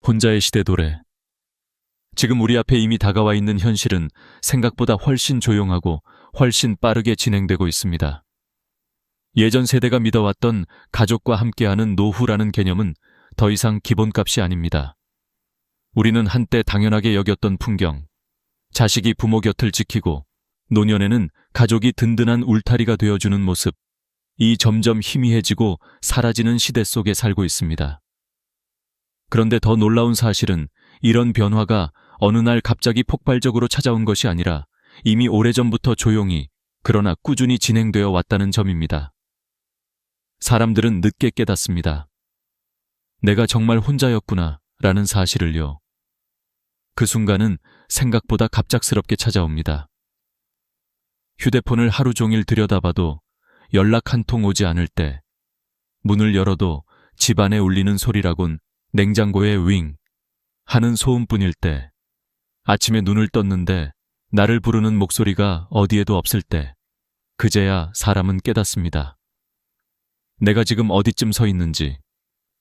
혼자의 시대 도래. 지금 우리 앞에 이미 다가와 있는 현실은 생각보다 훨씬 조용하고 훨씬 빠르게 진행되고 있습니다. 예전 세대가 믿어왔던 가족과 함께하는 노후라는 개념은 더 이상 기본값이 아닙니다. 우리는 한때 당연하게 여겼던 풍경, 자식이 부모 곁을 지키고 노년에는 가족이 든든한 울타리가 되어주는 모습, 이 점점 희미해지고 사라지는 시대 속에 살고 있습니다. 그런데 더 놀라운 사실은 이런 변화가 어느 날 갑자기 폭발적으로 찾아온 것이 아니라 이미 오래전부터 조용히 그러나 꾸준히 진행되어 왔다는 점입니다. 사람들은 늦게 깨닫습니다. 내가 정말 혼자였구나 라는 사실을요. 그 순간은 생각보다 갑작스럽게 찾아옵니다. 휴대폰을 하루 종일 들여다봐도 연락 한 통 오지 않을 때, 문을 열어도 집안에 울리는 소리라곤 냉장고의 윙 하는 소음뿐일 때, 아침에 눈을 떴는데 나를 부르는 목소리가 어디에도 없을 때, 그제야 사람은 깨닫습니다. 내가 지금 어디쯤 서 있는지,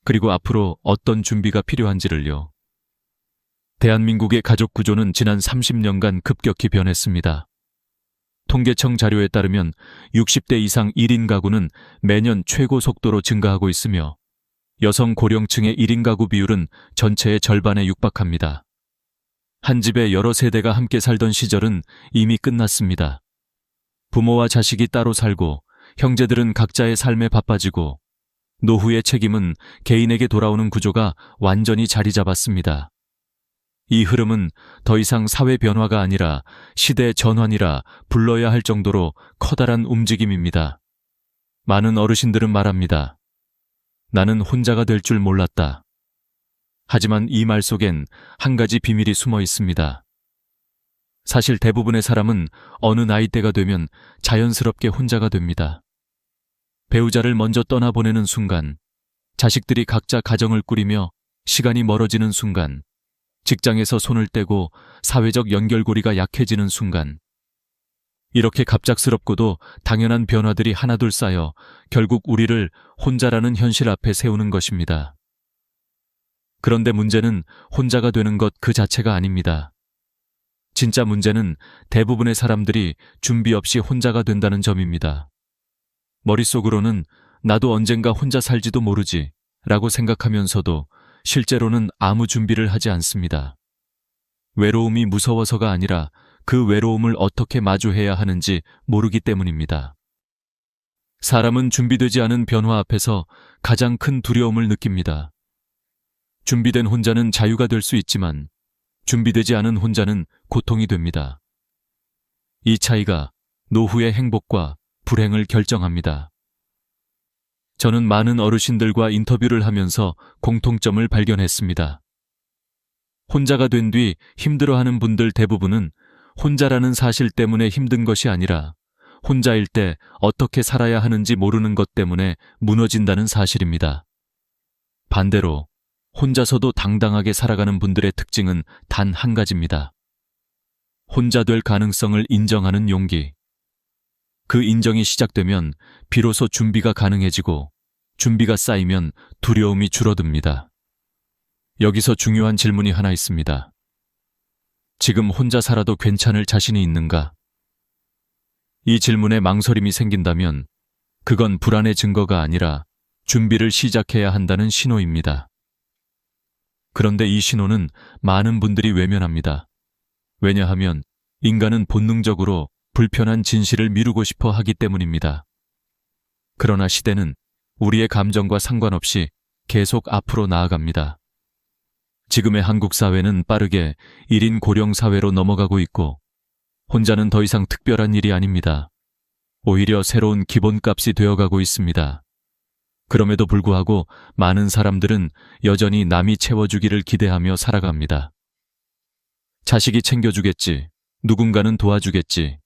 그리고 앞으로 어떤 준비가 필요한지를요. 대한민국의 가족 구조는 지난 30년간 급격히 변했습니다. 통계청 자료에 따르면 60대 이상 1인 가구는 매년 최고 속도로 증가하고 있으며 여성 고령층의 1인 가구 비율은 전체의 절반에 육박합니다. 한 집에 여러 세대가 함께 살던 시절은 이미 끝났습니다. 부모와 자식이 따로 살고 형제들은 각자의 삶에 바빠지고 노후의 책임은 개인에게 돌아오는 구조가 완전히 자리 잡았습니다. 이 흐름은 더 이상 사회 변화가 아니라 시대 전환이라 불러야 할 정도로 커다란 움직임입니다. 많은 어르신들은 말합니다. 나는 혼자가 될 줄 몰랐다. 하지만 이 말 속엔 한 가지 비밀이 숨어 있습니다. 사실 대부분의 사람은 어느 나이대가 되면 자연스럽게 혼자가 됩니다. 배우자를 먼저 떠나보내는 순간, 자식들이 각자 가정을 꾸리며 시간이 멀어지는 순간, 직장에서 손을 떼고 사회적 연결고리가 약해지는 순간, 이렇게 갑작스럽고도 당연한 변화들이 하나둘 쌓여 결국 우리를 혼자라는 현실 앞에 세우는 것입니다. 그런데 문제는 혼자가 되는 것 그 자체가 아닙니다. 진짜 문제는 대부분의 사람들이 준비 없이 혼자가 된다는 점입니다. 머릿속으로는 나도 언젠가 혼자 살지도 모르지 라고 생각하면서도 실제로는 아무 준비를 하지 않습니다. 외로움이 무서워서가 아니라 그 외로움을 어떻게 마주해야 하는지 모르기 때문입니다. 사람은 준비되지 않은 변화 앞에서 가장 큰 두려움을 느낍니다. 준비된 혼자는 자유가 될 수 있지만 준비되지 않은 혼자는 고통이 됩니다. 이 차이가 노후의 행복과 불행을 결정합니다. 저는 많은 어르신들과 인터뷰를 하면서 공통점을 발견했습니다. 혼자가 된 뒤 힘들어하는 분들 대부분은 혼자라는 사실 때문에 힘든 것이 아니라 혼자일 때 어떻게 살아야 하는지 모르는 것 때문에 무너진다는 사실입니다. 반대로 혼자서도 당당하게 살아가는 분들의 특징은 단 한 가지입니다. 혼자 될 가능성을 인정하는 용기. 그 인정이 시작되면 비로소 준비가 가능해지고 준비가 쌓이면 두려움이 줄어듭니다. 여기서 중요한 질문이 하나 있습니다. 지금 혼자 살아도 괜찮을 자신이 있는가? 이 질문에 망설임이 생긴다면 그건 불안의 증거가 아니라 준비를 시작해야 한다는 신호입니다. 그런데 이 신호는 많은 분들이 외면합니다. 왜냐하면 인간은 본능적으로 불편한 진실을 미루고 싶어 하기 때문입니다. 그러나 시대는 우리의 감정과 상관없이 계속 앞으로 나아갑니다. 지금의 한국 사회는 빠르게 1인 고령 사회로 넘어가고 있고 혼자는 더 이상 특별한 일이 아닙니다. 오히려 새로운 기본값이 되어가고 있습니다. 그럼에도 불구하고 많은 사람들은 여전히 남이 채워주기를 기대하며 살아갑니다. 자식이 챙겨주겠지, 누군가는 도와주겠지,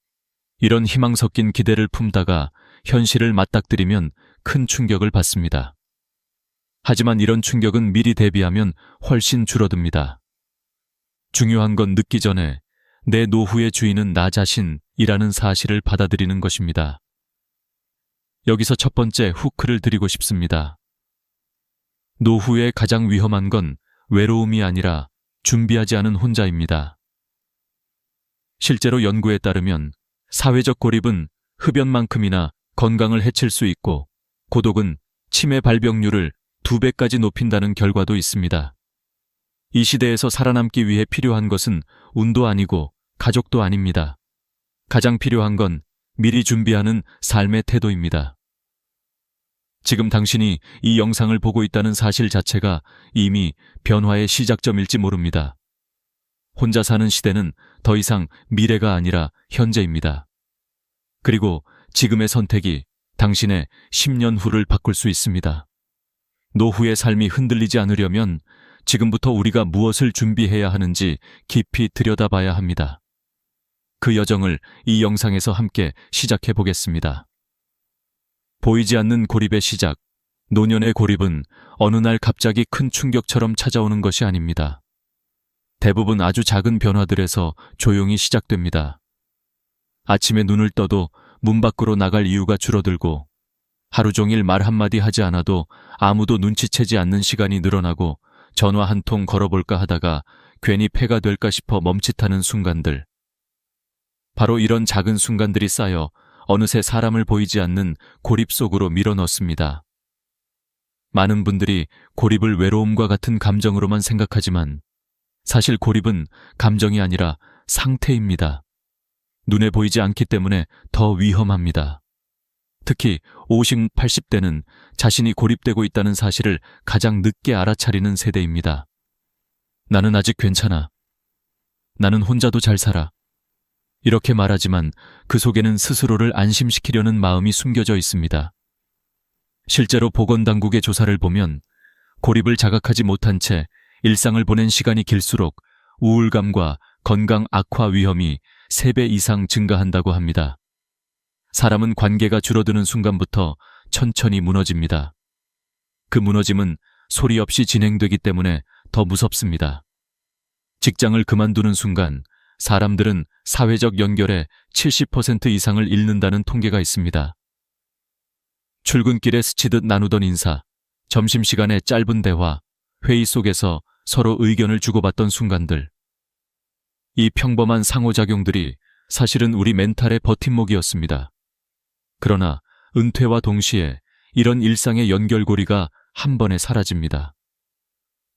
이런 희망 섞인 기대를 품다가 현실을 맞닥뜨리면 큰 충격을 받습니다. 하지만 이런 충격은 미리 대비하면 훨씬 줄어듭니다. 중요한 건 늦기 전에 내 노후의 주인은 나 자신이라는 사실을 받아들이는 것입니다. 여기서 첫 번째 후크를 드리고 싶습니다. 노후의 가장 위험한 건 외로움이 아니라 준비하지 않은 혼자입니다. 실제로 연구에 따르면 사회적 고립은 흡연만큼이나 건강을 해칠 수 있고 고독은 치매 발병률을 2배까지 높인다는 결과도 있습니다. 이 시대에서 살아남기 위해 필요한 것은 운도 아니고 가족도 아닙니다. 가장 필요한 건 미리 준비하는 삶의 태도입니다. 지금 당신이 이 영상을 보고 있다는 사실 자체가 이미 변화의 시작점일지 모릅니다. 혼자 사는 시대는 더 이상 미래가 아니라 현재입니다. 그리고 지금의 선택이 당신의 10년 후를 바꿀 수 있습니다. 노후의 삶이 흔들리지 않으려면 지금부터 우리가 무엇을 준비해야 하는지 깊이 들여다봐야 합니다. 그 여정을 이 영상에서 함께 시작해 보겠습니다. 보이지 않는 고립의 시작, 노년의 고립은 어느 날 갑자기 큰 충격처럼 찾아오는 것이 아닙니다. 대부분 아주 작은 변화들에서 조용히 시작됩니다. 아침에 눈을 떠도 문 밖으로 나갈 이유가 줄어들고 하루 종일 말 한마디 하지 않아도 아무도 눈치채지 않는 시간이 늘어나고 전화 한 통 걸어볼까 하다가 괜히 폐가 될까 싶어 멈칫하는 순간들. 바로 이런 작은 순간들이 쌓여 어느새 사람을 보이지 않는 고립 속으로 밀어넣습니다. 많은 분들이 고립을 외로움과 같은 감정으로만 생각하지만 사실 고립은 감정이 아니라 상태입니다. 눈에 보이지 않기 때문에 더 위험합니다. 특히 50, 80대는 자신이 고립되고 있다는 사실을 가장 늦게 알아차리는 세대입니다. 나는 아직 괜찮아. 나는 혼자도 잘 살아. 이렇게 말하지만 그 속에는 스스로를 안심시키려는 마음이 숨겨져 있습니다. 실제로 보건당국의 조사를 보면 고립을 자각하지 못한 채 일상을 보낸 시간이 길수록 우울감과 건강 악화 위험이 3배 이상 증가한다고 합니다. 사람은 관계가 줄어드는 순간부터 천천히 무너집니다. 그 무너짐은 소리 없이 진행되기 때문에 더 무섭습니다. 직장을 그만두는 순간 사람들은 사회적 연결의 70% 이상을 잃는다는 통계가 있습니다. 출근길에 스치듯 나누던 인사, 점심시간에 짧은 대화, 회의 속에서 서로 의견을 주고받던 순간들. 이 평범한 상호작용들이 사실은 우리 멘탈의 버팀목이었습니다. 그러나 은퇴와 동시에 이런 일상의 연결고리가 한 번에 사라집니다.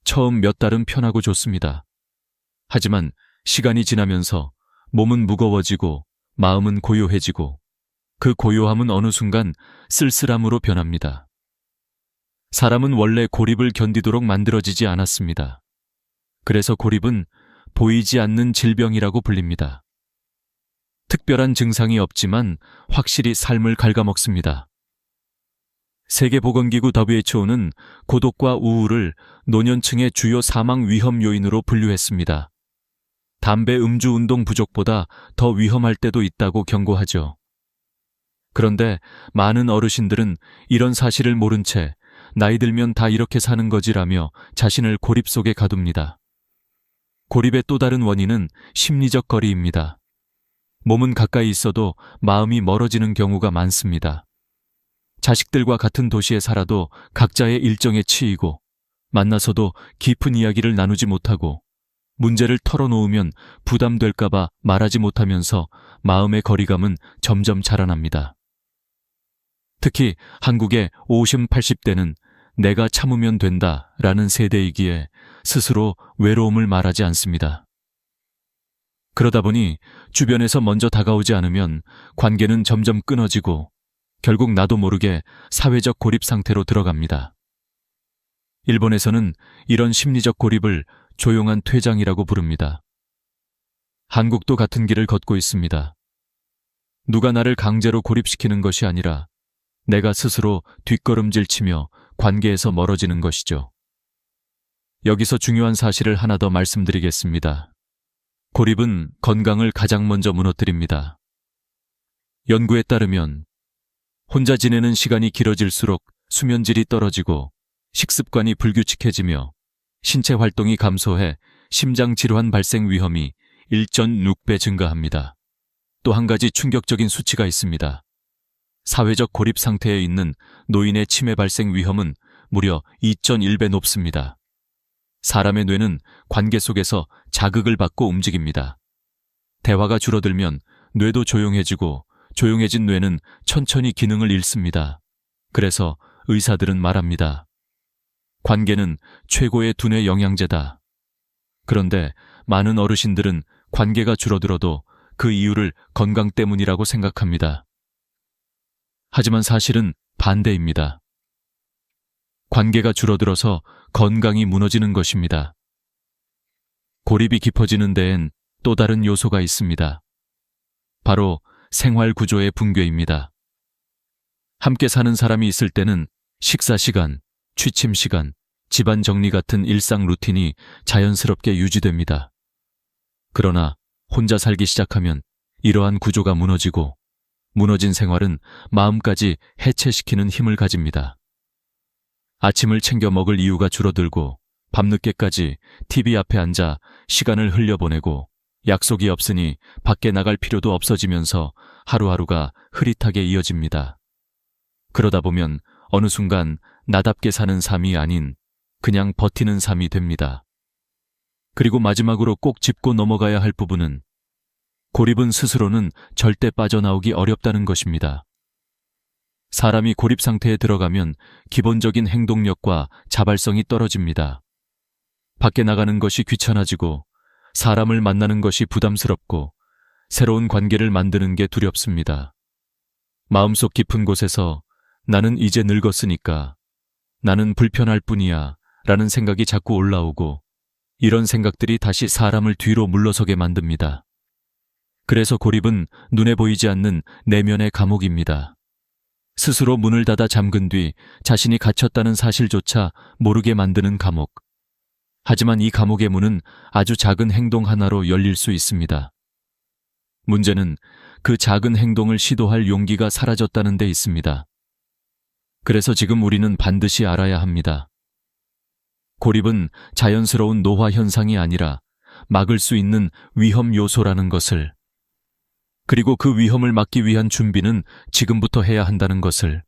처음 몇 달은 편하고 좋습니다. 하지만 시간이 지나면서 몸은 무거워지고 마음은 고요해지고 그 고요함은 어느 순간 쓸쓸함으로 변합니다. 사람은 원래 고립을 견디도록 만들어지지 않았습니다. 그래서 고립은 보이지 않는 질병이라고 불립니다. 특별한 증상이 없지만 확실히 삶을 갉아먹습니다. 세계보건기구 WHO는 고독과 우울을 노년층의 주요 사망 위험 요인으로 분류했습니다. 담배 음주 운동 부족보다 더 위험할 때도 있다고 경고하죠. 그런데 많은 어르신들은 이런 사실을 모른 채 나이 들면 다 이렇게 사는 거지라며 자신을 고립 속에 가둡니다. 고립의 또 다른 원인은 심리적 거리입니다. 몸은 가까이 있어도 마음이 멀어지는 경우가 많습니다. 자식들과 같은 도시에 살아도 각자의 일정에 치이고 만나서도 깊은 이야기를 나누지 못하고 문제를 털어놓으면 부담될까봐 말하지 못하면서 마음의 거리감은 점점 자라납니다. 특히 한국의 50, 80대는 내가 참으면 된다라는 세대이기에 스스로 외로움을 말하지 않습니다. 그러다 보니 주변에서 먼저 다가오지 않으면 관계는 점점 끊어지고 결국 나도 모르게 사회적 고립 상태로 들어갑니다. 일본에서는 이런 심리적 고립을 조용한 퇴장이라고 부릅니다. 한국도 같은 길을 걷고 있습니다. 누가 나를 강제로 고립시키는 것이 아니라 내가 스스로 뒷걸음질 치며 관계에서 멀어지는 것이죠. 여기서 중요한 사실을 하나 더 말씀드리겠습니다. 고립은 건강을 가장 먼저 무너뜨립니다. 연구에 따르면 혼자 지내는 시간이 길어질수록 수면질이 떨어지고 식습관이 불규칙해지며 신체 활동이 감소해 심장질환 발생 위험이 1.6배 증가합니다. 또 한 가지 충격적인 수치가 있습니다. 사회적 고립 상태에 있는 노인의 치매 발생 위험은 무려 2.1배 높습니다. 사람의 뇌는 관계 속에서 자극을 받고 움직입니다. 대화가 줄어들면 뇌도 조용해지고 조용해진 뇌는 천천히 기능을 잃습니다. 그래서 의사들은 말합니다. 관계는 최고의 두뇌 영양제다. 그런데 많은 어르신들은 관계가 줄어들어도 그 이유를 건강 때문이라고 생각합니다. 하지만 사실은 반대입니다. 관계가 줄어들어서 건강이 무너지는 것입니다. 고립이 깊어지는 데엔 또 다른 요소가 있습니다. 바로 생활 구조의 붕괴입니다. 함께 사는 사람이 있을 때는 식사 시간, 취침 시간, 집안 정리 같은 일상 루틴이 자연스럽게 유지됩니다. 그러나 혼자 살기 시작하면 이러한 구조가 무너지고 무너진 생활은 마음까지 해체시키는 힘을 가집니다. 아침을 챙겨 먹을 이유가 줄어들고 밤늦게까지 TV 앞에 앉아 시간을 흘려보내고 약속이 없으니 밖에 나갈 필요도 없어지면서 하루하루가 흐릿하게 이어집니다. 그러다 보면 어느 순간 나답게 사는 삶이 아닌 그냥 버티는 삶이 됩니다. 그리고 마지막으로 꼭 짚고 넘어가야 할 부분은 고립은 스스로는 절대 빠져나오기 어렵다는 것입니다. 사람이 고립 상태에 들어가면 기본적인 행동력과 자발성이 떨어집니다. 밖에 나가는 것이 귀찮아지고 사람을 만나는 것이 부담스럽고 새로운 관계를 만드는 게 두렵습니다. 마음속 깊은 곳에서 나는 이제 늙었으니까, 나는 불편할 뿐이야 라는 생각이 자꾸 올라오고 이런 생각들이 다시 사람을 뒤로 물러서게 만듭니다. 그래서 고립은 눈에 보이지 않는 내면의 감옥입니다. 스스로 문을 닫아 잠근 뒤 자신이 갇혔다는 사실조차 모르게 만드는 감옥. 하지만 이 감옥의 문은 아주 작은 행동 하나로 열릴 수 있습니다. 문제는 그 작은 행동을 시도할 용기가 사라졌다는 데 있습니다. 그래서 지금 우리는 반드시 알아야 합니다. 고립은 자연스러운 노화 현상이 아니라 막을 수 있는 위험 요소라는 것을, 그리고 그 위험을 막기 위한 준비는 지금부터 해야 한다는 것을.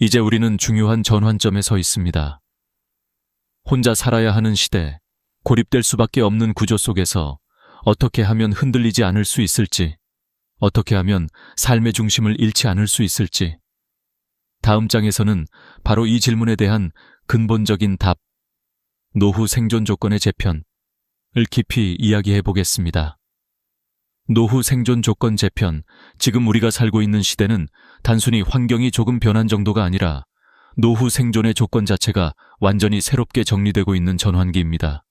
이제 우리는 중요한 전환점에 서 있습니다. 혼자 살아야 하는 시대, 고립될 수밖에 없는 구조 속에서 어떻게 하면 흔들리지 않을 수 있을지, 어떻게 하면 삶의 중심을 잃지 않을 수 있을지. 다음 장에서는 바로 이 질문에 대한 근본적인 답, 노후 생존 조건의 재편을 깊이 이야기해 보겠습니다. 노후 생존 조건 재편, 지금 우리가 살고 있는 시대는 단순히 환경이 조금 변한 정도가 아니라 노후 생존의 조건 자체가 완전히 새롭게 정리되고 있는 전환기입니다.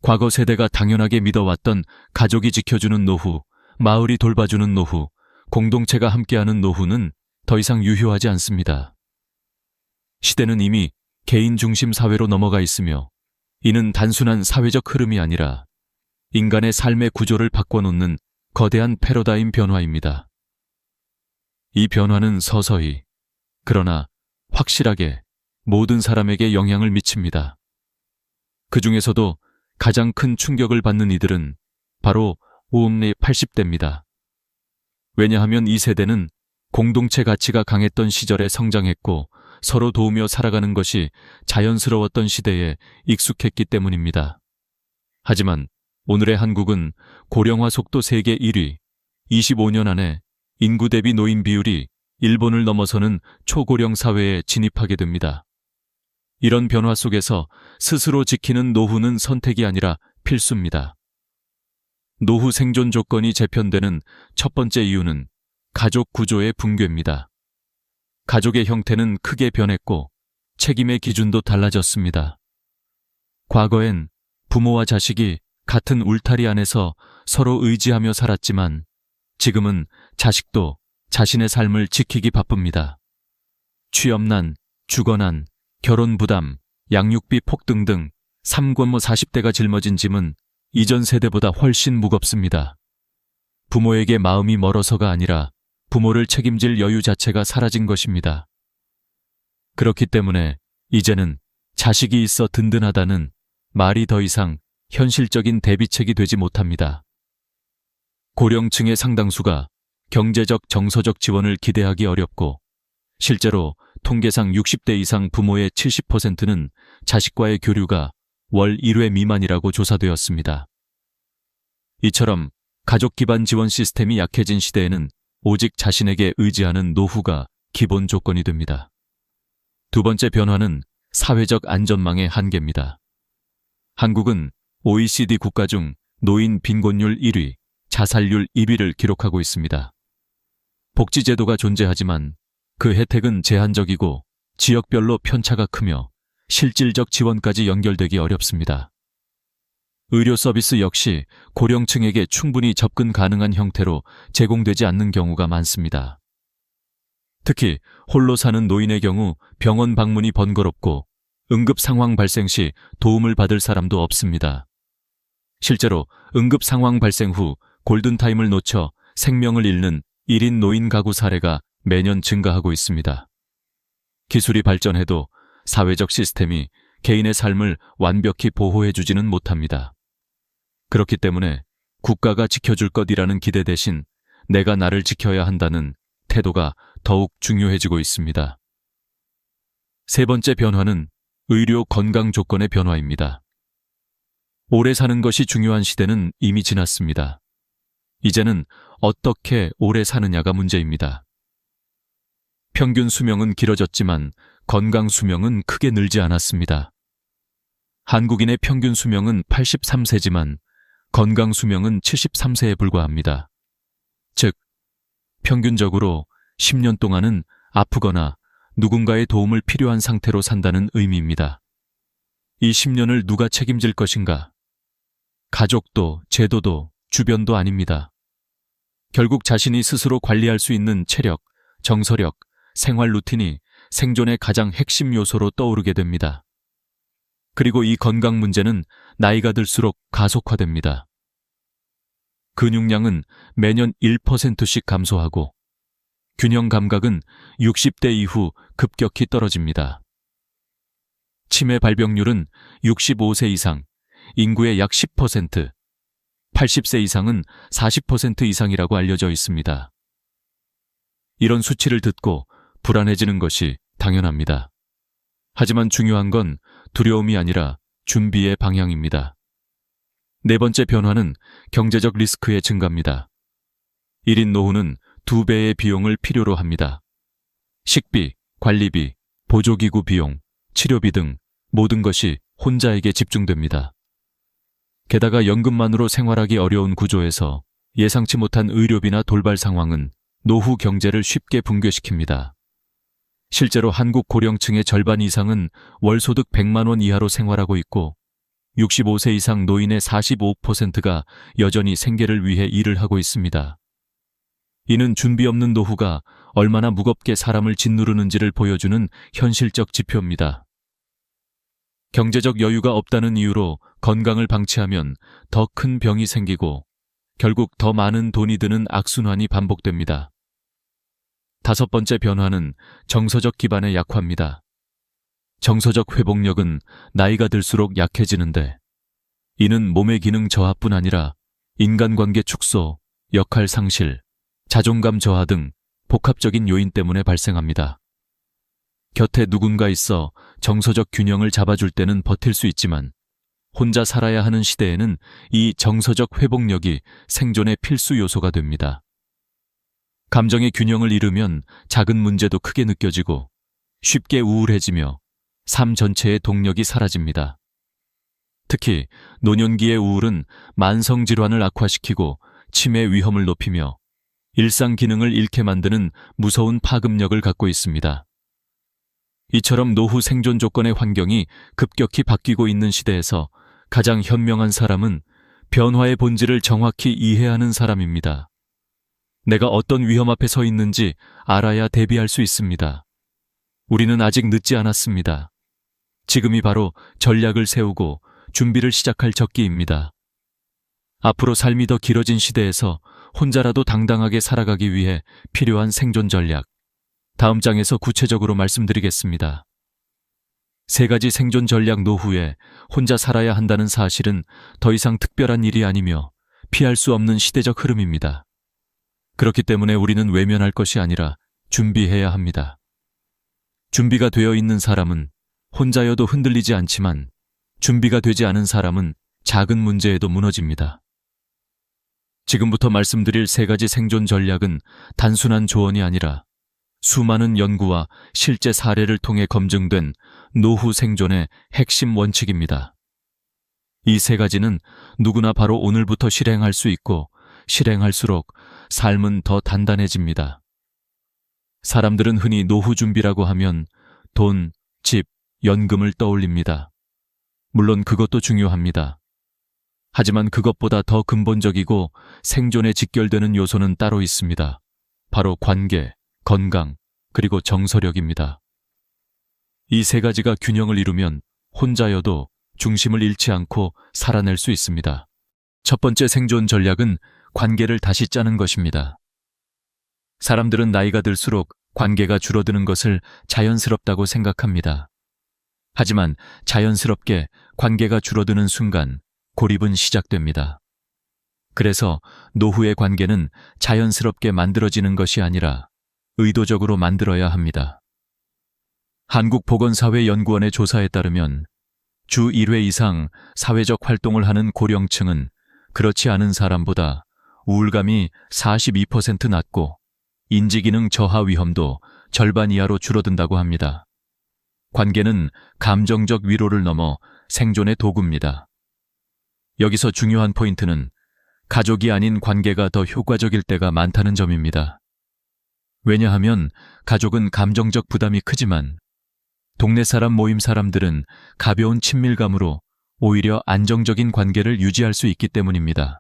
과거 세대가 당연하게 믿어왔던 가족이 지켜주는 노후, 마을이 돌봐주는 노후, 공동체가 함께하는 노후는 더 이상 유효하지 않습니다. 시대는 이미 개인 중심 사회로 넘어가 있으며 이는 단순한 사회적 흐름이 아니라 인간의 삶의 구조를 바꿔놓는 거대한 패러다임 변화입니다. 이 변화는 서서히, 그러나 확실하게 모든 사람에게 영향을 미칩니다. 그 중에서도 가장 큰 충격을 받는 이들은 바로 80대입니다. 왜냐하면 이 세대는 공동체 가치가 강했던 시절에 성장했고 서로 도우며 살아가는 것이 자연스러웠던 시대에 익숙했기 때문입니다. 하지만 오늘의 한국은 고령화 속도 세계 1위, 25년 안에 인구 대비 노인 비율이 일본을 넘어서는 초고령 사회에 진입하게 됩니다. 이런 변화 속에서 스스로 지키는 노후는 선택이 아니라 필수입니다. 노후 생존 조건이 재편되는 첫 번째 이유는 가족 구조의 붕괴입니다. 가족의 형태는 크게 변했고 책임의 기준도 달라졌습니다. 과거엔 부모와 자식이 같은 울타리 안에서 서로 의지하며 살았지만 지금은 자식도 자신의 삶을 지키기 바쁩니다. 취업난, 주거난, 결혼 부담, 양육비 폭등 등 40대가 짊어진 짐은 이전 세대보다 훨씬 무겁습니다. 부모에게 마음이 멀어서가 아니라 부모를 책임질 여유 자체가 사라진 것입니다. 그렇기 때문에 이제는 자식이 있어 든든하다는 말이 더 이상 현실적인 대비책이 되지 못합니다. 고령층의 상당수가 경제적, 정서적 지원을 기대하기 어렵고 실제로 통계상 60대 이상 부모의 70%는 자식과의 교류가 월 1회 미만이라고 조사되었습니다. 이처럼 가족 기반 지원 시스템이 약해진 시대에는 오직 자신에게 의지하는 노후가 기본 조건이 됩니다. 두 번째 변화는 사회적 안전망의 한계입니다. 한국은 OECD 국가 중 노인 빈곤율 1위, 자살률 2위를 기록하고 있습니다. 복지제도가 존재하지만 그 혜택은 제한적이고 지역별로 편차가 크며 실질적 지원까지 연결되기 어렵습니다. 의료 서비스 역시 고령층에게 충분히 접근 가능한 형태로 제공되지 않는 경우가 많습니다. 특히 홀로 사는 노인의 경우 병원 방문이 번거롭고 응급 상황 발생 시 도움을 받을 사람도 없습니다. 실제로 응급 상황 발생 후 골든타임을 놓쳐 생명을 잃는 1인 노인 가구 사례가 매년 증가하고 있습니다. 기술이 발전해도 사회적 시스템이 개인의 삶을 완벽히 보호해주지는 못합니다. 그렇기 때문에 국가가 지켜줄 것이라는 기대 대신 내가 나를 지켜야 한다는 태도가 더욱 중요해지고 있습니다. 세 번째 변화는 의료 건강 조건의 변화입니다. 오래 사는 것이 중요한 시대는 이미 지났습니다. 이제는 어떻게 오래 사느냐가 문제입니다. 평균 수명은 길어졌지만 건강 수명은 크게 늘지 않았습니다. 한국인의 평균 수명은 83세지만 건강 수명은 73세에 불과합니다. 즉, 평균적으로 10년 동안은 아프거나 누군가의 도움을 필요한 상태로 산다는 의미입니다. 이 10년을 누가 책임질 것인가? 가족도, 제도도, 주변도 아닙니다. 결국 자신이 스스로 관리할 수 있는 체력, 정서력, 생활 루틴이 생존의 가장 핵심 요소로 떠오르게 됩니다. 그리고 이 건강 문제는 나이가 들수록 가속화됩니다. 근육량은 매년 1%씩 감소하고 균형 감각은 60대 이후 급격히 떨어집니다. 치매 발병률은 65세 이상, 인구의 약 10%, 80세 이상은 40% 이상이라고 알려져 있습니다. 이런 수치를 듣고 불안해지는 것이 당연합니다. 하지만 중요한 건 두려움이 아니라 준비의 방향입니다. 네 번째 변화는 경제적 리스크의 증가입니다. 1인 노후는 2배의 비용을 필요로 합니다. 식비, 관리비, 보조기구 비용, 치료비 등 모든 것이 혼자에게 집중됩니다. 게다가 연금만으로 생활하기 어려운 구조에서 예상치 못한 의료비나 돌발 상황은 노후 경제를 쉽게 붕괴시킵니다. 실제로 한국 고령층의 절반 이상은 월소득 100만 원 이하로 생활하고 있고 65세 이상 노인의 45%가 여전히 생계를 위해 일을 하고 있습니다. 이는 준비 없는 노후가 얼마나 무겁게 사람을 짓누르는지를 보여주는 현실적 지표입니다. 경제적 여유가 없다는 이유로 건강을 방치하면 더 큰 병이 생기고 결국 더 많은 돈이 드는 악순환이 반복됩니다. 다섯 번째 변화는 정서적 기반의 약화입니다. 정서적 회복력은 나이가 들수록 약해지는데 이는 몸의 기능 저하뿐 아니라 인간관계 축소, 역할 상실, 자존감 저하 등 복합적인 요인 때문에 발생합니다. 곁에 누군가 있어 정서적 균형을 잡아줄 때는 버틸 수 있지만 혼자 살아야 하는 시대에는 이 정서적 회복력이 생존의 필수 요소가 됩니다. 감정의 균형을 잃으면 작은 문제도 크게 느껴지고 쉽게 우울해지며 삶 전체의 동력이 사라집니다. 특히 노년기의 우울은 만성 질환을 악화시키고 치매 위험을 높이며 일상 기능을 잃게 만드는 무서운 파급력을 갖고 있습니다. 이처럼 노후 생존 조건의 환경이 급격히 바뀌고 있는 시대에서 가장 현명한 사람은 변화의 본질을 정확히 이해하는 사람입니다. 내가 어떤 위험 앞에 서 있는지 알아야 대비할 수 있습니다. 우리는 아직 늦지 않았습니다. 지금이 바로 전략을 세우고 준비를 시작할 적기입니다. 앞으로 삶이 더 길어진 시대에서 혼자라도 당당하게 살아가기 위해 필요한 생존 전략, 다음 장에서 구체적으로 말씀드리겠습니다. 3가지 생존 전략 노후에 혼자 살아야 한다는 사실은 더 이상 특별한 일이 아니며 피할 수 없는 시대적 흐름입니다. 그렇기 때문에 우리는 외면할 것이 아니라 준비해야 합니다. 준비가 되어 있는 사람은 혼자여도 흔들리지 않지만 준비가 되지 않은 사람은 작은 문제에도 무너집니다. 지금부터 말씀드릴 3가지 생존 전략은 단순한 조언이 아니라 수많은 연구와 실제 사례를 통해 검증된 노후 생존의 핵심 원칙입니다. 이 3가지는 누구나 바로 오늘부터 실행할 수 있고 실행할수록 삶은 더 단단해집니다. 사람들은 흔히 노후 준비라고 하면 돈, 집, 연금을 떠올립니다. 물론 그것도 중요합니다. 하지만 그것보다 더 근본적이고 생존에 직결되는 요소는 따로 있습니다. 바로 관계, 건강, 그리고 정서력입니다. 이 3가지가 균형을 이루면 혼자여도 중심을 잃지 않고 살아낼 수 있습니다. 첫 번째 생존 전략은 관계를 다시 짜는 것입니다. 사람들은 나이가 들수록 관계가 줄어드는 것을 자연스럽다고 생각합니다. 하지만 자연스럽게 관계가 줄어드는 순간 고립은 시작됩니다. 그래서 노후의 관계는 자연스럽게 만들어지는 것이 아니라 의도적으로 만들어야 합니다. 한국보건사회연구원의 조사에 따르면 주 1회 이상 사회적 활동을 하는 고령층은 그렇지 않은 사람보다 우울감이 42% 낮고 인지기능 저하 위험도 절반 이하로 줄어든다고 합니다. 관계는 감정적 위로를 넘어 생존의 도구입니다. 여기서 중요한 포인트는 가족이 아닌 관계가 더 효과적일 때가 많다는 점입니다. 왜냐하면 가족은 감정적 부담이 크지만 동네 사람 모임 사람들은 가벼운 친밀감으로 오히려 안정적인 관계를 유지할 수 있기 때문입니다.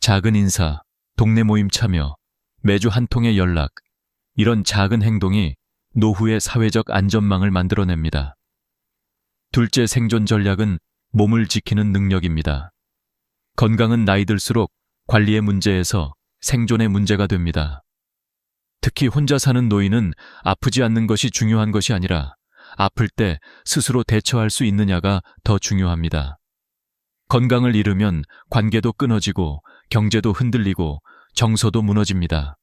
작은 인사, 동네 모임 참여, 매주 한 통의 연락, 이런 작은 행동이 노후의 사회적 안전망을 만들어냅니다. 둘째 생존 전략은 몸을 지키는 능력입니다. 건강은 나이 들수록 관리의 문제에서 생존의 문제가 됩니다. 특히 혼자 사는 노인은 아프지 않는 것이 중요한 것이 아니라 아플 때 스스로 대처할 수 있느냐가 더 중요합니다. 건강을 잃으면 관계도 끊어지고 경제도 흔들리고 정서도 무너집니다.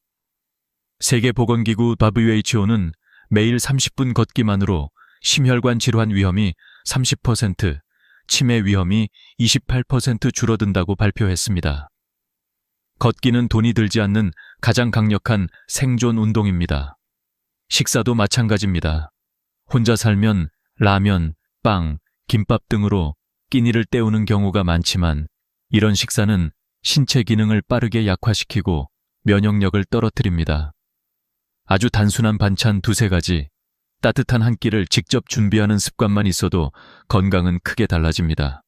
세계보건기구 WHO는 매일 30분 걷기만으로 심혈관 질환 위험이 30%, 치매 위험이 28% 줄어든다고 발표했습니다. 걷기는 돈이 들지 않는 가장 강력한 생존 운동입니다. 식사도 마찬가지입니다. 혼자 살면 라면, 빵, 김밥 등으로 끼니를 때우는 경우가 많지만 이런 식사는 신체 기능을 빠르게 약화시키고 면역력을 떨어뜨립니다. 아주 단순한 반찬 2-3가지, 따뜻한 한 끼를 직접 준비하는 습관만 있어도 건강은 크게 달라집니다.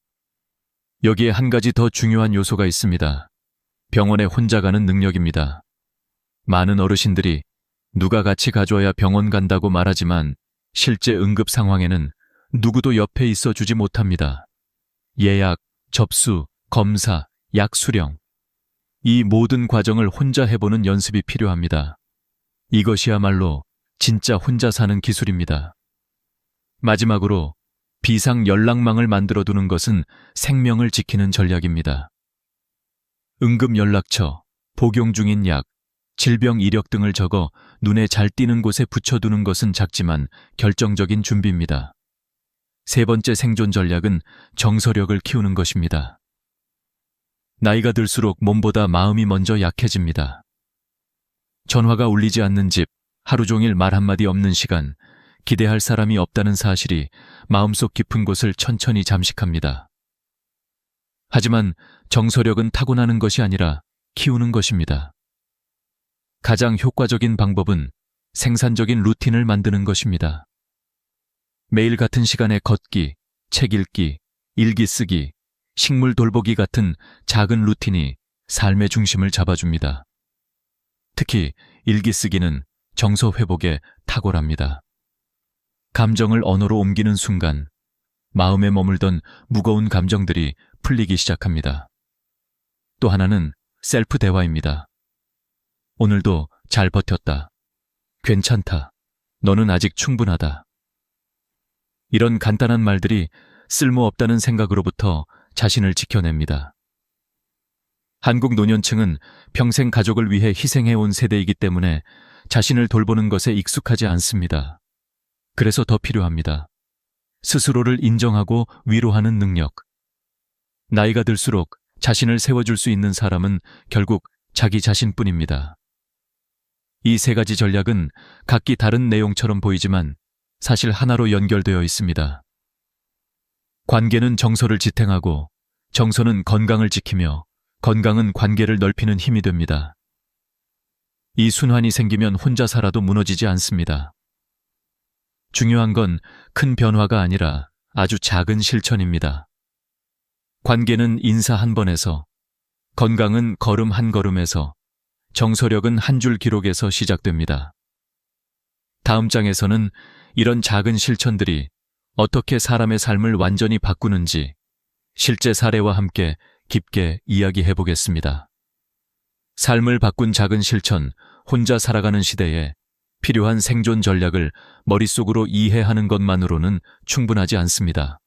여기에 한 가지 더 중요한 요소가 있습니다. 병원에 혼자 가는 능력입니다. 많은 어르신들이 누가 같이 가줘야 병원 간다고 말하지만 실제 응급 상황에는 누구도 옆에 있어 주지 못합니다. 예약, 접수, 검사, 약 수령. 이 모든 과정을 혼자 해보는 연습이 필요합니다. 이것이야말로 진짜 혼자 사는 기술입니다. 마지막으로 비상 연락망을 만들어두는 것은 생명을 지키는 전략입니다. 응급 연락처, 복용 중인 약, 질병 이력 등을 적어 눈에 잘 띄는 곳에 붙여두는 것은 작지만 결정적인 준비입니다. 3번째 생존 전략은 정서력을 키우는 것입니다. 나이가 들수록 몸보다 마음이 먼저 약해집니다. 전화가 울리지 않는 집, 하루 종일 말 한마디 없는 시간, 기대할 사람이 없다는 사실이 마음속 깊은 곳을 천천히 잠식합니다. 하지만 정서력은 타고나는 것이 아니라 키우는 것입니다. 가장 효과적인 방법은 생산적인 루틴을 만드는 것입니다. 매일 같은 시간에 걷기, 책 읽기, 일기 쓰기, 식물 돌보기 같은 작은 루틴이 삶의 중심을 잡아줍니다. 특히 일기 쓰기는 정서 회복에 탁월합니다. 감정을 언어로 옮기는 순간 마음에 머물던 무거운 감정들이 풀리기 시작합니다. 또 하나는 셀프 대화입니다. 오늘도 잘 버텼다. 괜찮다. 너는 아직 충분하다. 이런 간단한 말들이 쓸모없다는 생각으로부터 자신을 지켜냅니다. 한국 노년층은 평생 가족을 위해 희생해온 세대이기 때문에 자신을 돌보는 것에 익숙하지 않습니다. 그래서 더 필요합니다. 스스로를 인정하고 위로하는 능력. 나이가 들수록 자신을 세워줄 수 있는 사람은 결국 자기 자신뿐입니다. 이 세 가지 전략은 각기 다른 내용처럼 보이지만 사실 하나로 연결되어 있습니다. 관계는 정서를 지탱하고 정서는 건강을 지키며 건강은 관계를 넓히는 힘이 됩니다. 이 순환이 생기면 혼자 살아도 무너지지 않습니다. 중요한 건 큰 변화가 아니라 아주 작은 실천입니다. 관계는 인사 한 번에서, 건강은 걸음 한 걸음에서, 정서력은 한 줄 기록에서 시작됩니다. 다음 장에서는 이런 작은 실천들이 어떻게 사람의 삶을 완전히 바꾸는지 실제 사례와 함께 깊게 이야기해 보겠습니다. 삶을 바꾼 작은 실천, 혼자 살아가는 시대에 필요한 생존 전략을 머릿속으로 이해하는 것만으로는 충분하지 않습니다.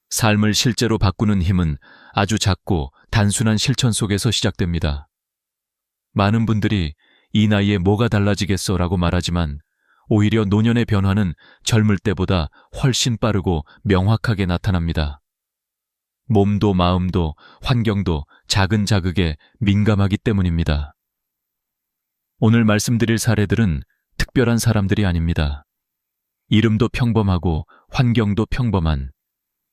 삶을 실제로 바꾸는 힘은 아주 작고 단순한 실천 속에서 시작됩니다. 많은 분들이 이 나이에 뭐가 달라지겠어 라고 말하지만 오히려 노년의 변화는 젊을 때보다 훨씬 빠르고 명확하게 나타납니다. 몸도 마음도 환경도 작은 자극에 민감하기 때문입니다. 오늘 말씀드릴 사례들은 특별한 사람들이 아닙니다. 이름도 평범하고 환경도 평범한,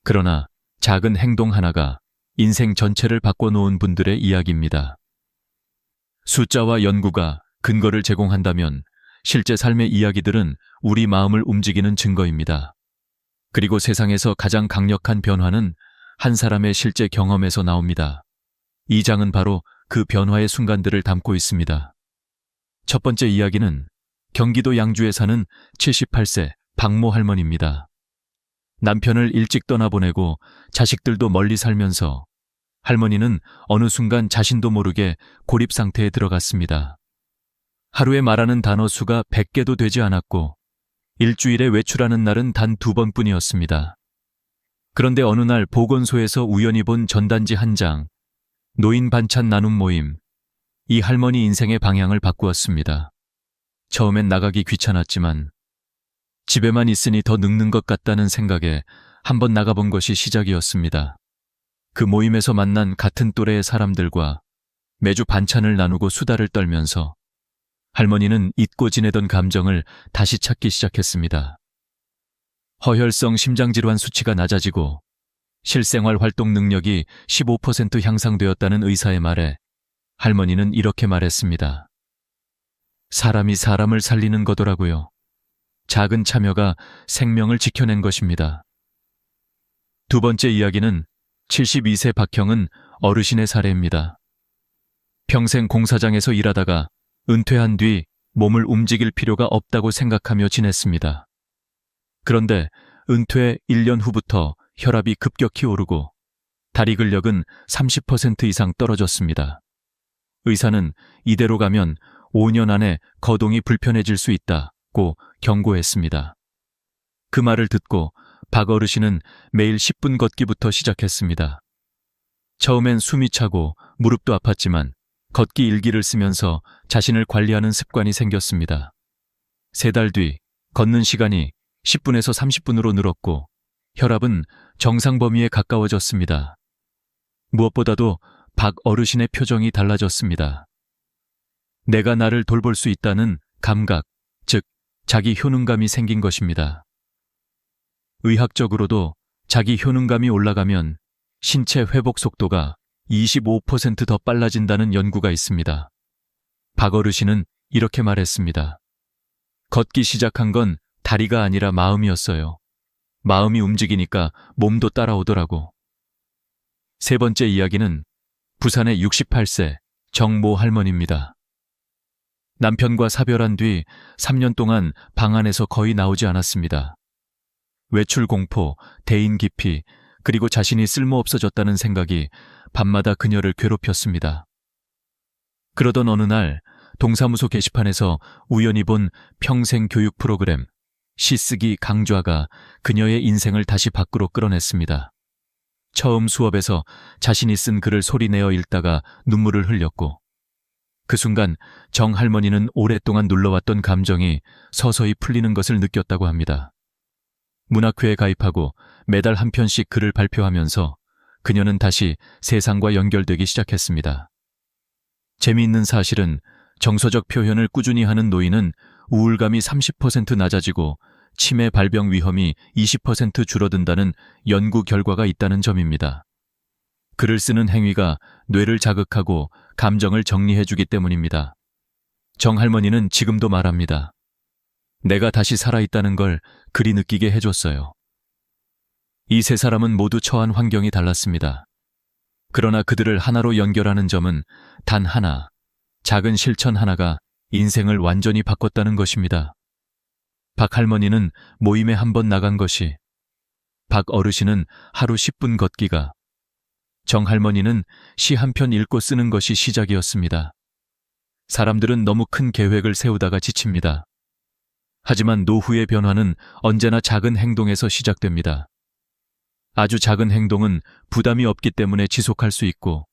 그러나 작은 행동 하나가 인생 전체를 바꿔놓은 분들의 이야기입니다. 숫자와 연구가 근거를 제공한다면 실제 삶의 이야기들은 우리 마음을 움직이는 증거입니다. 그리고 세상에서 가장 강력한 변화는 한 사람의 실제 경험에서 나옵니다. 이 장은 바로 그 변화의 순간들을 담고 있습니다. 첫 번째 이야기는 경기도 양주에 사는 78세 박모 할머니입니다. 남편을 일찍 떠나보내고 자식들도 멀리 살면서 할머니는 어느 순간 자신도 모르게 고립 상태에 들어갔습니다. 하루에 말하는 단어 수가 100개도 되지 않았고 일주일에 외출하는 날은 단 2번뿐이었습니다. 그런데 어느 날 보건소에서 우연히 본 전단지 한 장, 노인 반찬 나눔 모임, 이 할머니 인생의 방향을 바꾸었습니다. 처음엔 나가기 귀찮았지만 집에만 있으니 더 늙는 것 같다는 생각에 한번 나가본 것이 시작이었습니다. 그 모임에서 만난 같은 또래의 사람들과 매주 반찬을 나누고 수다를 떨면서 할머니는 잊고 지내던 감정을 다시 찾기 시작했습니다. 허혈성 심장질환 수치가 낮아지고 실생활 활동 능력이 15% 향상되었다는 의사의 말에 할머니는 이렇게 말했습니다. 사람이 사람을 살리는 거더라고요. 작은 참여가 생명을 지켜낸 것입니다. 두 번째 이야기는 72세 박형은 어르신의 사례입니다. 평생 공사장에서 일하다가 은퇴한 뒤 몸을 움직일 필요가 없다고 생각하며 지냈습니다. 그런데 은퇴 1년 후부터 혈압이 급격히 오르고 다리 근력은 30% 이상 떨어졌습니다. 의사는 이대로 가면 5년 안에 거동이 불편해질 수 있다고 경고했습니다. 그 말을 듣고 박 어르신은 매일 10분 걷기부터 시작했습니다. 처음엔 숨이 차고 무릎도 아팠지만 걷기 일기를 쓰면서 자신을 관리하는 습관이 생겼습니다. 3달 뒤 걷는 시간이 10분에서 30분으로 늘었고 혈압은 정상 범위에 가까워졌습니다. 무엇보다도 박 어르신의 표정이 달라졌습니다. 내가 나를 돌볼 수 있다는 감각, 즉 자기 효능감이 생긴 것입니다. 의학적으로도 자기 효능감이 올라가면 신체 회복 속도가 25% 더 빨라진다는 연구가 있습니다. 박 어르신은 이렇게 말했습니다. 걷기 시작한 건 다리가 아니라 마음이었어요. 마음이 움직이니까 몸도 따라오더라고. 세 번째 이야기는 부산의 68세 정모 할머니입니다. 남편과 사별한 뒤 3년 동안 방 안에서 거의 나오지 않았습니다. 외출 공포, 대인 기피, 그리고 자신이 쓸모없어졌다는 생각이 밤마다 그녀를 괴롭혔습니다. 그러던 어느 날 동사무소 게시판에서 우연히 본 평생 교육 프로그램 시쓰기 강좌가 그녀의 인생을 다시 밖으로 끌어냈습니다. 처음 수업에서 자신이 쓴 글을 소리내어 읽다가 눈물을 흘렸고 그 순간 정 할머니는 오랫동안 눌러왔던 감정이 서서히 풀리는 것을 느꼈다고 합니다. 문학회에 가입하고 매달 한 편씩 글을 발표하면서 그녀는 다시 세상과 연결되기 시작했습니다. 재미있는 사실은 정서적 표현을 꾸준히 하는 노인은 우울감이 30% 낮아지고 치매 발병 위험이 20% 줄어든다는 연구 결과가 있다는 점입니다. 글을 쓰는 행위가 뇌를 자극하고 감정을 정리해주기 때문입니다. 정 할머니는 지금도 말합니다. 내가 다시 살아있다는 걸 글이 느끼게 해줬어요. 이 세 사람은 모두 처한 환경이 달랐습니다. 그러나 그들을 하나로 연결하는 점은 단 하나, 작은 실천 하나가 인생을 완전히 바꿨다는 것입니다. 박 할머니는 모임에 한 번 나간 것이, 박 어르신은 하루 10분 걷기가, 정 할머니는 시 한 편 읽고 쓰는 것이 시작이었습니다. 사람들은 너무 큰 계획을 세우다가 지칩니다. 하지만 노후의 변화는 언제나 작은 행동에서 시작됩니다. 아주 작은 행동은 부담이 없기 때문에 지속할 수 있고,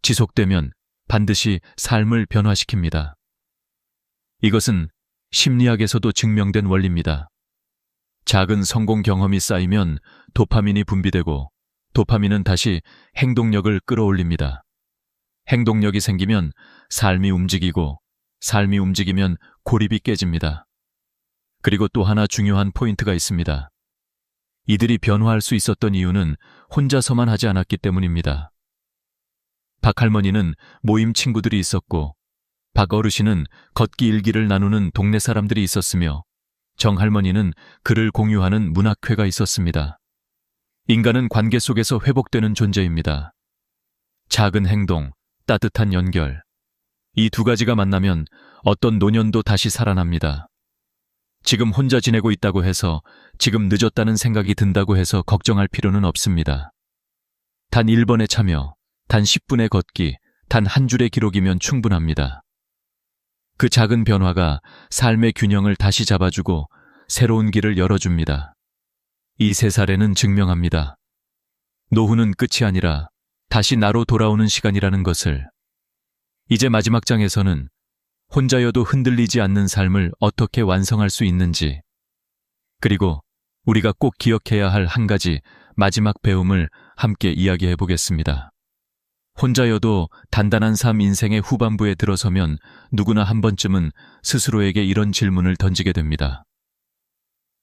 지속되면 반드시 삶을 변화시킵니다. 이것은 심리학에서도 증명된 원리입니다. 작은 성공 경험이 쌓이면 도파민이 분비되고, 도파민은 다시 행동력을 끌어올립니다. 행동력이 생기면 삶이 움직이고, 삶이 움직이면 고립이 깨집니다. 그리고 또 하나 중요한 포인트가 있습니다. 이들이 변화할 수 있었던 이유는 혼자서만 하지 않았기 때문입니다. 박 할머니는 모임 친구들이 있었고, 박 어르신은 걷기 일기를 나누는 동네 사람들이 있었으며, 정 할머니는 글을 공유하는 문학회가 있었습니다. 인간은 관계 속에서 회복되는 존재입니다. 작은 행동, 따뜻한 연결. 이 두 가지가 만나면 어떤 노년도 다시 살아납니다. 지금 혼자 지내고 있다고 해서, 지금 늦었다는 생각이 든다고 해서 걱정할 필요는 없습니다. 단 1번의 참여, 단 10분의 걷기, 단 한 줄의 기록이면 충분합니다. 그 작은 변화가 삶의 균형을 다시 잡아주고 새로운 길을 열어줍니다. 이 세 사례는 증명합니다. 노후는 끝이 아니라 다시 나로 돌아오는 시간이라는 것을. 이제 마지막 장에서는 혼자여도 흔들리지 않는 삶을 어떻게 완성할 수 있는지, 그리고 우리가 꼭 기억해야 할 한 가지 마지막 배움을 함께 이야기해 보겠습니다. 혼자여도 단단한 삶 인생의 후반부에 들어서면 누구나 한 번쯤은 스스로에게 이런 질문을 던지게 됩니다.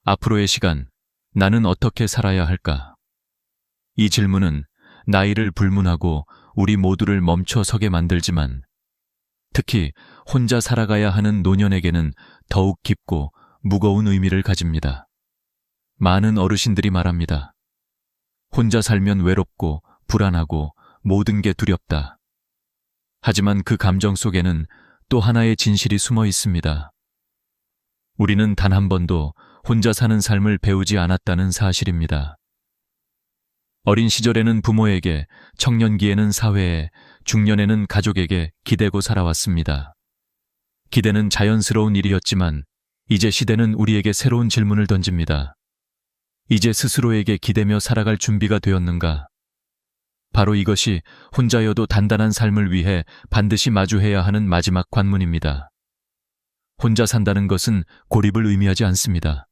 앞으로의 시간, 나는 어떻게 살아야 할까? 이 질문은 나이를 불문하고 우리 모두를 멈춰 서게 만들지만, 특히 혼자 살아가야 하는 노년에게는 더욱 깊고 무거운 의미를 가집니다. 많은 어르신들이 말합니다. 혼자 살면 외롭고 불안하고 모든 게 두렵다. 하지만 그 감정 속에는 또 하나의 진실이 숨어 있습니다. 우리는 단 한 번도 혼자 사는 삶을 배우지 않았다는 사실입니다. 어린 시절에는 부모에게, 청년기에는 사회에, 중년에는 가족에게 기대고 살아왔습니다. 기대는 자연스러운 일이었지만 이제 시대는 우리에게 새로운 질문을 던집니다. 이제 스스로에게 기대며 살아갈 준비가 되었는가? 바로 이것이 혼자여도 단단한 삶을 위해 반드시 마주해야 하는 마지막 관문입니다. 혼자 산다는 것은 고립을 의미하지 않습니다.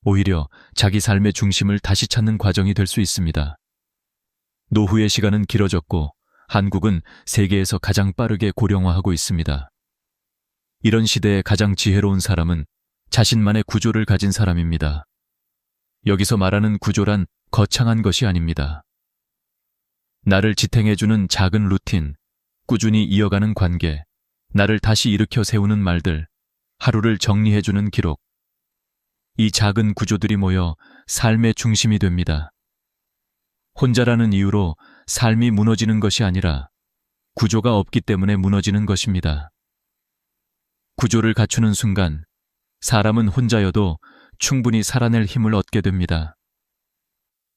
오히려 자기 삶의 중심을 다시 찾는 과정이 될 수 있습니다. 노후의 시간은 길어졌고 한국은 세계에서 가장 빠르게 고령화하고 있습니다. 이런 시대에 가장 지혜로운 사람은 자신만의 구조를 가진 사람입니다. 여기서 말하는 구조란 거창한 것이 아닙니다. 나를 지탱해주는 작은 루틴, 꾸준히 이어가는 관계, 나를 다시 일으켜 세우는 말들, 하루를 정리해주는 기록. 이 작은 구조들이 모여 삶의 중심이 됩니다. 혼자라는 이유로 삶이 무너지는 것이 아니라 구조가 없기 때문에 무너지는 것입니다. 구조를 갖추는 순간 사람은 혼자여도 충분히 살아낼 힘을 얻게 됩니다.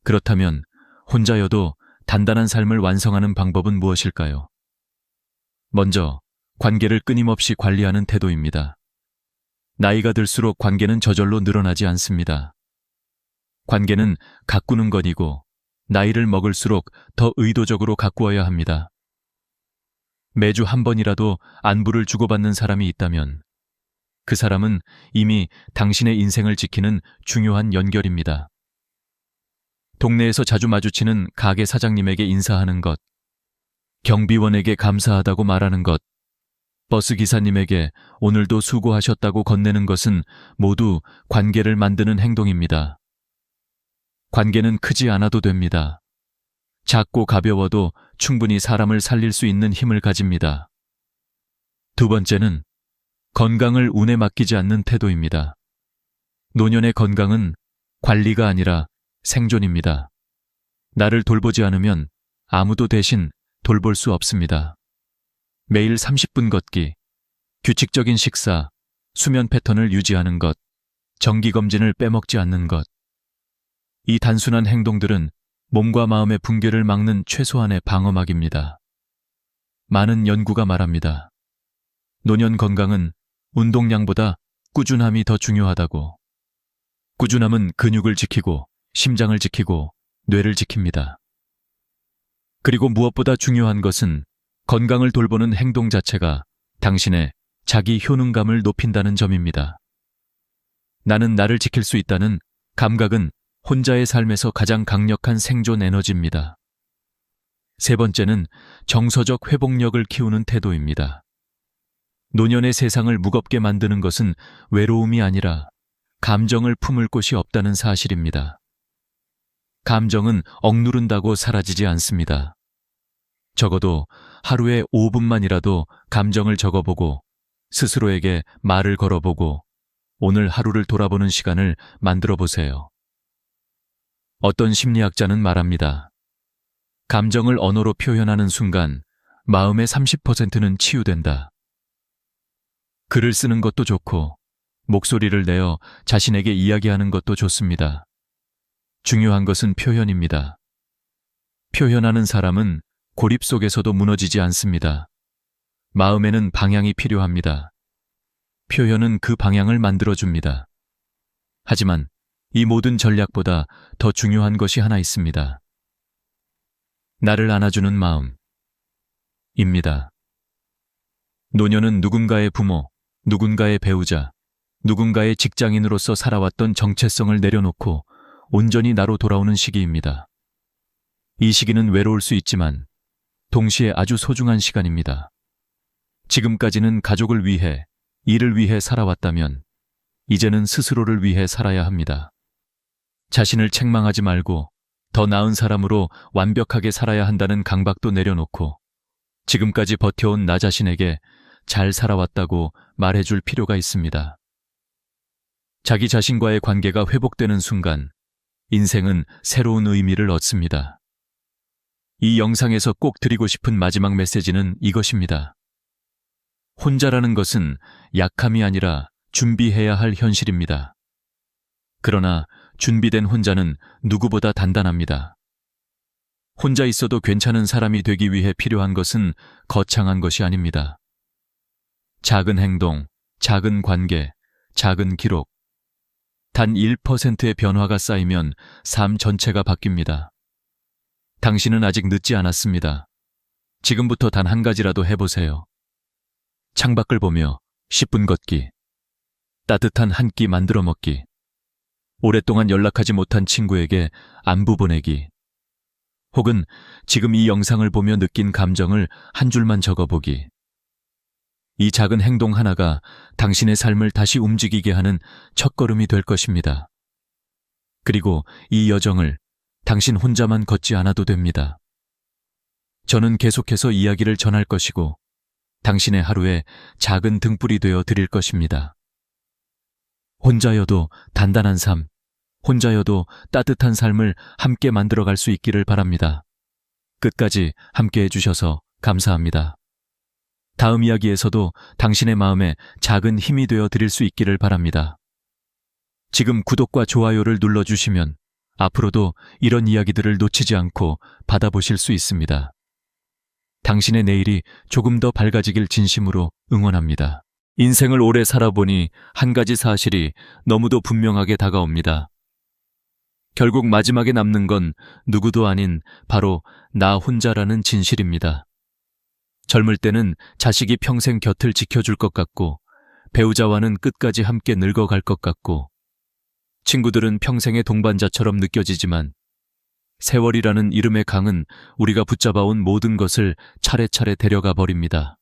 그렇다면 혼자여도 단단한 삶을 완성하는 방법은 무엇일까요? 먼저 관계를 끊임없이 관리하는 태도입니다. 나이가 들수록 관계는 저절로 늘어나지 않습니다. 관계는 가꾸는 것이고 나이를 먹을수록 더 의도적으로 가꾸어야 합니다. 매주 한 번이라도 안부를 주고받는 사람이 있다면 그 사람은 이미 당신의 인생을 지키는 중요한 연결입니다. 동네에서 자주 마주치는 가게 사장님에게 인사하는 것, 경비원에게 감사하다고 말하는 것, 버스 기사님에게 오늘도 수고하셨다고 건네는 것은 모두 관계를 만드는 행동입니다. 관계는 크지 않아도 됩니다. 작고 가벼워도 충분히 사람을 살릴 수 있는 힘을 가집니다. 두 번째는 건강을 운에 맡기지 않는 태도입니다. 노년의 건강은 관리가 아니라 생존입니다. 나를 돌보지 않으면 아무도 대신 돌볼 수 없습니다. 매일 30분 걷기, 규칙적인 식사, 수면 패턴을 유지하는 것, 정기검진을 빼먹지 않는 것. 이 단순한 행동들은 몸과 마음의 붕괴를 막는 최소한의 방어막입니다. 많은 연구가 말합니다. 노년 건강은 운동량보다 꾸준함이 더 중요하다고. 꾸준함은 근육을 지키고 심장을 지키고 뇌를 지킵니다. 그리고 무엇보다 중요한 것은 건강을 돌보는 행동 자체가 당신의 자기 효능감을 높인다는 점입니다. 나는 나를 지킬 수 있다는 감각은 혼자의 삶에서 가장 강력한 생존 에너지입니다. 세 번째는 정서적 회복력을 키우는 태도입니다. 노년의 세상을 무겁게 만드는 것은 외로움이 아니라 감정을 품을 곳이 없다는 사실입니다. 감정은 억누른다고 사라지지 않습니다. 적어도 하루에 5분만이라도 감정을 적어보고 스스로에게 말을 걸어보고 오늘 하루를 돌아보는 시간을 만들어 보세요. 어떤 심리학자는 말합니다. 감정을 언어로 표현하는 순간 마음의 30%는 치유된다. 글을 쓰는 것도 좋고 목소리를 내어 자신에게 이야기하는 것도 좋습니다. 중요한 것은 표현입니다. 표현하는 사람은 고립 속에서도 무너지지 않습니다. 마음에는 방향이 필요합니다. 표현은 그 방향을 만들어줍니다. 하지만 이 모든 전략보다 더 중요한 것이 하나 있습니다. 나를 안아주는 마음입니다. 노년은 누군가의 부모, 누군가의 배우자, 누군가의 직장인으로서 살아왔던 정체성을 내려놓고 온전히 나로 돌아오는 시기입니다. 이 시기는 외로울 수 있지만 동시에 아주 소중한 시간입니다. 지금까지는 가족을 위해, 일을 위해 살아왔다면 이제는 스스로를 위해 살아야 합니다. 자신을 책망하지 말고 더 나은 사람으로 완벽하게 살아야 한다는 강박도 내려놓고 지금까지 버텨온 나 자신에게 잘 살아왔다고 말해줄 필요가 있습니다. 자기 자신과의 관계가 회복되는 순간 인생은 새로운 의미를 얻습니다. 이 영상에서 꼭 드리고 싶은 마지막 메시지는 이것입니다. 혼자라는 것은 약함이 아니라 준비해야 할 현실입니다. 그러나 준비된 혼자는 누구보다 단단합니다. 혼자 있어도 괜찮은 사람이 되기 위해 필요한 것은 거창한 것이 아닙니다. 작은 행동, 작은 관계, 작은 기록. 단 1%의 변화가 쌓이면 삶 전체가 바뀝니다. 당신은 아직 늦지 않았습니다. 지금부터 단 한 가지라도 해보세요. 창밖을 보며 10분 걷기, 따뜻한 한 끼 만들어 먹기, 오랫동안 연락하지 못한 친구에게 안부 보내기, 혹은 지금 이 영상을 보며 느낀 감정을 한 줄만 적어보기. 이 작은 행동 하나가 당신의 삶을 다시 움직이게 하는 첫걸음이 될 것입니다. 그리고 이 여정을 당신 혼자만 걷지 않아도 됩니다. 저는 계속해서 이야기를 전할 것이고 당신의 하루에 작은 등불이 되어 드릴 것입니다. 혼자여도 단단한 삶, 혼자여도 따뜻한 삶을 함께 만들어갈 수 있기를 바랍니다. 끝까지 함께 해주셔서 감사합니다. 다음 이야기에서도 당신의 마음에 작은 힘이 되어 드릴 수 있기를 바랍니다. 지금 구독과 좋아요를 눌러주시면 앞으로도 이런 이야기들을 놓치지 않고 받아보실 수 있습니다. 당신의 내일이 조금 더 밝아지길 진심으로 응원합니다. 인생을 오래 살아보니 한 가지 사실이 너무도 분명하게 다가옵니다. 결국 마지막에 남는 건 누구도 아닌 바로 나 혼자라는 진실입니다. 젊을 때는 자식이 평생 곁을 지켜줄 것 같고, 배우자와는 끝까지 함께 늙어갈 것 같고, 친구들은 평생의 동반자처럼 느껴지지만, 세월이라는 이름의 강은 우리가 붙잡아온 모든 것을 차례차례 데려가 버립니다.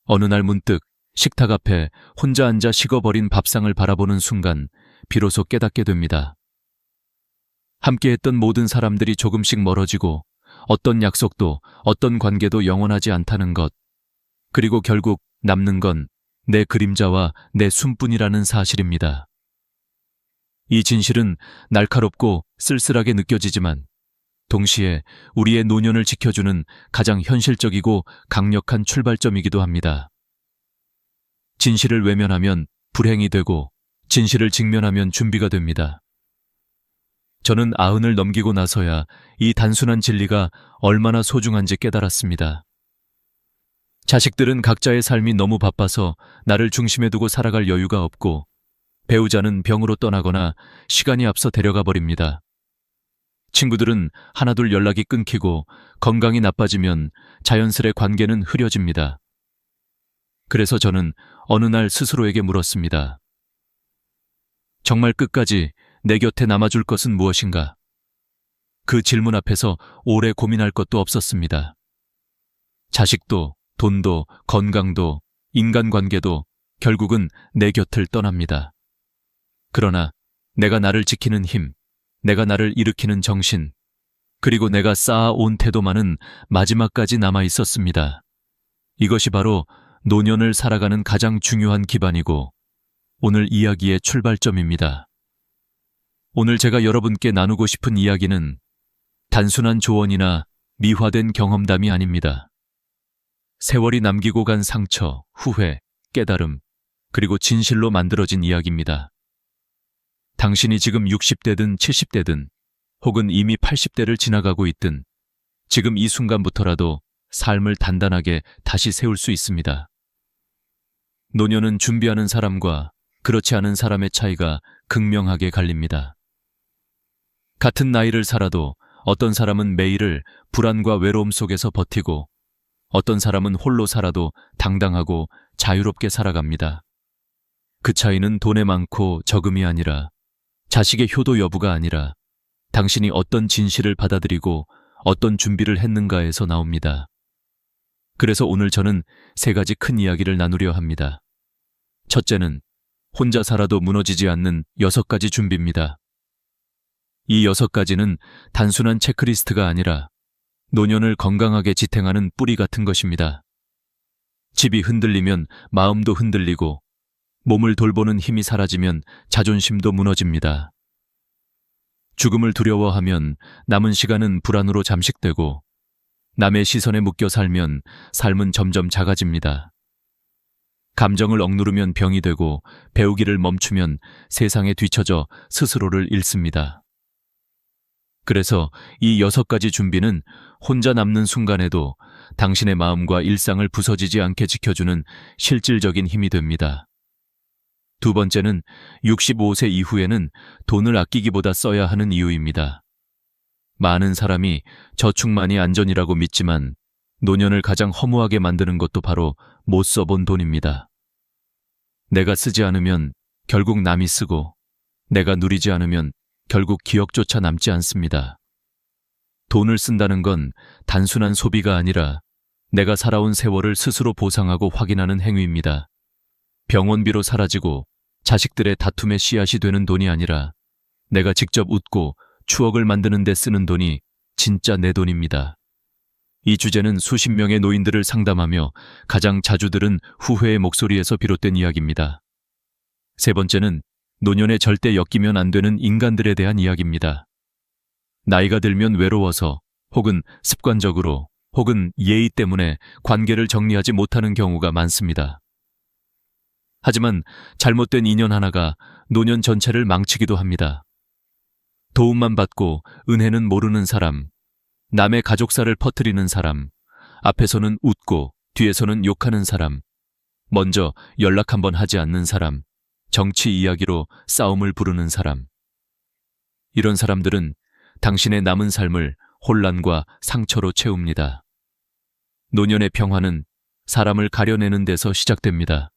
어느 날 문득 식탁 앞에 혼자 앉아 식어버린 밥상을 바라보는 순간 비로소 깨닫게 됩니다. 함께했던 모든 사람들이 조금씩 멀어지고 어떤 약속도 어떤 관계도 영원하지 않다는 것, 그리고 결국 남는 건 내 그림자와 내 숨뿐이라는 사실입니다. 이 진실은 날카롭고 쓸쓸하게 느껴지지만 동시에 우리의 노년을 지켜주는 가장 현실적이고 강력한 출발점이기도 합니다. 진실을 외면하면 불행이 되고 진실을 직면하면 준비가 됩니다. 저는 90을 넘기고 나서야 이 단순한 진리가 얼마나 소중한지 깨달았습니다. 자식들은 각자의 삶이 너무 바빠서 나를 중심에 두고 살아갈 여유가 없고, 배우자는 병으로 떠나거나 시간이 앞서 데려가 버립니다. 친구들은 하나둘 연락이 끊기고 건강이 나빠지면 자연스레 관계는 흐려집니다. 그래서 저는 어느 날 스스로에게 물었습니다. 정말 끝까지 내 곁에 남아줄 것은 무엇인가? 그 질문 앞에서 오래 고민할 것도 없었습니다. 자식도, 돈도, 건강도, 인간관계도 결국은 내 곁을 떠납니다. 그러나 내가 나를 지키는 힘, 내가 나를 일으키는 정신, 그리고 내가 쌓아온 태도만은 마지막까지 남아 있었습니다. 이것이 바로 노년을 살아가는 가장 중요한 기반이고 오늘 이야기의 출발점입니다. 오늘 제가 여러분께 나누고 싶은 이야기는 단순한 조언이나 미화된 경험담이 아닙니다. 세월이 남기고 간 상처, 후회, 깨달음, 그리고 진실로 만들어진 이야기입니다. 당신이 지금 60대든 70대든 혹은 이미 80대를 지나가고 있든 지금 이 순간부터라도 삶을 단단하게 다시 세울 수 있습니다. 노년은 준비하는 사람과 그렇지 않은 사람의 차이가 극명하게 갈립니다. 같은 나이를 살아도 어떤 사람은 매일을 불안과 외로움 속에서 버티고 어떤 사람은 홀로 살아도 당당하고 자유롭게 살아갑니다. 그 차이는 돈에 많고 적음이 아니라 자식의 효도 여부가 아니라 당신이 어떤 진실을 받아들이고 어떤 준비를 했는가에서 나옵니다. 그래서 오늘 저는 3가지 큰 이야기를 나누려 합니다. 첫째는 혼자 살아도 무너지지 않는 6가지 준비입니다. 이 6가지는 단순한 체크리스트가 아니라 노년을 건강하게 지탱하는 뿌리 같은 것입니다. 집이 흔들리면 마음도 흔들리고 몸을 돌보는 힘이 사라지면 자존심도 무너집니다. 죽음을 두려워하면 남은 시간은 불안으로 잠식되고 남의 시선에 묶여 살면 삶은 점점 작아집니다. 감정을 억누르면 병이 되고 배우기를 멈추면 세상에 뒤처져 스스로를 잃습니다. 그래서 이 6가지 준비는 혼자 남는 순간에도 당신의 마음과 일상을 부서지지 않게 지켜주는 실질적인 힘이 됩니다. 두 번째는 65세 이후에는 돈을 아끼기보다 써야 하는 이유입니다. 많은 사람이 저축만이 안전이라고 믿지만 노년을 가장 허무하게 만드는 것도 바로 못 써본 돈입니다. 내가 쓰지 않으면 결국 남이 쓰고 내가 누리지 않으면 결국 기억조차 남지 않습니다. 돈을 쓴다는 건 단순한 소비가 아니라 내가 살아온 세월을 스스로 보상하고 확인하는 행위입니다. 병원비로 사라지고 자식들의 다툼의 씨앗이 되는 돈이 아니라 내가 직접 웃고 추억을 만드는 데 쓰는 돈이 진짜 내 돈입니다. 이 주제는 수십 명의 노인들을 상담하며 가장 자주 들은 후회의 목소리에서 비롯된 이야기입니다. 세 번째는 노년에 절대 엮이면 안 되는 인간들에 대한 이야기입니다. 나이가 들면 외로워서 혹은 습관적으로 혹은 예의 때문에 관계를 정리하지 못하는 경우가 많습니다. 하지만 잘못된 인연 하나가 노년 전체를 망치기도 합니다. 도움만 받고 은혜는 모르는 사람, 남의 가족사를 퍼뜨리는 사람, 앞에서는 웃고 뒤에서는 욕하는 사람, 먼저 연락 한번 하지 않는 사람, 정치 이야기로 싸움을 부르는 사람. 이런 사람들은 당신의 남은 삶을 혼란과 상처로 채웁니다. 노년의 평화는 사람을 가려내는 데서 시작됩니다.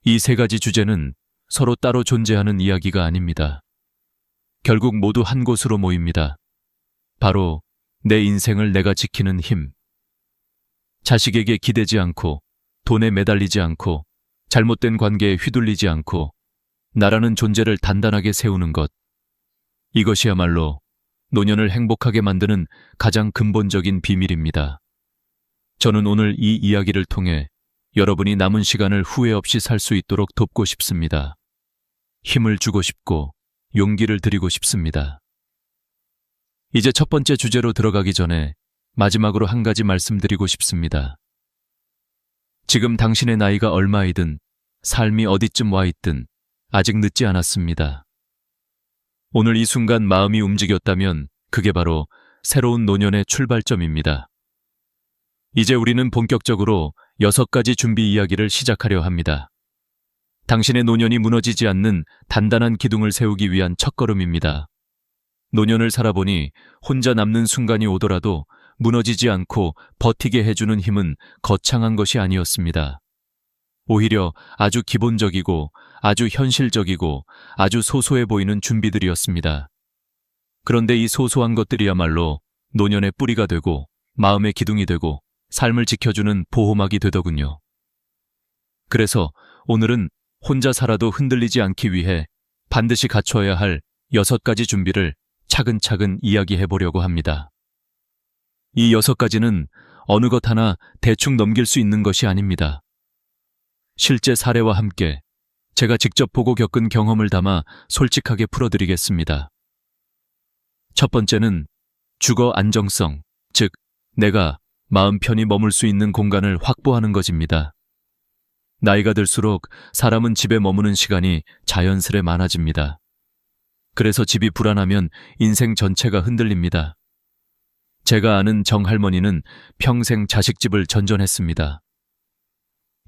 이 세 가지 주제는 서로 따로 존재하는 이야기가 아닙니다. 결국 모두 한 곳으로 모입니다. 바로 내 인생을 내가 지키는 힘. 자식에게 기대지 않고, 돈에 매달리지 않고, 잘못된 관계에 휘둘리지 않고, 나라는 존재를 단단하게 세우는 것. 이것이야말로 노년을 행복하게 만드는 가장 근본적인 비밀입니다. 저는 오늘 이 이야기를 통해 여러분이 남은 시간을 후회 없이 살 수 있도록 돕고 싶습니다. 힘을 주고 싶고 용기를 드리고 싶습니다. 이제 첫 번째 주제로 들어가기 전에 마지막으로 한 가지 말씀드리고 싶습니다. 지금 당신의 나이가 얼마이든 삶이 어디쯤 와 있든 아직 늦지 않았습니다. 오늘 이 순간 마음이 움직였다면 그게 바로 새로운 노년의 출발점입니다. 이제 우리는 본격적으로 6가지 준비 이야기를 시작하려 합니다. 당신의 노년이 무너지지 않는 단단한 기둥을 세우기 위한 첫걸음입니다. 노년을 살아보니 혼자 남는 순간이 오더라도 무너지지 않고 버티게 해주는 힘은 거창한 것이 아니었습니다. 오히려 아주 기본적이고 아주 현실적이고 아주 소소해 보이는 준비들이었습니다. 그런데 이 소소한 것들이야말로 노년의 뿌리가 되고 마음의 기둥이 되고 삶을 지켜주는 보호막이 되더군요. 그래서 오늘은 혼자 살아도 흔들리지 않기 위해 반드시 갖춰야 할 6가지 준비를 차근차근 이야기해 보려고 합니다. 이 6가지는 어느 것 하나 대충 넘길 수 있는 것이 아닙니다. 실제 사례와 함께 제가 직접 보고 겪은 경험을 담아 솔직하게 풀어드리겠습니다. 첫 번째는 주거 안정성, 즉 내가 마음 편히 머물 수 있는 공간을 확보하는 것입니다. 나이가 들수록 사람은 집에 머무는 시간이 자연스레 많아집니다. 그래서 집이 불안하면 인생 전체가 흔들립니다. 제가 아는 정할머니는 평생 자식집을 전전했습니다.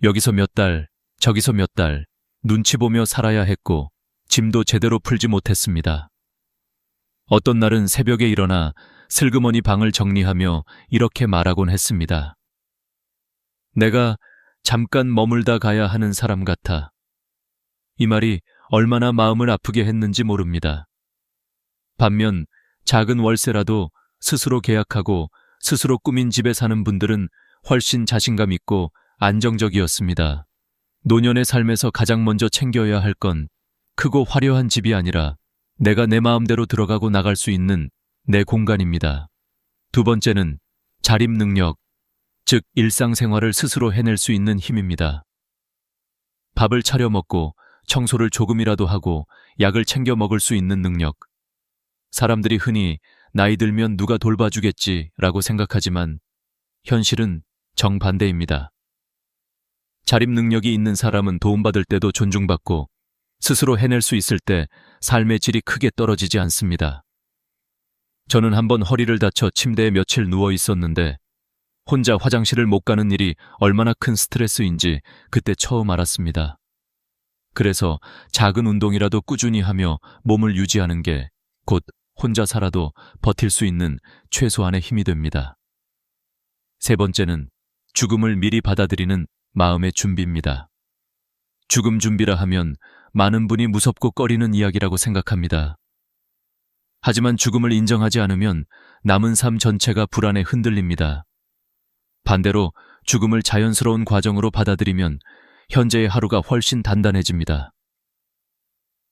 여기서 몇 달, 저기서 몇 달, 눈치 보며 살아야 했고 짐도 제대로 풀지 못했습니다. 어떤 날은 새벽에 일어나 슬그머니 방을 정리하며 이렇게 말하곤 했습니다. 내가 잠깐 머물다 가야 하는 사람 같아. 이 말이 얼마나 마음을 아프게 했는지 모릅니다. 반면 작은 월세라도 스스로 계약하고 스스로 꾸민 집에 사는 분들은 훨씬 자신감 있고 안정적이었습니다. 노년의 삶에서 가장 먼저 챙겨야 할 건 크고 화려한 집이 아니라 내가 내 마음대로 들어가고 나갈 수 있는 내 공간입니다. 두 번째는 자립 능력, 즉 일상생활을 스스로 해낼 수 있는 힘입니다. 밥을 차려 먹고 청소를 조금이라도 하고 약을 챙겨 먹을 수 있는 능력. 사람들이 흔히 나이 들면 누가 돌봐주겠지라고 생각하지만 현실은 정반대입니다. 자립 능력이 있는 사람은 도움받을 때도 존중받고 스스로 해낼 수 있을 때 삶의 질이 크게 떨어지지 않습니다. 저는 한번 허리를 다쳐 침대에 며칠 누워 있었는데 혼자 화장실을 못 가는 일이 얼마나 큰 스트레스인지 그때 처음 알았습니다. 그래서 작은 운동이라도 꾸준히 하며 몸을 유지하는 게 곧 혼자 살아도 버틸 수 있는 최소한의 힘이 됩니다. 세 번째는 죽음을 미리 받아들이는 마음의 준비입니다. 죽음 준비라 하면 많은 분이 무섭고 꺼리는 이야기라고 생각합니다. 하지만 죽음을 인정하지 않으면 남은 삶 전체가 불안에 흔들립니다. 반대로 죽음을 자연스러운 과정으로 받아들이면 현재의 하루가 훨씬 단단해집니다.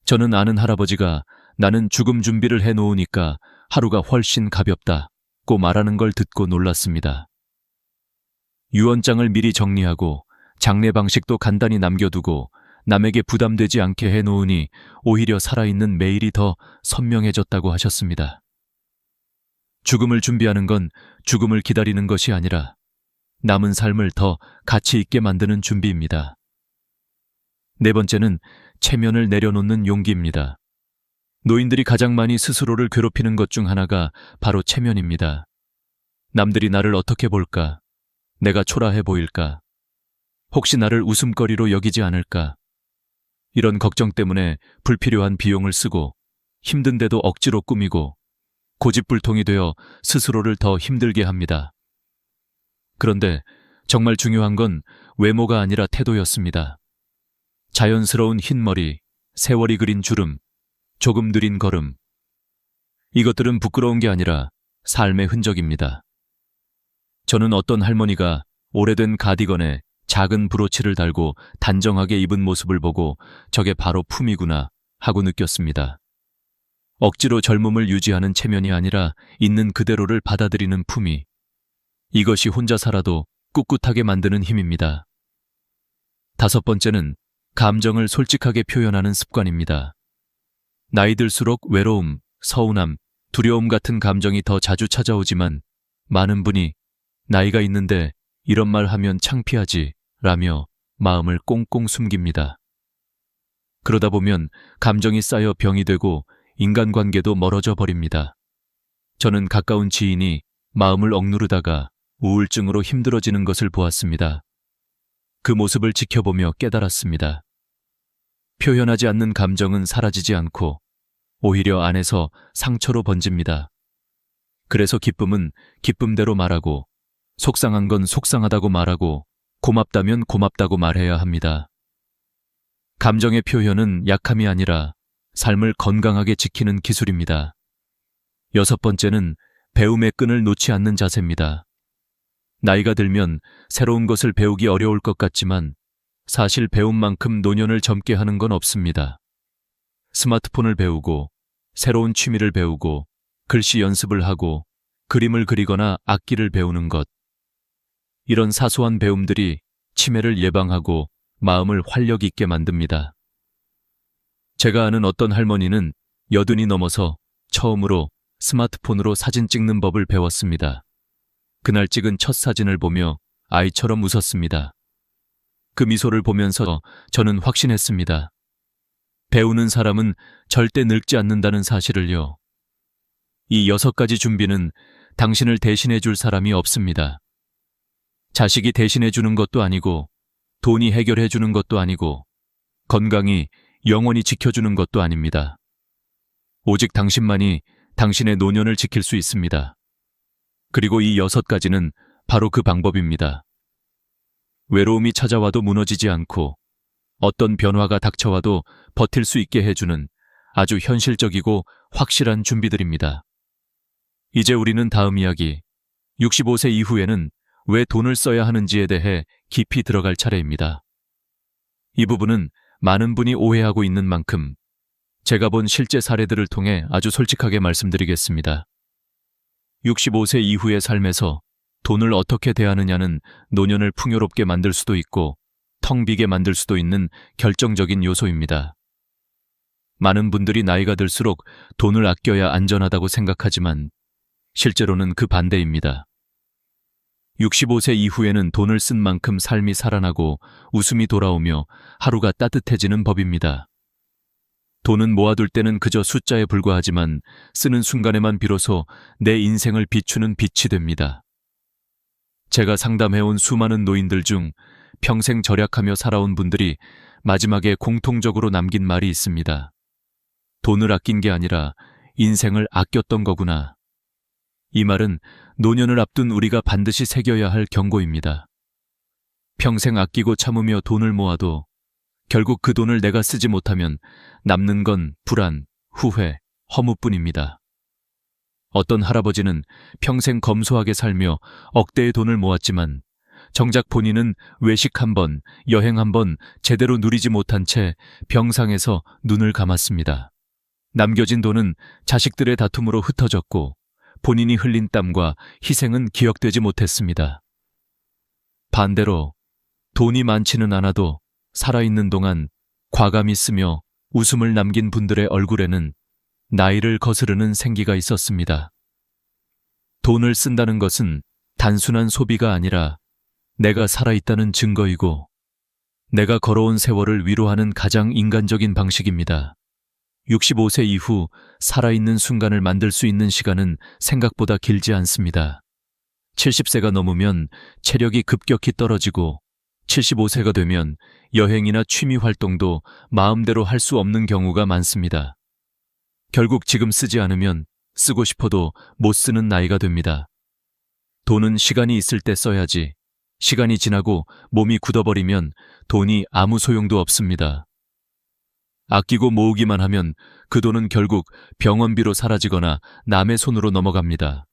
저는 아는 할아버지가 나는 죽음 준비를 해놓으니까 하루가 훨씬 가볍다고 말하는 걸 듣고 놀랐습니다. 유언장을 미리 정리하고 장례 방식도 간단히 남겨두고 남에게 부담되지 않게 해놓으니 오히려 살아있는 매일이 더 선명해졌다고 하셨습니다. 죽음을 준비하는 건 죽음을 기다리는 것이 아니라 남은 삶을 더 가치 있게 만드는 준비입니다. 네 번째는 체면을 내려놓는 용기입니다. 노인들이 가장 많이 스스로를 괴롭히는 것 중 하나가 바로 체면입니다. 남들이 나를 어떻게 볼까? 내가 초라해 보일까? 혹시 나를 웃음거리로 여기지 않을까? 이런 걱정 때문에 불필요한 비용을 쓰고 힘든데도 억지로 꾸미고 고집불통이 되어 스스로를 더 힘들게 합니다. 그런데 정말 중요한 건 외모가 아니라 태도였습니다. 자연스러운 흰머리, 세월이 그린 주름, 조금 느린 걸음. 이것들은 부끄러운 게 아니라 삶의 흔적입니다. 저는 어떤 할머니가 오래된 가디건에 작은 브로치를 달고 단정하게 입은 모습을 보고 저게 바로 품이구나 하고 느꼈습니다. 억지로 젊음을 유지하는 체면이 아니라 있는 그대로를 받아들이는 품위. 이것이 혼자 살아도 꿋꿋하게 만드는 힘입니다. 5번째는 감정을 솔직하게 표현하는 습관입니다. 나이 들수록 외로움, 서운함, 두려움 같은 감정이 더 자주 찾아오지만 많은 분이 나이가 있는데 이런 말 하면 창피하지 라며 마음을 꽁꽁 숨깁니다. 그러다 보면 감정이 쌓여 병이 되고 인간관계도 멀어져 버립니다. 저는 가까운 지인이 마음을 억누르다가 우울증으로 힘들어지는 것을 보았습니다. 그 모습을 지켜보며 깨달았습니다. 표현하지 않는 감정은 사라지지 않고 오히려 안에서 상처로 번집니다. 그래서 기쁨은 기쁨대로 말하고, 속상한 건 속상하다고 말하고, 고맙다면 고맙다고 말해야 합니다. 감정의 표현은 약함이 아니라 삶을 건강하게 지키는 기술입니다. 6번째는 배움의 끈을 놓지 않는 자세입니다. 나이가 들면 새로운 것을 배우기 어려울 것 같지만 사실 배운 만큼 노년을 젊게 하는 건 없습니다. 스마트폰을 배우고, 새로운 취미를 배우고, 글씨 연습을 하고, 그림을 그리거나 악기를 배우는 것. 이런 사소한 배움들이 치매를 예방하고 마음을 활력 있게 만듭니다. 제가 아는 어떤 할머니는 80이 넘어서 처음으로 스마트폰으로 사진 찍는 법을 배웠습니다. 그날 찍은 첫 사진을 보며 아이처럼 웃었습니다. 그 미소를 보면서 저는 확신했습니다. 배우는 사람은 절대 늙지 않는다는 사실을요. 이 6가지 준비는 당신을 대신해 줄 사람이 없습니다. 자식이 대신해 주는 것도 아니고, 돈이 해결해 주는 것도 아니고, 건강이 영원히 지켜주는 것도 아닙니다. 오직 당신만이 당신의 노년을 지킬 수 있습니다. 그리고 이 6가지는 바로 그 방법입니다. 외로움이 찾아와도 무너지지 않고, 어떤 변화가 닥쳐와도 버틸 수 있게 해주는 아주 현실적이고 확실한 준비들입니다. 이제 우리는 다음 이야기, 65세 이후에는 왜 돈을 써야 하는지에 대해 깊이 들어갈 차례입니다. 이 부분은 많은 분이 오해하고 있는 만큼 제가 본 실제 사례들을 통해 아주 솔직하게 말씀드리겠습니다. 65세 이후의 삶에서 돈을 어떻게 대하느냐는 노년을 풍요롭게 만들 수도 있고 텅 비게 만들 수도 있는 결정적인 요소입니다. 많은 분들이 나이가 들수록 돈을 아껴야 안전하다고 생각하지만 실제로는 그 반대입니다. 65세 이후에는 돈을 쓴 만큼 삶이 살아나고 웃음이 돌아오며 하루가 따뜻해지는 법입니다. 돈은 모아둘 때는 그저 숫자에 불과하지만 쓰는 순간에만 비로소 내 인생을 비추는 빛이 됩니다. 제가 상담해온 수많은 노인들 중 평생 절약하며 살아온 분들이 마지막에 공통적으로 남긴 말이 있습니다. 돈을 아낀 게 아니라 인생을 아꼈던 거구나. 이 말은 노년을 앞둔 우리가 반드시 새겨야 할 경고입니다. 평생 아끼고 참으며 돈을 모아도 결국 그 돈을 내가 쓰지 못하면 남는 건 불안, 후회, 허무뿐입니다. 어떤 할아버지는 평생 검소하게 살며 억대의 돈을 모았지만 정작 본인은 외식 한 번, 여행 한 번 제대로 누리지 못한 채 병상에서 눈을 감았습니다. 남겨진 돈은 자식들의 다툼으로 흩어졌고 본인이 흘린 땀과 희생은 기억되지 못했습니다. 반대로 돈이 많지는 않아도 살아있는 동안 과감히 쓰며 웃음을 남긴 분들의 얼굴에는 나이를 거스르는 생기가 있었습니다. 돈을 쓴다는 것은 단순한 소비가 아니라 내가 살아있다는 증거이고 내가 걸어온 세월을 위로하는 가장 인간적인 방식입니다. 65세 이후 살아있는 순간을 만들 수 있는 시간은 생각보다 길지 않습니다. 70세가 넘으면 체력이 급격히 떨어지고 75세가 되면 여행이나 취미 활동도 마음대로 할 수 없는 경우가 많습니다. 결국 지금 쓰지 않으면 쓰고 싶어도 못 쓰는 나이가 됩니다. 돈은 시간이 있을 때 써야지. 시간이 지나고 몸이 굳어버리면 돈이 아무 소용도 없습니다. 아끼고 모으기만 하면 그 돈은 결국 병원비로 사라지거나 남의 손으로 넘어갑니다.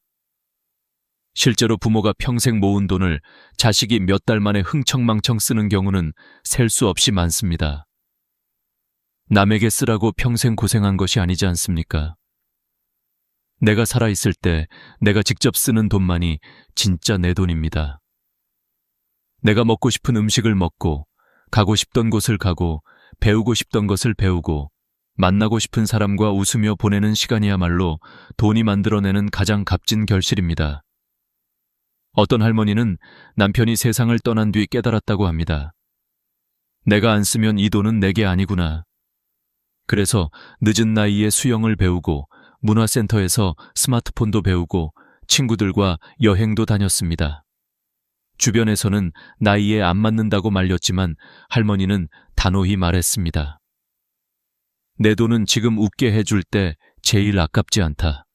실제로 부모가 평생 모은 돈을 자식이 몇 달 만에 흥청망청 쓰는 경우는 셀 수 없이 많습니다. 남에게 쓰라고 평생 고생한 것이 아니지 않습니까? 내가 살아있을 때 내가 직접 쓰는 돈만이 진짜 내 돈입니다. 내가 먹고 싶은 음식을 먹고, 가고 싶던 곳을 가고, 배우고 싶던 것을 배우고, 만나고 싶은 사람과 웃으며 보내는 시간이야말로 돈이 만들어내는 가장 값진 결실입니다. 어떤 할머니는 남편이 세상을 떠난 뒤 깨달았다고 합니다. 내가 안 쓰면 이 돈은 내게 아니구나. 그래서 늦은 나이에 수영을 배우고 문화센터에서 스마트폰도 배우고 친구들과 여행도 다녔습니다. 주변에서는 나이에 안 맞는다고 말렸지만 할머니는 단호히 말했습니다. 내 돈은 지금 웃게 해줄 때 제일 아깝지 않다.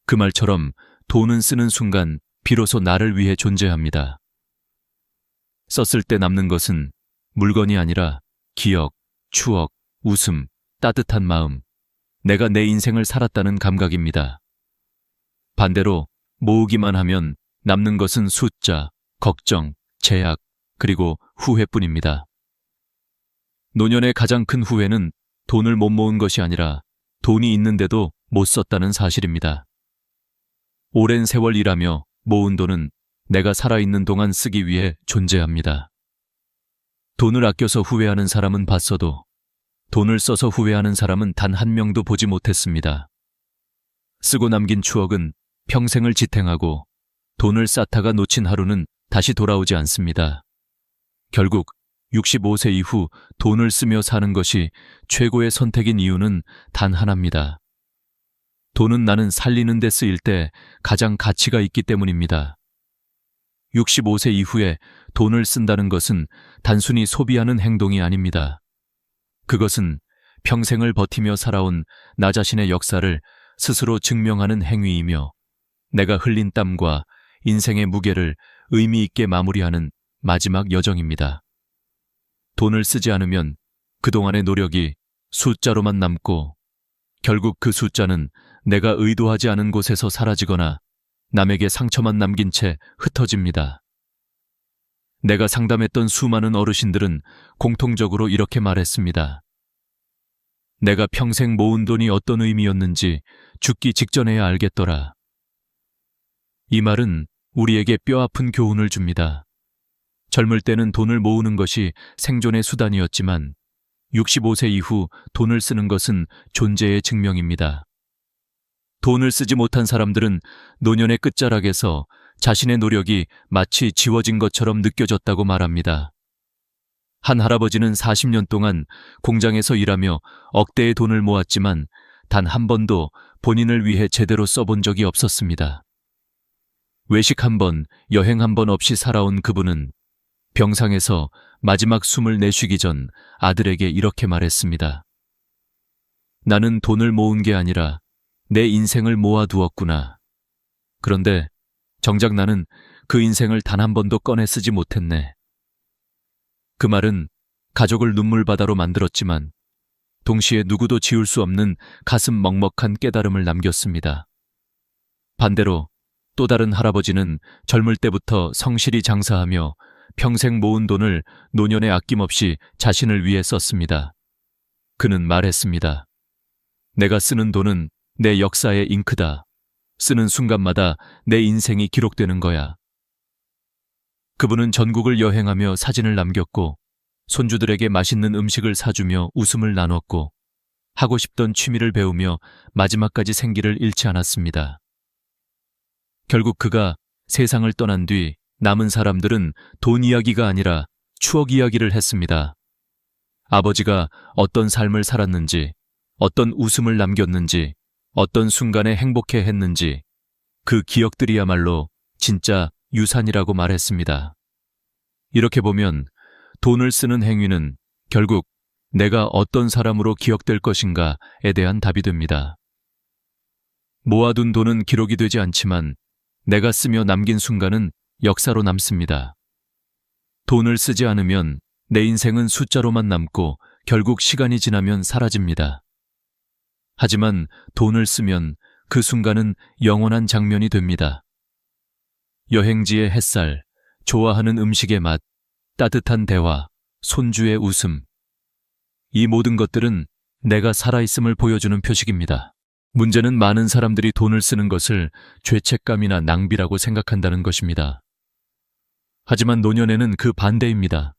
그 말처럼 돈은 쓰는 순간 비로소 나를 위해 존재합니다. 썼을 때 남는 것은 물건이 아니라 기억, 추억, 웃음, 따뜻한 마음, 내가 내 인생을 살았다는 감각입니다. 반대로 모으기만 하면 남는 것은 숫자, 걱정, 제약, 그리고 후회뿐입니다. 노년의 가장 큰 후회는 돈을 못 모은 것이 아니라 돈이 있는데도 못 썼다는 사실입니다. 오랜 세월 일하며 모은 돈은 내가 살아있는 동안 쓰기 위해 존재합니다. 돈을 아껴서 후회하는 사람은 봤어도 돈을 써서 후회하는 사람은 단 한 명도 보지 못했습니다. 쓰고 남긴 추억은 평생을 지탱하고 돈을 쌓다가 놓친 하루는 다시 돌아오지 않습니다. 결국 65세 이후 돈을 쓰며 사는 것이 최고의 선택인 이유는 단 하나입니다. 돈은 나는 살리는 데 쓰일 때 가장 가치가 있기 때문입니다. 65세 이후에 돈을 쓴다는 것은 단순히 소비하는 행동이 아닙니다. 그것은 평생을 버티며 살아온 나 자신의 역사를 스스로 증명하는 행위이며 내가 흘린 땀과 인생의 무게를 의미 있게 마무리하는 마지막 여정입니다. 돈을 쓰지 않으면 그동안의 노력이 숫자로만 남고 결국 그 숫자는 내가 의도하지 않은 곳에서 사라지거나 남에게 상처만 남긴 채 흩어집니다. 내가 상담했던 수많은 어르신들은 공통적으로 이렇게 말했습니다. 내가 평생 모은 돈이 어떤 의미였는지 죽기 직전에야 알겠더라. 이 말은 우리에게 뼈아픈 교훈을 줍니다. 젊을 때는 돈을 모으는 것이 생존의 수단이었지만 65세 이후 돈을 쓰는 것은 존재의 증명입니다. 돈을 쓰지 못한 사람들은 노년의 끝자락에서 자신의 노력이 마치 지워진 것처럼 느껴졌다고 말합니다. 한 할아버지는 40년 동안 공장에서 일하며 억대의 돈을 모았지만 단 한 번도 본인을 위해 제대로 써본 적이 없었습니다. 외식 한 번, 여행 한 번 없이 살아온 그분은 병상에서 마지막 숨을 내쉬기 전 아들에게 이렇게 말했습니다. 나는 돈을 모은 게 아니라 내 인생을 모아두었구나. 그런데 정작 나는 그 인생을 단 한 번도 꺼내 쓰지 못했네. 그 말은 가족을 눈물바다로 만들었지만 동시에 누구도 지울 수 없는 가슴 먹먹한 깨달음을 남겼습니다. 반대로 또 다른 할아버지는 젊을 때부터 성실히 장사하며 평생 모은 돈을 노년에 아낌없이 자신을 위해 썼습니다. 그는 말했습니다. 내가 쓰는 돈은 내 역사의 잉크다. 쓰는 순간마다 내 인생이 기록되는 거야. 그분은 전국을 여행하며 사진을 남겼고 손주들에게 맛있는 음식을 사주며 웃음을 나눴고 하고 싶던 취미를 배우며 마지막까지 생기를 잃지 않았습니다. 결국 그가 세상을 떠난 뒤 남은 사람들은 돈 이야기가 아니라 추억 이야기를 했습니다. 아버지가 어떤 삶을 살았는지, 어떤 웃음을 남겼는지, 어떤 순간에 행복해 했는지 그 기억들이야말로 진짜 유산이라고 말했습니다. 이렇게 보면 돈을 쓰는 행위는 결국 내가 어떤 사람으로 기억될 것인가에 대한 답이 됩니다. 모아둔 돈은 기록이 되지 않지만 내가 쓰며 남긴 순간은 역사로 남습니다. 돈을 쓰지 않으면 내 인생은 숫자로만 남고 결국 시간이 지나면 사라집니다. 하지만 돈을 쓰면 그 순간은 영원한 장면이 됩니다. 여행지의 햇살, 좋아하는 음식의 맛, 따뜻한 대화, 손주의 웃음. 이 모든 것들은 내가 살아있음을 보여주는 표식입니다. 문제는 많은 사람들이 돈을 쓰는 것을 죄책감이나 낭비라고 생각한다는 것입니다. 하지만 노년에는 그 반대입니다.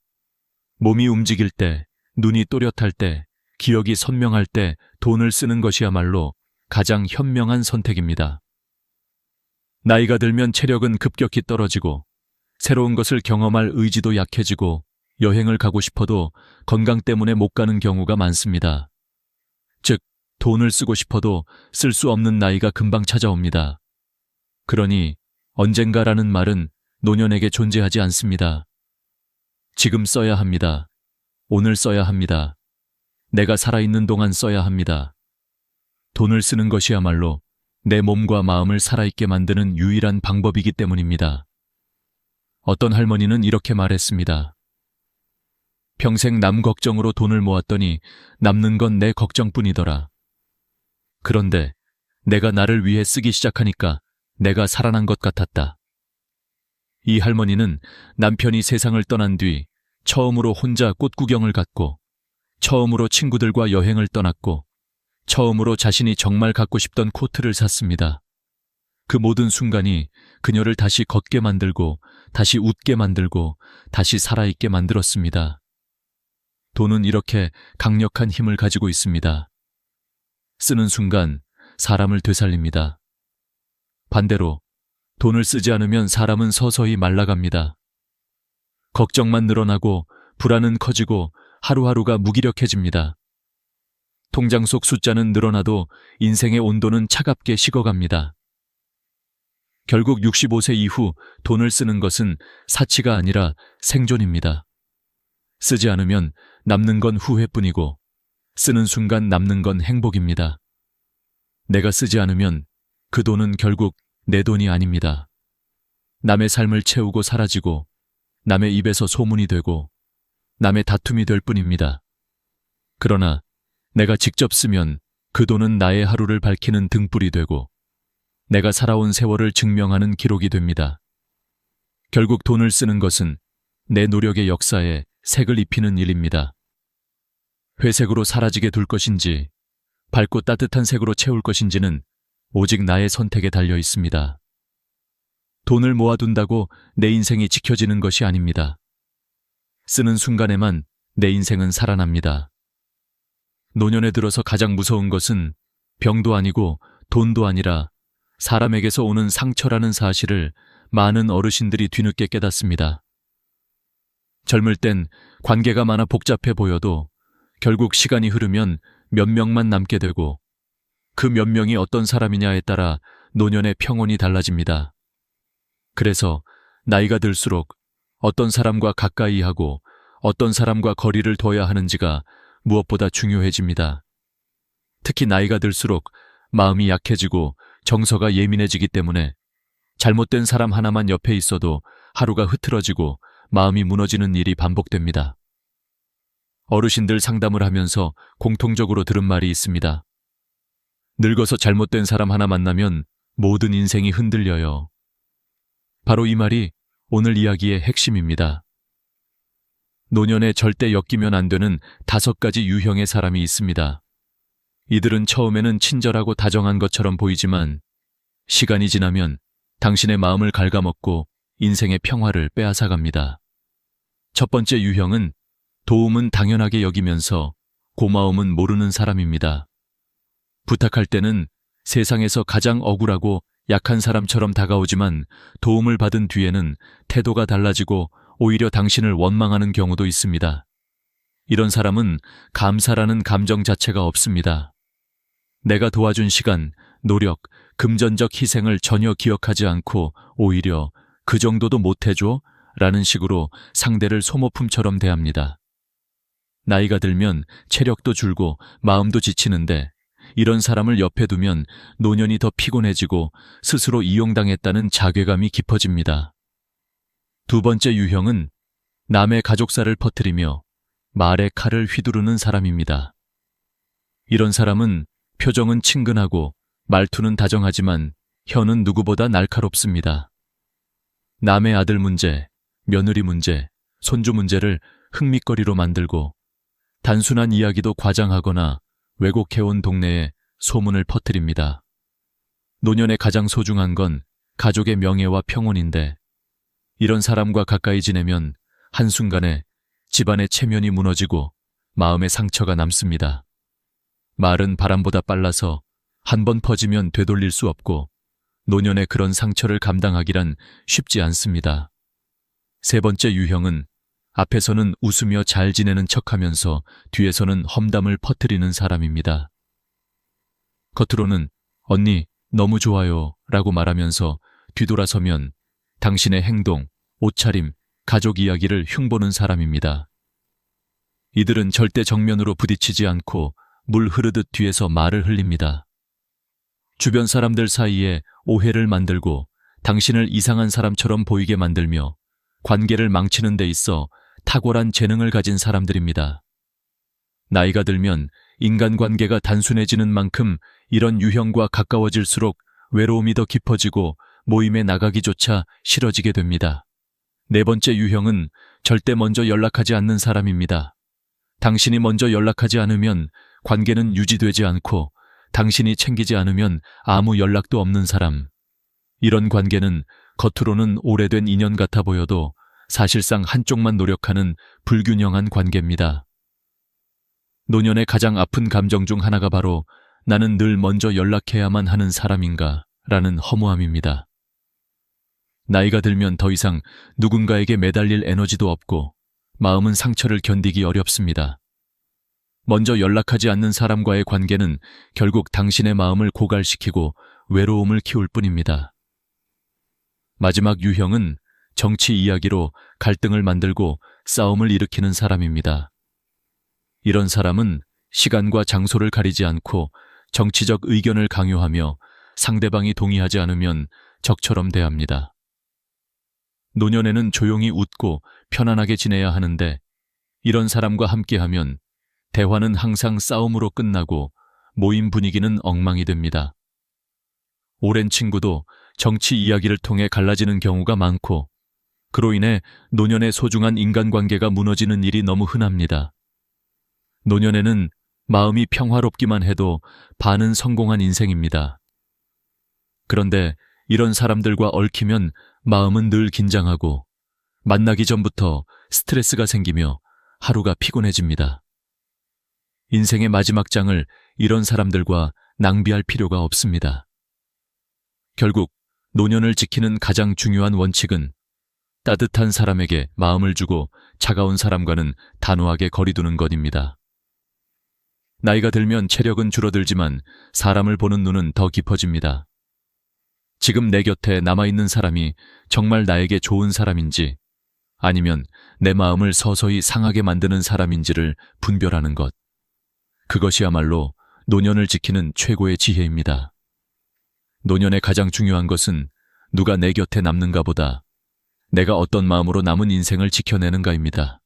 몸이 움직일 때, 눈이 또렷할 때, 기억이 선명할 때 돈을 쓰는 것이야말로 가장 현명한 선택입니다. 나이가 들면 체력은 급격히 떨어지고 새로운 것을 경험할 의지도 약해지고 여행을 가고 싶어도 건강 때문에 못 가는 경우가 많습니다. 즉, 돈을 쓰고 싶어도 쓸 수 없는 나이가 금방 찾아옵니다. 그러니 언젠가라는 말은 노년에게 존재하지 않습니다. 지금 써야 합니다. 오늘 써야 합니다. 내가 살아있는 동안 써야 합니다. 돈을 쓰는 것이야말로 내 몸과 마음을 살아있게 만드는 유일한 방법이기 때문입니다. 어떤 할머니는 이렇게 말했습니다. 평생 남 걱정으로 돈을 모았더니 남는 건 내 걱정뿐이더라. 그런데 내가 나를 위해 쓰기 시작하니까 내가 살아난 것 같았다. 이 할머니는 남편이 세상을 떠난 뒤 처음으로 혼자 꽃구경을 갔고, 처음으로 친구들과 여행을 떠났고, 처음으로 자신이 정말 갖고 싶던 코트를 샀습니다. 그 모든 순간이 그녀를 다시 걷게 만들고, 다시 웃게 만들고, 다시 살아있게 만들었습니다. 돈은 이렇게 강력한 힘을 가지고 있습니다. 쓰는 순간 사람을 되살립니다. 반대로 돈을 쓰지 않으면 사람은 서서히 말라갑니다. 걱정만 늘어나고 불안은 커지고 하루하루가 무기력해집니다. 통장 속 숫자는 늘어나도 인생의 온도는 차갑게 식어갑니다. 결국 65세 이후 돈을 쓰는 것은 사치가 아니라 생존입니다. 쓰지 않으면 남는 건 후회뿐이고 쓰는 순간 남는 건 행복입니다. 내가 쓰지 않으면 그 돈은 결국 내 돈이 아닙니다. 남의 삶을 채우고 사라지고 남의 입에서 소문이 되고 남의 다툼이 될 뿐입니다. 그러나 내가 직접 쓰면 그 돈은 나의 하루를 밝히는 등불이 되고 내가 살아온 세월을 증명하는 기록이 됩니다. 결국 돈을 쓰는 것은 내 노력의 역사에 색을 입히는 일입니다. 회색으로 사라지게 둘 것인지 밝고 따뜻한 색으로 채울 것인지는 오직 나의 선택에 달려 있습니다. 돈을 모아둔다고 내 인생이 지켜지는 것이 아닙니다. 쓰는 순간에만 내 인생은 살아납니다. 노년에 들어서 가장 무서운 것은 병도 아니고 돈도 아니라 사람에게서 오는 상처라는 사실을 많은 어르신들이 뒤늦게 깨닫습니다. 젊을 땐 관계가 많아 복잡해 보여도 결국 시간이 흐르면 몇 명만 남게 되고 그 몇 명이 어떤 사람이냐에 따라 노년의 평온이 달라집니다. 그래서 나이가 들수록 어떤 사람과 가까이 하고 어떤 사람과 거리를 둬야 하는지가 무엇보다 중요해집니다. 특히 나이가 들수록 마음이 약해지고 정서가 예민해지기 때문에 잘못된 사람 하나만 옆에 있어도 하루가 흐트러지고 마음이 무너지는 일이 반복됩니다. 어르신들 상담을 하면서 공통적으로 들은 말이 있습니다. 늙어서 잘못된 사람 하나 만나면 모든 인생이 흔들려요. 바로 이 말이 오늘 이야기의 핵심입니다. 노년에 절대 엮이면 안 되는 5가지 유형의 사람이 있습니다. 이들은 처음에는 친절하고 다정한 것처럼 보이지만 시간이 지나면 당신의 마음을 갉아먹고 인생의 평화를 빼앗아갑니다. 첫 번째 유형은 도움은 당연하게 여기면서 고마움은 모르는 사람입니다. 부탁할 때는 세상에서 가장 억울하고 약한 사람처럼 다가오지만 도움을 받은 뒤에는 태도가 달라지고 오히려 당신을 원망하는 경우도 있습니다. 이런 사람은 감사라는 감정 자체가 없습니다. 내가 도와준 시간, 노력, 금전적 희생을 전혀 기억하지 않고 오히려 그 정도도 못해줘? 라는 식으로 상대를 소모품처럼 대합니다. 나이가 들면 체력도 줄고 마음도 지치는데 이런 사람을 옆에 두면 노년이 더 피곤해지고 스스로 이용당했다는 자괴감이 깊어집니다. 두 번째 유형은 남의 가족사를 퍼뜨리며 말에 칼을 휘두르는 사람입니다. 이런 사람은 표정은 친근하고 말투는 다정하지만 혀는 누구보다 날카롭습니다. 남의 아들 문제, 며느리 문제, 손주 문제를 흥미거리로 만들고 단순한 이야기도 과장하거나 왜곡해온 동네에 소문을 퍼뜨립니다. 노년에 가장 소중한 건 가족의 명예와 평온인데 이런 사람과 가까이 지내면 한순간에 집안의 체면이 무너지고 마음의 상처가 남습니다. 말은 바람보다 빨라서 한 번 퍼지면 되돌릴 수 없고 노년의 그런 상처를 감당하기란 쉽지 않습니다. 세 번째 유형은 앞에서는 웃으며 잘 지내는 척하면서 뒤에서는 험담을 퍼뜨리는 사람입니다. 겉으로는 언니 너무 좋아요 라고 말하면서 뒤돌아서면 당신의 행동, 옷차림, 가족 이야기를 흉보는 사람입니다. 이들은 절대 정면으로 부딪히지 않고 물 흐르듯 뒤에서 말을 흘립니다. 주변 사람들 사이에 오해를 만들고 당신을 이상한 사람처럼 보이게 만들며 관계를 망치는 데 있어 탁월한 재능을 가진 사람들입니다. 나이가 들면 인간관계가 단순해지는 만큼 이런 유형과 가까워질수록 외로움이 더 깊어지고 모임에 나가기조차 싫어지게 됩니다. 네 번째 유형은 절대 먼저 연락하지 않는 사람입니다. 당신이 먼저 연락하지 않으면 관계는 유지되지 않고 당신이 챙기지 않으면 아무 연락도 없는 사람. 이런 관계는 겉으로는 오래된 인연 같아 보여도 사실상 한쪽만 노력하는 불균형한 관계입니다. 노년의 가장 아픈 감정 중 하나가 바로 나는 늘 먼저 연락해야만 하는 사람인가 라는 허무함입니다. 나이가 들면 더 이상 누군가에게 매달릴 에너지도 없고 마음은 상처를 견디기 어렵습니다. 먼저 연락하지 않는 사람과의 관계는 결국 당신의 마음을 고갈시키고 외로움을 키울 뿐입니다. 마지막 유형은 정치 이야기로 갈등을 만들고 싸움을 일으키는 사람입니다. 이런 사람은 시간과 장소를 가리지 않고 정치적 의견을 강요하며 상대방이 동의하지 않으면 적처럼 대합니다. 노년에는 조용히 웃고 편안하게 지내야 하는데 이런 사람과 함께하면 대화는 항상 싸움으로 끝나고 모임 분위기는 엉망이 됩니다. 오랜 친구도 정치 이야기를 통해 갈라지는 경우가 많고 그로 인해 노년의 소중한 인간관계가 무너지는 일이 너무 흔합니다. 노년에는 마음이 평화롭기만 해도 반은 성공한 인생입니다. 그런데 이런 사람들과 얽히면 마음은 늘 긴장하고 만나기 전부터 스트레스가 생기며 하루가 피곤해집니다. 인생의 마지막 장을 이런 사람들과 낭비할 필요가 없습니다. 결국 노년을 지키는 가장 중요한 원칙은 따뜻한 사람에게 마음을 주고 차가운 사람과는 단호하게 거리두는 것입니다. 나이가 들면 체력은 줄어들지만 사람을 보는 눈은 더 깊어집니다. 지금 내 곁에 남아있는 사람이 정말 나에게 좋은 사람인지 아니면 내 마음을 서서히 상하게 만드는 사람인지를 분별하는 것. 그것이야말로 노년을 지키는 최고의 지혜입니다. 노년의 가장 중요한 것은 누가 내 곁에 남는가 보다 내가 어떤 마음으로 남은 인생을 지켜내는가입니다.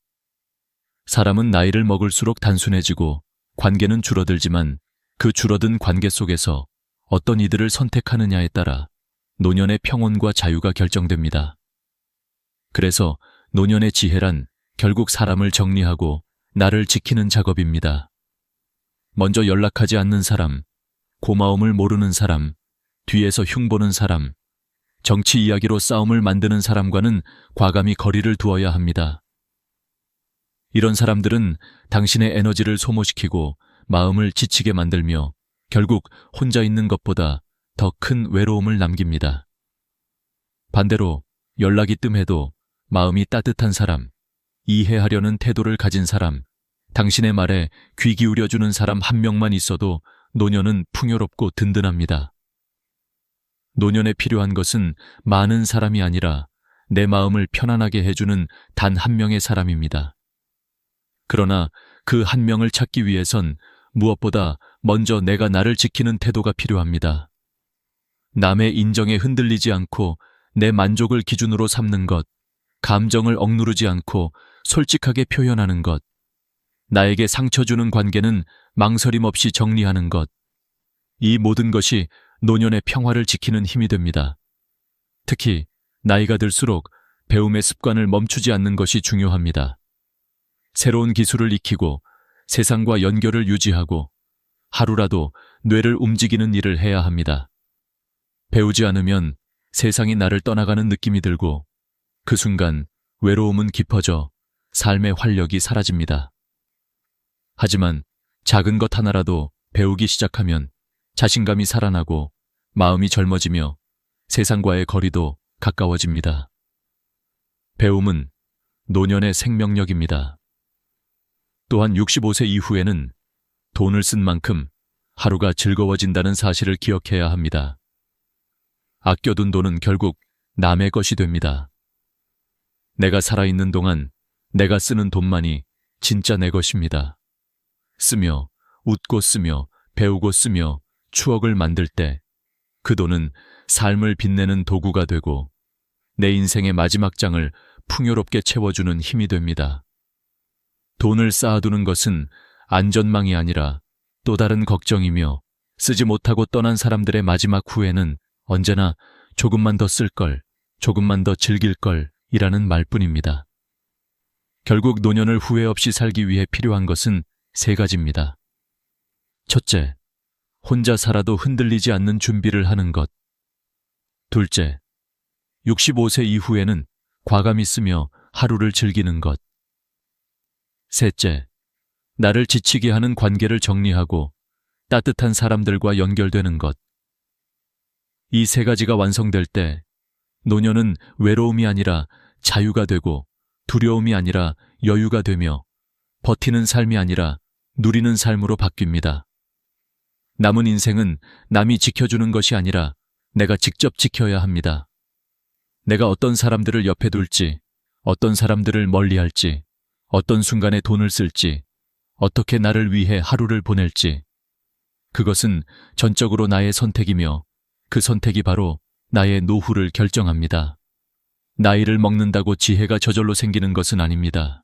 사람은 나이를 먹을수록 단순해지고 관계는 줄어들지만 그 줄어든 관계 속에서 어떤 이들을 선택하느냐에 따라 노년의 평온과 자유가 결정됩니다. 그래서 노년의 지혜란 결국 사람을 정리하고 나를 지키는 작업입니다. 먼저 연락하지 않는 사람, 고마움을 모르는 사람, 뒤에서 흉보는 사람, 정치 이야기로 싸움을 만드는 사람과는 과감히 거리를 두어야 합니다. 이런 사람들은 당신의 에너지를 소모시키고 마음을 지치게 만들며 결국 혼자 있는 것보다 더 큰 외로움을 남깁니다. 반대로 연락이 뜸해도 마음이 따뜻한 사람, 이해하려는 태도를 가진 사람, 당신의 말에 귀 기울여주는 사람 한 명만 있어도 노년은 풍요롭고 든든합니다. 노년에 필요한 것은 많은 사람이 아니라 내 마음을 편안하게 해주는 단 한 명의 사람입니다. 그러나 그 한 명을 찾기 위해선 무엇보다 먼저 내가 나를 지키는 태도가 필요합니다. 남의 인정에 흔들리지 않고 내 만족을 기준으로 삼는 것, 감정을 억누르지 않고 솔직하게 표현하는 것, 나에게 상처 주는 관계는 망설임 없이 정리하는 것, 이 모든 것이 노년의 평화를 지키는 힘이 됩니다. 특히 나이가 들수록 배움의 습관을 멈추지 않는 것이 중요합니다. 새로운 기술을 익히고 세상과 연결을 유지하고 하루라도 뇌를 움직이는 일을 해야 합니다. 배우지 않으면 세상이 나를 떠나가는 느낌이 들고 그 순간 외로움은 깊어져 삶의 활력이 사라집니다. 하지만 작은 것 하나라도 배우기 시작하면 자신감이 살아나고 마음이 젊어지며 세상과의 거리도 가까워집니다. 배움은 노년의 생명력입니다. 또한 65세 이후에는 돈을 쓴 만큼 하루가 즐거워진다는 사실을 기억해야 합니다. 아껴둔 돈은 결국 남의 것이 됩니다. 내가 살아있는 동안 내가 쓰는 돈만이 진짜 내 것입니다. 쓰며, 웃고 쓰며, 배우고 쓰며 추억을 만들 때 그 돈은 삶을 빛내는 도구가 되고 내 인생의 마지막 장을 풍요롭게 채워주는 힘이 됩니다. 돈을 쌓아두는 것은 안전망이 아니라 또 다른 걱정이며 쓰지 못하고 떠난 사람들의 마지막 후회는 언제나 조금만 더 쓸 걸, 조금만 더 즐길 걸 이라는 말뿐입니다. 결국 노년을 후회 없이 살기 위해 필요한 것은 세 가지입니다. 첫째, 혼자 살아도 흔들리지 않는 준비를 하는 것. 둘째, 65세 이후에는 과감히 쓰며 하루를 즐기는 것. 셋째, 나를 지치게 하는 관계를 정리하고 따뜻한 사람들과 연결되는 것. 이 세 가지가 완성될 때 노년은 외로움이 아니라 자유가 되고 두려움이 아니라 여유가 되며 버티는 삶이 아니라 누리는 삶으로 바뀝니다. 남은 인생은 남이 지켜주는 것이 아니라 내가 직접 지켜야 합니다. 내가 어떤 사람들을 옆에 둘지, 어떤 사람들을 멀리할지, 어떤 순간에 돈을 쓸지, 어떻게 나를 위해 하루를 보낼지, 그것은 전적으로 나의 선택이며 그 선택이 바로 나의 노후를 결정합니다. 나이를 먹는다고 지혜가 저절로 생기는 것은 아닙니다.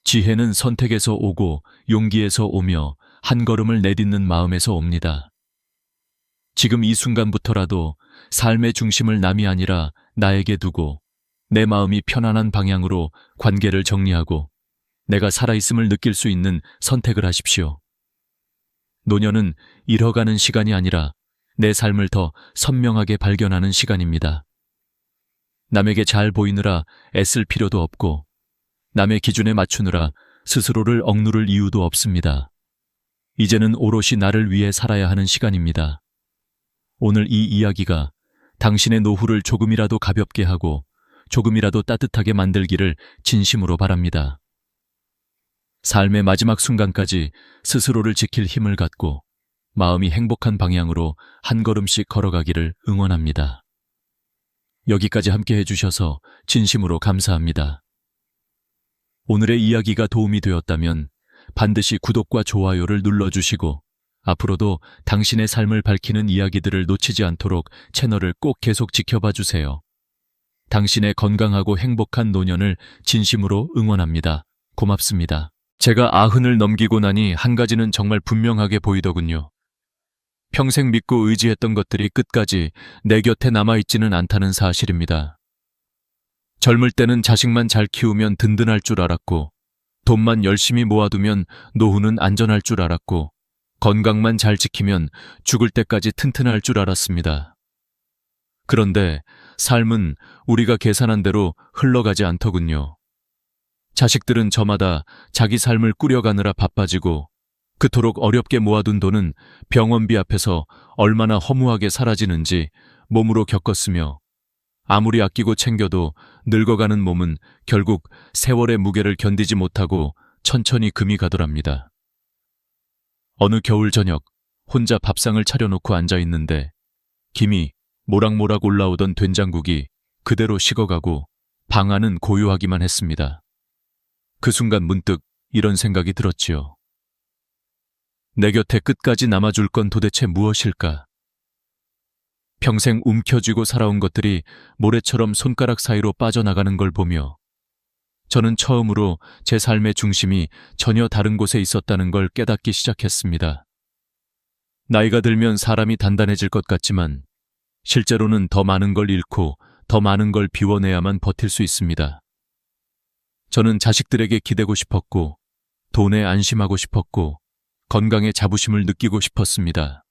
지혜는 선택에서 오고 용기에서 오며 한 걸음을 내딛는 마음에서 옵니다. 지금 이 순간부터라도 삶의 중심을 남이 아니라 나에게 두고 내 마음이 편안한 방향으로 관계를 정리하고 내가 살아있음을 느낄 수 있는 선택을 하십시오. 노년은 잃어가는 시간이 아니라 내 삶을 더 선명하게 발견하는 시간입니다. 남에게 잘 보이느라 애쓸 필요도 없고 남의 기준에 맞추느라 스스로를 억누를 이유도 없습니다. 이제는 오롯이 나를 위해 살아야 하는 시간입니다. 오늘 이 이야기가 당신의 노후를 조금이라도 가볍게 하고 조금이라도 따뜻하게 만들기를 진심으로 바랍니다. 삶의 마지막 순간까지 스스로를 지킬 힘을 갖고 마음이 행복한 방향으로 한 걸음씩 걸어가기를 응원합니다. 여기까지 함께 해주셔서 진심으로 감사합니다. 오늘의 이야기가 도움이 되었다면 반드시 구독과 좋아요를 눌러주시고 앞으로도 당신의 삶을 밝히는 이야기들을 놓치지 않도록 채널을 꼭 계속 지켜봐 주세요. 당신의 건강하고 행복한 노년을 진심으로 응원합니다. 고맙습니다. 제가 90을 넘기고 나니 한 가지는 정말 분명하게 보이더군요. 평생 믿고 의지했던 것들이 끝까지 내 곁에 남아있지는 않다는 사실입니다. 젊을 때는 자식만 잘 키우면 든든할 줄 알았고 돈만 열심히 모아두면 노후는 안전할 줄 알았고 건강만 잘 지키면 죽을 때까지 튼튼할 줄 알았습니다. 그런데 삶은 우리가 계산한 대로 흘러가지 않더군요. 자식들은 저마다 자기 삶을 꾸려가느라 바빠지고 그토록 어렵게 모아둔 돈은 병원비 앞에서 얼마나 허무하게 사라지는지 몸으로 겪었으며 아무리 아끼고 챙겨도 늙어가는 몸은 결국 세월의 무게를 견디지 못하고 천천히 금이 가더랍니다. 어느 겨울 저녁 혼자 밥상을 차려놓고 앉아있는데 김이 모락모락 올라오던 된장국이 그대로 식어가고 방 안은 고요하기만 했습니다. 그 순간 문득 이런 생각이 들었지요. 내 곁에 끝까지 남아줄 건 도대체 무엇일까? 평생 움켜쥐고 살아온 것들이 모래처럼 손가락 사이로 빠져나가는 걸 보며 저는 처음으로 제 삶의 중심이 전혀 다른 곳에 있었다는 걸 깨닫기 시작했습니다. 나이가 들면 사람이 단단해질 것 같지만 실제로는 더 많은 걸 잃고 더 많은 걸 비워내야만 버틸 수 있습니다. 저는 자식들에게 기대고 싶었고, 돈에 안심하고 싶었고, 건강에 자부심을 느끼고 싶었습니다.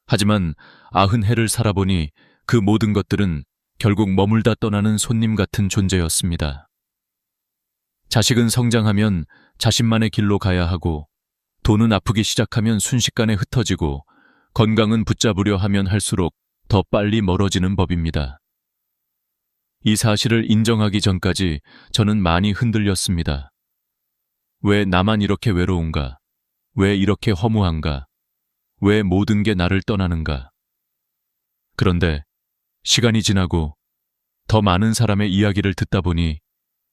하지만 90해를 살아보니 그 모든 것들은 결국 머물다 떠나는 손님 같은 존재였습니다. 자식은 성장하면 자신만의 길로 가야 하고, 돈은 아프기 시작하면 순식간에 흩어지고, 건강은 붙잡으려 하면 할수록 더 빨리 멀어지는 법입니다. 이 사실을 인정하기 전까지 저는 많이 흔들렸습니다. 왜 나만 이렇게 외로운가? 왜 이렇게 허무한가? 왜 모든 게 나를 떠나는가? 그런데 시간이 지나고 더 많은 사람의 이야기를 듣다 보니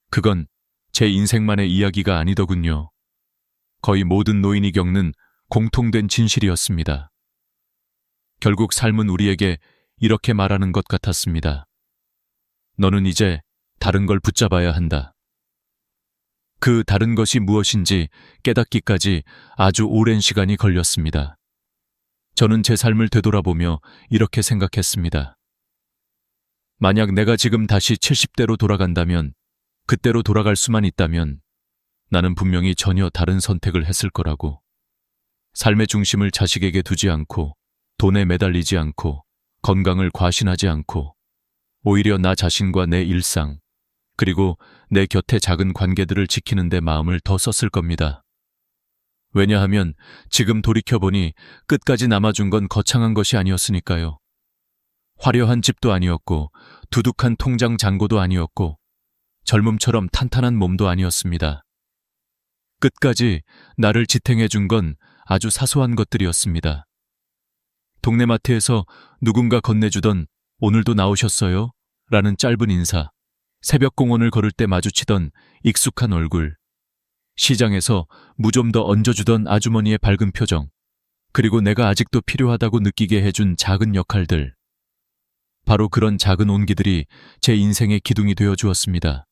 그건 제 인생만의 이야기가 아니더군요. 거의 모든 노인이 겪는 공통된 진실이었습니다. 결국 삶은 우리에게 이렇게 말하는 것 같았습니다. 너는 이제 다른 걸 붙잡아야 한다. 그 다른 것이 무엇인지 깨닫기까지 아주 오랜 시간이 걸렸습니다. 저는 제 삶을 되돌아보며 이렇게 생각했습니다. 만약 내가 지금 다시 70대로 돌아간다면, 그때로 돌아갈 수만 있다면 나는 분명히 전혀 다른 선택을 했을 거라고. 삶의 중심을 자식에게 두지 않고, 돈에 매달리지 않고, 건강을 과신하지 않고, 오히려 나 자신과 내 일상, 그리고 내 곁의 작은 관계들을 지키는 데 마음을 더 썼을 겁니다. 왜냐하면 지금 돌이켜보니 끝까지 남아준 건 거창한 것이 아니었으니까요. 화려한 집도 아니었고, 두둑한 통장 잔고도 아니었고, 젊음처럼 탄탄한 몸도 아니었습니다. 끝까지 나를 지탱해준 건 아주 사소한 것들이었습니다. 동네 마트에서 누군가 건네주던 오늘도 나오셨어요? 라는 짧은 인사, 새벽 공원을 걸을 때 마주치던 익숙한 얼굴, 시장에서 무 좀 더 얹어주던 아주머니의 밝은 표정, 그리고 내가 아직도 필요하다고 느끼게 해준 작은 역할들. 바로 그런 작은 온기들이 제 인생의 기둥이 되어 주었습니다.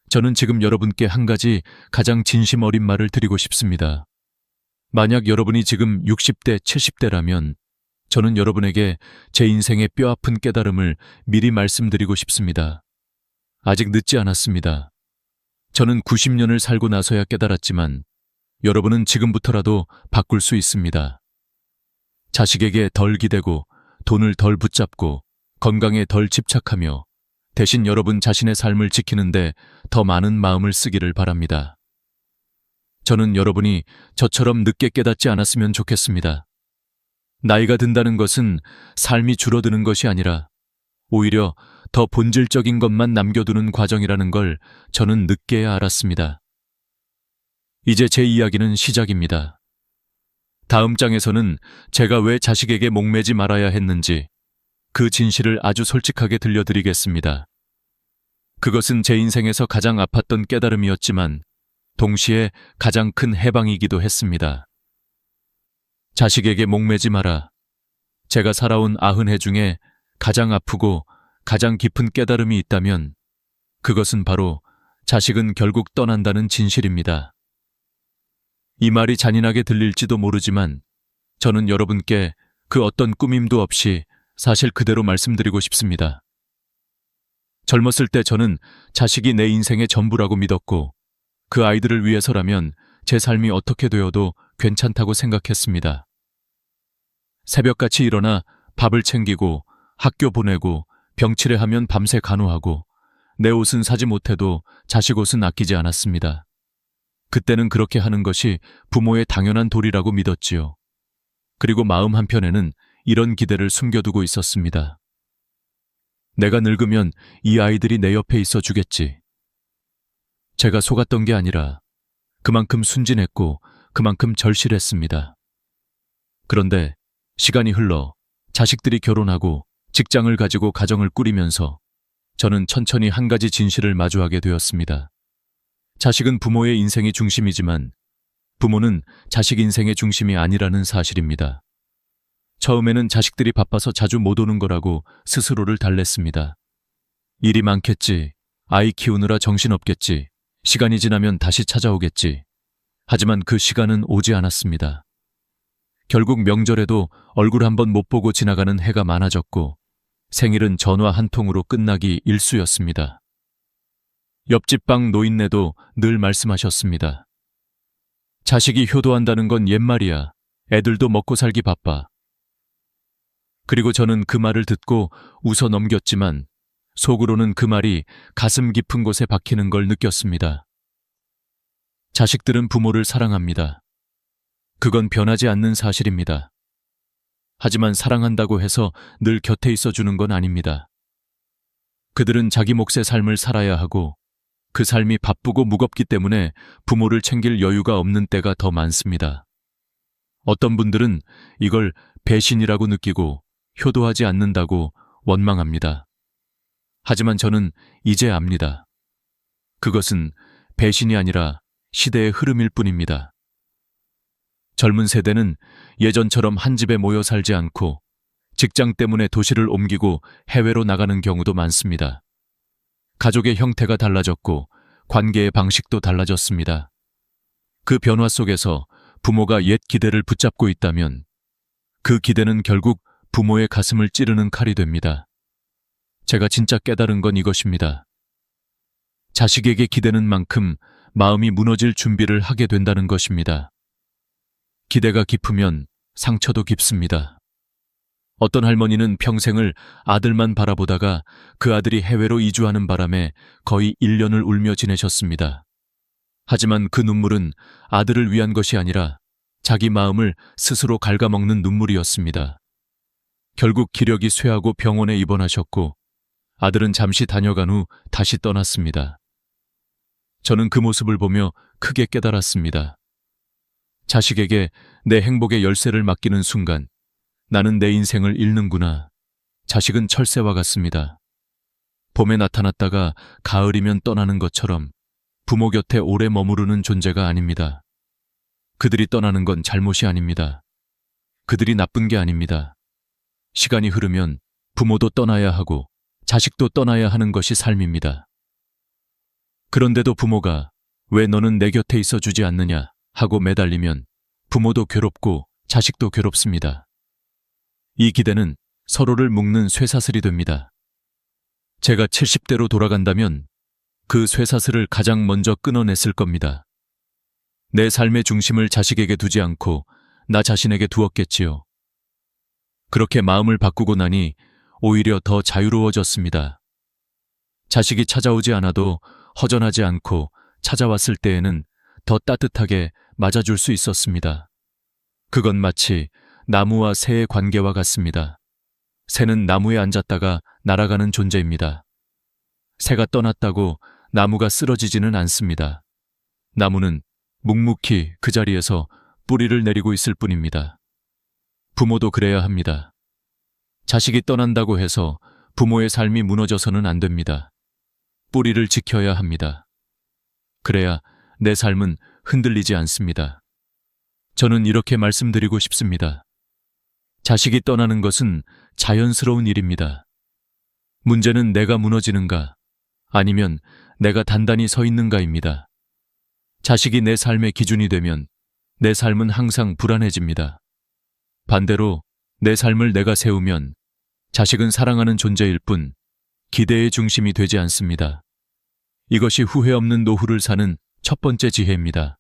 저는 지금 여러분께 한 가지 가장 진심 어린 말을 드리고 싶습니다. 만약 여러분이 지금 60대, 70대라면 저는 여러분에게 제 인생의 뼈아픈 깨달음을 미리 말씀드리고 싶습니다. 아직 늦지 않았습니다. 저는 90년을 살고 나서야 깨달았지만 여러분은 지금부터라도 바꿀 수 있습니다. 자식에게 덜 기대고 돈을 덜 붙잡고 건강에 덜 집착하며 대신 여러분 자신의 삶을 지키는데 더 많은 마음을 쓰기를 바랍니다. 저는 여러분이 저처럼 늦게 깨닫지 않았으면 좋겠습니다. 나이가 든다는 것은 삶이 줄어드는 것이 아니라 오히려 더 본질적인 것만 남겨두는 과정이라는 걸 저는 늦게야 알았습니다. 이제 제 이야기는 시작입니다. 다음 장에서는 제가 왜 자식에게 목매지 말아야 했는지 그 진실을 아주 솔직하게 들려드리겠습니다. 그것은 제 인생에서 가장 아팠던 깨달음이었지만 동시에 가장 큰 해방이기도 했습니다. 자식에게 목매지 마라. 제가 살아온 90해 중에 가장 아프고 가장 깊은 깨달음이 있다면 그것은 바로 자식은 결국 떠난다는 진실입니다. 이 말이 잔인하게 들릴지도 모르지만 저는 여러분께 그 어떤 꾸밈도 없이 사실 그대로 말씀드리고 싶습니다. 젊었을 때 저는 자식이 내 인생의 전부라고 믿었고 그 아이들을 위해서라면 제 삶이 어떻게 되어도 괜찮다고 생각했습니다. 새벽같이 일어나 밥을 챙기고 학교 보내고 병치레하면 밤새 간호하고 내 옷은 사지 못해도 자식 옷은 아끼지 않았습니다. 그때는 그렇게 하는 것이 부모의 당연한 도리라고 믿었지요. 그리고 마음 한편에는 이런 기대를 숨겨두고 있었습니다. 내가 늙으면 이 아이들이 내 옆에 있어 주겠지. 제가 속았던 게 아니라 그만큼 순진했고 그만큼 절실했습니다. 그런데 시간이 흘러 자식들이 결혼하고 직장을 가지고 가정을 꾸리면서 저는 천천히 한 가지 진실을 마주하게 되었습니다. 자식은 부모의 인생이 중심이지만 부모는 자식 인생의 중심이 아니라는 사실입니다. 처음에는 자식들이 바빠서 자주 못 오는 거라고 스스로를 달랬습니다. 일이 많겠지, 아이 키우느라 정신없겠지, 시간이 지나면 다시 찾아오겠지. 하지만 그 시간은 오지 않았습니다. 결국 명절에도 얼굴 한번 못 보고 지나가는 해가 많아졌고 생일은 전화 한 통으로 끝나기 일쑤였습니다. 옆집 방 노인네도 늘 말씀하셨습니다. 자식이 효도한다는 건 옛말이야. 애들도 먹고 살기 바빠. 그리고 저는 그 말을 듣고 웃어 넘겼지만 속으로는 그 말이 가슴 깊은 곳에 박히는 걸 느꼈습니다. 자식들은 부모를 사랑합니다. 그건 변하지 않는 사실입니다. 하지만 사랑한다고 해서 늘 곁에 있어주는 건 아닙니다. 그들은 자기 몫의 삶을 살아야 하고 그 삶이 바쁘고 무겁기 때문에 부모를 챙길 여유가 없는 때가 더 많습니다. 어떤 분들은 이걸 배신이라고 느끼고 효도하지 않는다고 원망합니다. 하지만 저는 이제 압니다. 그것은 배신이 아니라 시대의 흐름일 뿐입니다. 젊은 세대는 예전처럼 한 집에 모여 살지 않고 직장 때문에 도시를 옮기고 해외로 나가는 경우도 많습니다. 가족의 형태가 달라졌고 관계의 방식도 달라졌습니다. 그 변화 속에서 부모가 옛 기대를 붙잡고 있다면 그 기대는 결국 부모의 가슴을 찌르는 칼이 됩니다. 제가 진짜 깨달은 건 이것입니다. 자식에게 기대는 만큼 마음이 무너질 준비를 하게 된다는 것입니다. 기대가 깊으면 상처도 깊습니다. 어떤 할머니는 평생을 아들만 바라보다가 그 아들이 해외로 이주하는 바람에 거의 1년을 울며 지내셨습니다. 하지만 그 눈물은 아들을 위한 것이 아니라 자기 마음을 스스로 갉아먹는 눈물이었습니다. 결국 기력이 쇠하고 병원에 입원하셨고 아들은 잠시 다녀간 후 다시 떠났습니다. 저는 그 모습을 보며 크게 깨달았습니다. 자식에게 내 행복의 열쇠를 맡기는 순간 나는 내 인생을 잃는구나. 자식은 철새와 같습니다. 봄에 나타났다가 가을이면 떠나는 것처럼 부모 곁에 오래 머무르는 존재가 아닙니다. 그들이 떠나는 건 잘못이 아닙니다. 그들이 나쁜 게 아닙니다. 시간이 흐르면 부모도 떠나야 하고 자식도 떠나야 하는 것이 삶입니다. 그런데도 부모가 왜 너는 내 곁에 있어 주지 않느냐 하고 매달리면 부모도 괴롭고 자식도 괴롭습니다. 이 기대는 서로를 묶는 쇠사슬이 됩니다. 제가 70대로 돌아간다면 그 쇠사슬을 가장 먼저 끊어냈을 겁니다. 내 삶의 중심을 자식에게 두지 않고 나 자신에게 두었겠지요. 그렇게 마음을 바꾸고 나니 오히려 더 자유로워졌습니다. 자식이 찾아오지 않아도 허전하지 않고 찾아왔을 때에는 더 따뜻하게 맞아줄 수 있었습니다. 그건 마치 나무와 새의 관계와 같습니다. 새는 나무에 앉았다가 날아가는 존재입니다. 새가 떠났다고 나무가 쓰러지지는 않습니다. 나무는 묵묵히 그 자리에서 뿌리를 내리고 있을 뿐입니다. 부모도 그래야 합니다. 자식이 떠난다고 해서 부모의 삶이 무너져서는 안 됩니다. 뿌리를 지켜야 합니다. 그래야 내 삶은 흔들리지 않습니다. 저는 이렇게 말씀드리고 싶습니다. 자식이 떠나는 것은 자연스러운 일입니다. 문제는 내가 무너지는가, 아니면 내가 단단히 서 있는가입니다. 자식이 내 삶의 기준이 되면 내 삶은 항상 불안해집니다. 반대로 내 삶을 내가 세우면 자식은 사랑하는 존재일 뿐 기대의 중심이 되지 않습니다. 이것이 후회 없는 노후를 사는 첫 번째 지혜입니다.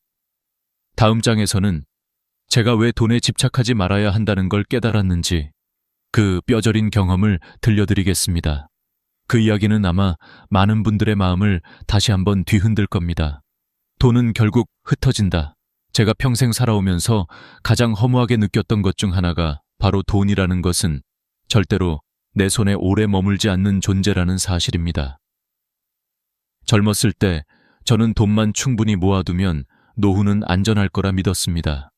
다음 장에서는 제가 왜 돈에 집착하지 말아야 한다는 걸 깨달았는지 그 뼈저린 경험을 들려드리겠습니다. 그 이야기는 아마 많은 분들의 마음을 다시 한번 뒤흔들 겁니다. 돈은 결국 흩어진다. 제가 평생 살아오면서 가장 허무하게 느꼈던 것 중 하나가 바로 돈이라는 것은 절대로 내 손에 오래 머물지 않는 존재라는 사실입니다. 젊었을 때 저는 돈만 충분히 모아두면 노후는 안전할 거라 믿었습니다.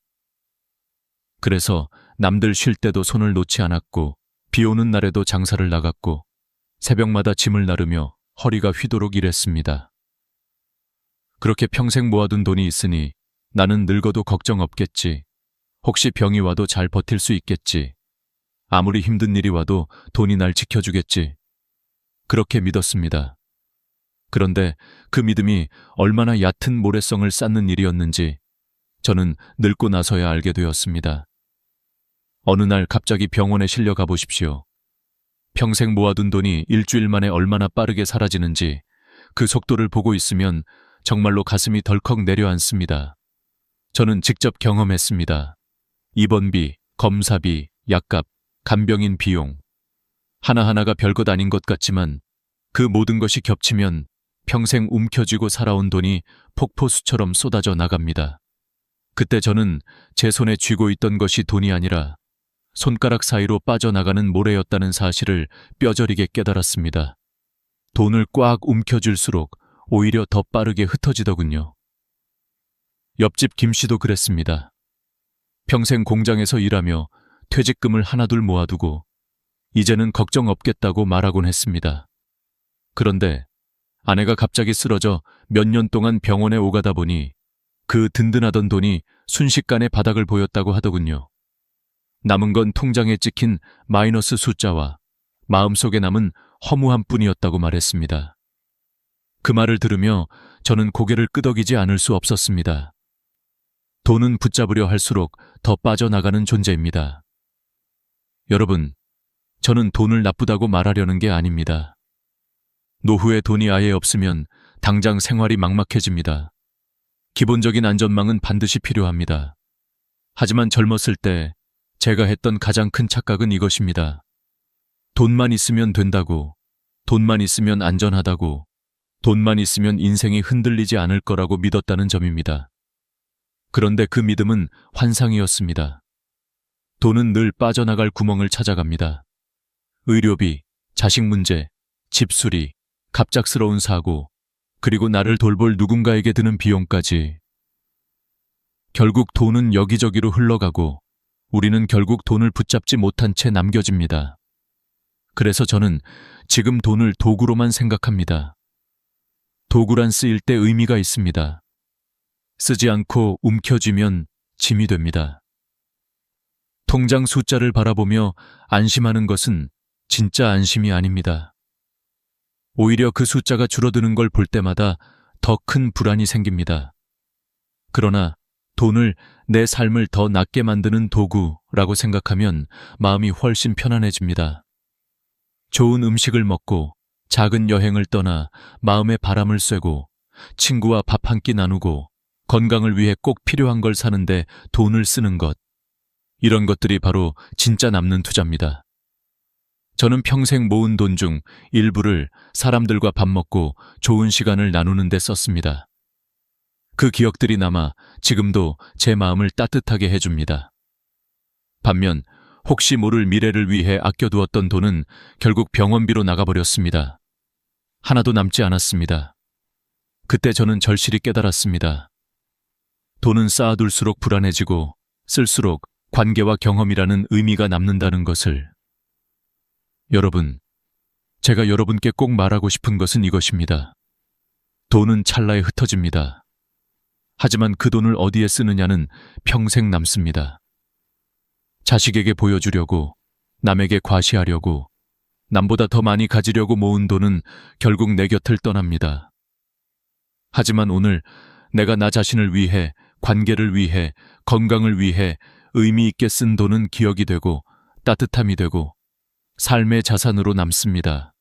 그래서 남들 쉴 때도 손을 놓지 않았고 비 오는 날에도 장사를 나갔고 새벽마다 짐을 나르며 허리가 휘도록 일했습니다. 그렇게 평생 모아둔 돈이 있으니 나는 늙어도 걱정 없겠지. 혹시 병이 와도 잘 버틸 수 있겠지. 아무리 힘든 일이 와도 돈이 날 지켜주겠지. 그렇게 믿었습니다. 그런데 그 믿음이 얼마나 얕은 모래성을 쌓는 일이었는지 저는 늙고 나서야 알게 되었습니다. 어느 날 갑자기 병원에 실려 가보십시오. 평생 모아둔 돈이 일주일 만에 얼마나 빠르게 사라지는지 그 속도를 보고 있으면 정말로 가슴이 덜컥 내려앉습니다. 저는 직접 경험했습니다. 입원비, 검사비, 약값, 간병인 비용. 하나하나가 별것 아닌 것 같지만 그 모든 것이 겹치면 평생 움켜쥐고 살아온 돈이 폭포수처럼 쏟아져 나갑니다. 그때 저는 제 손에 쥐고 있던 것이 돈이 아니라 손가락 사이로 빠져나가는 모래였다는 사실을 뼈저리게 깨달았습니다. 돈을 꽉 움켜쥘수록 오히려 더 빠르게 흩어지더군요. 옆집 김 씨도 그랬습니다. 평생 공장에서 일하며 퇴직금을 하나둘 모아두고 이제는 걱정 없겠다고 말하곤 했습니다. 그런데 아내가 갑자기 쓰러져 몇 년 동안 병원에 오가다 보니 그 든든하던 돈이 순식간에 바닥을 보였다고 하더군요. 남은 건 통장에 찍힌 마이너스 숫자와 마음속에 남은 허무함 뿐이었다고 말했습니다. 그 말을 들으며 저는 고개를 끄덕이지 않을 수 없었습니다. 돈은 붙잡으려 할수록 더 빠져나가는 존재입니다. 여러분, 저는 돈을 나쁘다고 말하려는 게 아닙니다. 노후에 돈이 아예 없으면 당장 생활이 막막해집니다. 기본적인 안전망은 반드시 필요합니다. 하지만 젊었을 때 제가 했던 가장 큰 착각은 이것입니다. 돈만 있으면 된다고, 돈만 있으면 안전하다고, 돈만 있으면 인생이 흔들리지 않을 거라고 믿었다는 점입니다. 그런데 그 믿음은 환상이었습니다. 돈은 늘 빠져나갈 구멍을 찾아갑니다. 의료비, 자식 문제, 집수리, 갑작스러운 사고, 그리고 나를 돌볼 누군가에게 드는 비용까지. 결국 돈은 여기저기로 흘러가고 우리는 결국 돈을 붙잡지 못한 채 남겨집니다. 그래서 저는 지금 돈을 도구로만 생각합니다. 도구란 쓰일 때 의미가 있습니다. 쓰지 않고 움켜쥐면 짐이 됩니다. 통장 숫자를 바라보며 안심하는 것은 진짜 안심이 아닙니다. 오히려 그 숫자가 줄어드는 걸 볼 때마다 더 큰 불안이 생깁니다. 그러나 돈을 내 삶을 더 낫게 만드는 도구라고 생각하면 마음이 훨씬 편안해집니다. 좋은 음식을 먹고 작은 여행을 떠나 마음의 바람을 쐬고 친구와 밥 한 끼 나누고 건강을 위해 꼭 필요한 걸 사는데 돈을 쓰는 것. 이런 것들이 바로 진짜 남는 투자입니다. 저는 평생 모은 돈 중 일부를 사람들과 밥 먹고 좋은 시간을 나누는 데 썼습니다. 그 기억들이 남아 지금도 제 마음을 따뜻하게 해줍니다. 반면 혹시 모를 미래를 위해 아껴두었던 돈은 결국 병원비로 나가버렸습니다. 하나도 남지 않았습니다. 그때 저는 절실히 깨달았습니다. 돈은 쌓아둘수록 불안해지고 쓸수록 관계와 경험이라는 의미가 남는다는 것을. 여러분, 제가 여러분께 꼭 말하고 싶은 것은 이것입니다. 돈은 찰나에 흩어집니다. 하지만 그 돈을 어디에 쓰느냐는 평생 남습니다. 자식에게 보여주려고, 남에게 과시하려고, 남보다 더 많이 가지려고 모은 돈은 결국 내 곁을 떠납니다. 하지만 오늘 내가 나 자신을 위해, 관계를 위해, 건강을 위해 의미 있게 쓴 돈은 기억이 되고 따뜻함이 되고 삶의 자산으로 남습니다.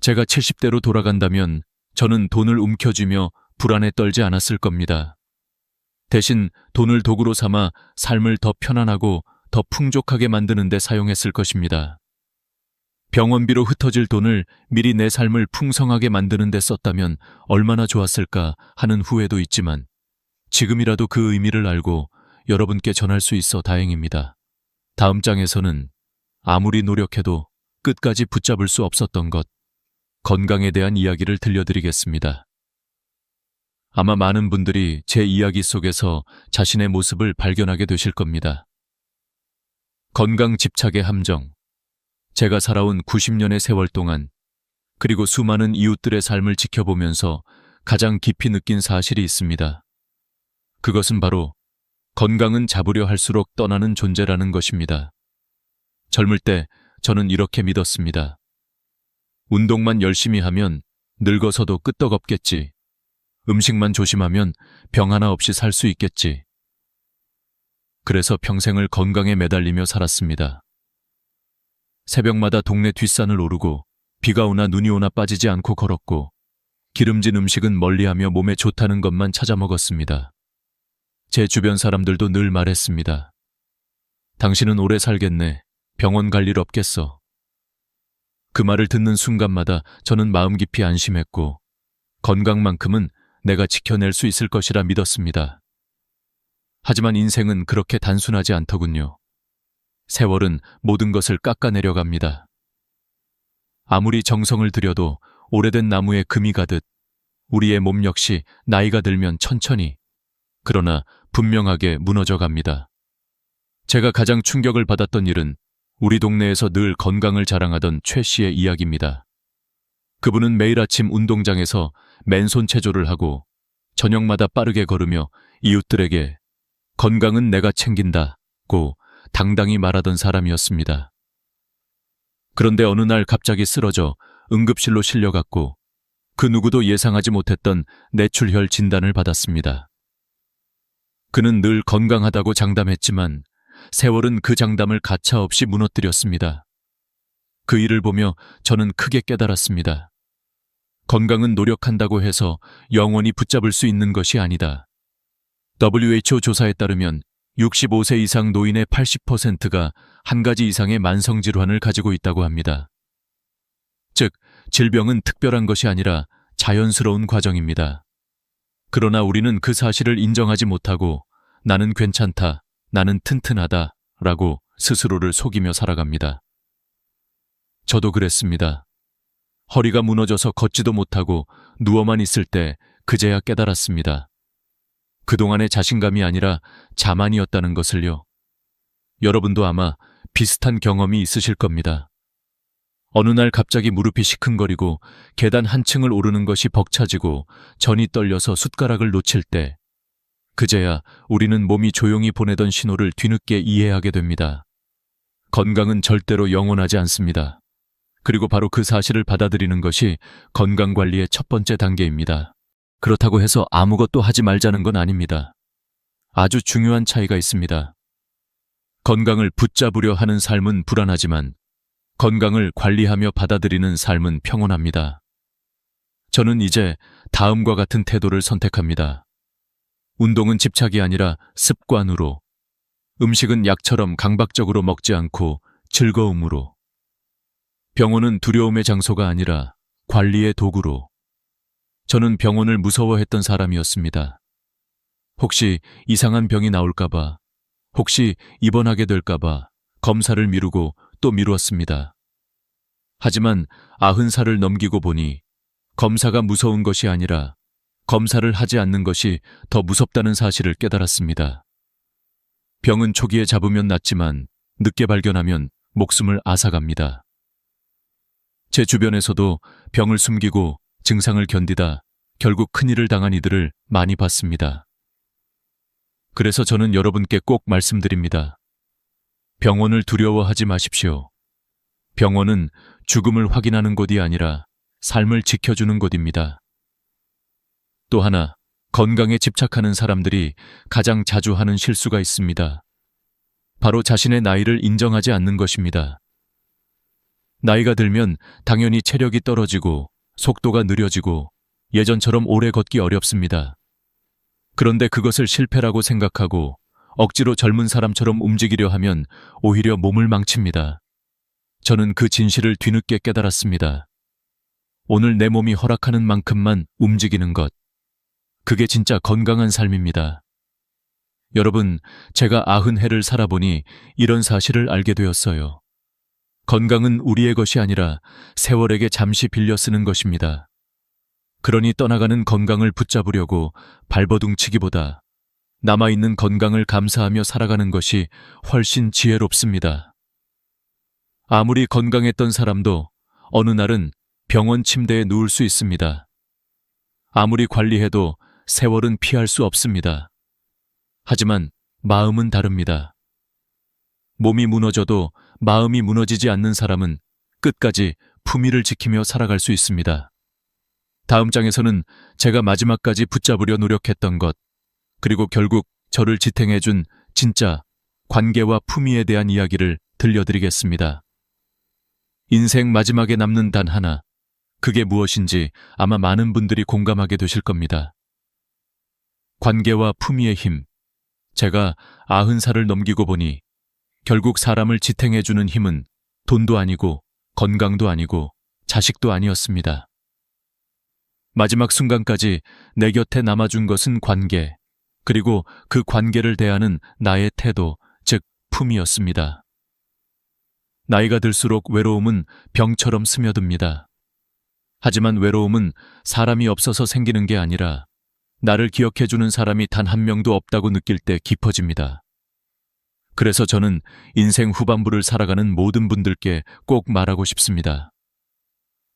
제가 70대로 돌아간다면 저는 돈을 움켜쥐며 불안에 떨지 않았을 겁니다. 대신 돈을 도구로 삼아 삶을 더 편안하고 더 풍족하게 만드는 데 사용했을 것입니다. 병원비로 흩어질 돈을 미리 내 삶을 풍성하게 만드는 데 썼다면 얼마나 좋았을까 하는 후회도 있지만 지금이라도 그 의미를 알고 여러분께 전할 수 있어 다행입니다. 다음 장에서는 아무리 노력해도 끝까지 붙잡을 수 없었던 것, 건강에 대한 이야기를 들려드리겠습니다. 아마 많은 분들이 제 이야기 속에서 자신의 모습을 발견하게 되실 겁니다. 건강 집착의 함정. 제가 살아온 90년의 세월 동안 그리고 수많은 이웃들의 삶을 지켜보면서 가장 깊이 느낀 사실이 있습니다. 그것은 바로 건강은 잡으려 할수록 떠나는 존재라는 것입니다. 젊을 때 저는 이렇게 믿었습니다. 운동만 열심히 하면 늙어서도 끄떡없겠지. 음식만 조심하면 병 하나 없이 살 수 있겠지. 그래서 평생을 건강에 매달리며 살았습니다. 새벽마다 동네 뒷산을 오르고 비가 오나 눈이 오나 빠지지 않고 걸었고 기름진 음식은 멀리하며 몸에 좋다는 것만 찾아 먹었습니다. 제 주변 사람들도 늘 말했습니다. 당신은 오래 살겠네. 병원 갈 일 없겠어. 그 말을 듣는 순간마다 저는 마음 깊이 안심했고 건강만큼은 내가 지켜낼 수 있을 것이라 믿었습니다. 하지만 인생은 그렇게 단순하지 않더군요. 세월은 모든 것을 깎아내려갑니다. 아무리 정성을 들여도 오래된 나무에 금이 가듯 우리의 몸 역시 나이가 들면 천천히, 그러나 분명하게 무너져 갑니다. 제가 가장 충격을 받았던 일은 우리 동네에서 늘 건강을 자랑하던 최 씨의 이야기입니다. 그분은 매일 아침 운동장에서 맨손 체조를 하고 저녁마다 빠르게 걸으며 이웃들에게 건강은 내가 챙긴다고 당당히 말하던 사람이었습니다. 그런데 어느 날 갑자기 쓰러져 응급실로 실려갔고 그 누구도 예상하지 못했던 뇌출혈 진단을 받았습니다. 그는 늘 건강하다고 장담했지만 세월은 그 장담을 가차없이 무너뜨렸습니다. 그 일을 보며 저는 크게 깨달았습니다. 건강은 노력한다고 해서 영원히 붙잡을 수 있는 것이 아니다. WHO 조사에 따르면 65세 이상 노인의 80%가 한 가지 이상의 만성질환을 가지고 있다고 합니다. 즉, 질병은 특별한 것이 아니라 자연스러운 과정입니다. 그러나 우리는 그 사실을 인정하지 못하고 나는 괜찮다, 나는 튼튼하다 라고 스스로를 속이며 살아갑니다. 저도 그랬습니다. 허리가 무너져서 걷지도 못하고 누워만 있을 때 그제야 깨달았습니다. 그동안의 자신감이 아니라 자만이었다는 것을요. 여러분도 아마 비슷한 경험이 있으실 겁니다. 어느 날 갑자기 무릎이 시큰거리고 계단 한 층을 오르는 것이 벅차지고 전이 떨려서 숟가락을 놓칠 때 그제야 우리는 몸이 조용히 보내던 신호를 뒤늦게 이해하게 됩니다. 건강은 절대로 영원하지 않습니다. 그리고 바로 그 사실을 받아들이는 것이 건강관리의 첫 번째 단계입니다. 그렇다고 해서 아무것도 하지 말자는 건 아닙니다. 아주 중요한 차이가 있습니다. 건강을 붙잡으려 하는 삶은 불안하지만 건강을 관리하며 받아들이는 삶은 평온합니다. 저는 이제 다음과 같은 태도를 선택합니다. 운동은 집착이 아니라 습관으로, 음식은 약처럼 강박적으로 먹지 않고 즐거움으로, 병원은 두려움의 장소가 아니라 관리의 도구로. 저는 병원을 무서워했던 사람이었습니다. 혹시 이상한 병이 나올까봐, 혹시 입원하게 될까봐 검사를 미루고 또 미루었습니다. 하지만 90살을 넘기고 보니 검사가 무서운 것이 아니라 검사를 하지 않는 것이 더 무섭다는 사실을 깨달았습니다. 병은 초기에 잡으면 낫지만 늦게 발견하면 목숨을 앗아갑니다. 제 주변에서도 병을 숨기고 증상을 견디다 결국 큰일을 당한 이들을 많이 봤습니다. 그래서 저는 여러분께 꼭 말씀드립니다. 병원을 두려워하지 마십시오. 병원은 죽음을 확인하는 곳이 아니라 삶을 지켜주는 곳입니다. 또 하나, 건강에 집착하는 사람들이 가장 자주 하는 실수가 있습니다. 바로 자신의 나이를 인정하지 않는 것입니다. 나이가 들면 당연히 체력이 떨어지고 속도가 느려지고 예전처럼 오래 걷기 어렵습니다. 그런데 그것을 실패라고 생각하고 억지로 젊은 사람처럼 움직이려 하면 오히려 몸을 망칩니다. 저는 그 진실을 뒤늦게 깨달았습니다. 오늘 내 몸이 허락하는 만큼만 움직이는 것. 그게 진짜 건강한 삶입니다. 여러분, 제가 90해를 살아보니 이런 사실을 알게 되었어요. 건강은 우리의 것이 아니라 세월에게 잠시 빌려 쓰는 것입니다. 그러니 떠나가는 건강을 붙잡으려고 발버둥치기보다 남아있는 건강을 감사하며 살아가는 것이 훨씬 지혜롭습니다. 아무리 건강했던 사람도 어느 날은 병원 침대에 누울 수 있습니다. 아무리 관리해도 세월은 피할 수 없습니다. 하지만 마음은 다릅니다. 몸이 무너져도 마음이 무너지지 않는 사람은 끝까지 품위를 지키며 살아갈 수 있습니다. 다음 장에서는 제가 마지막까지 붙잡으려 노력했던 것, 그리고 결국 저를 지탱해준 진짜 관계와 품위에 대한 이야기를 들려드리겠습니다. 인생 마지막에 남는 단 하나, 그게 무엇인지 아마 많은 분들이 공감하게 되실 겁니다. 관계와 품위의 힘. 제가 90살을 넘기고 보니 결국 사람을 지탱해주는 힘은 돈도 아니고 건강도 아니고 자식도 아니었습니다. 마지막 순간까지 내 곁에 남아준 것은 관계, 그리고 그 관계를 대하는 나의 태도, 즉 품이었습니다. 나이가 들수록 외로움은 병처럼 스며듭니다. 하지만 외로움은 사람이 없어서 생기는 게 아니라 나를 기억해주는 사람이 단 한 명도 없다고 느낄 때 깊어집니다. 그래서 저는 인생 후반부를 살아가는 모든 분들께 꼭 말하고 싶습니다.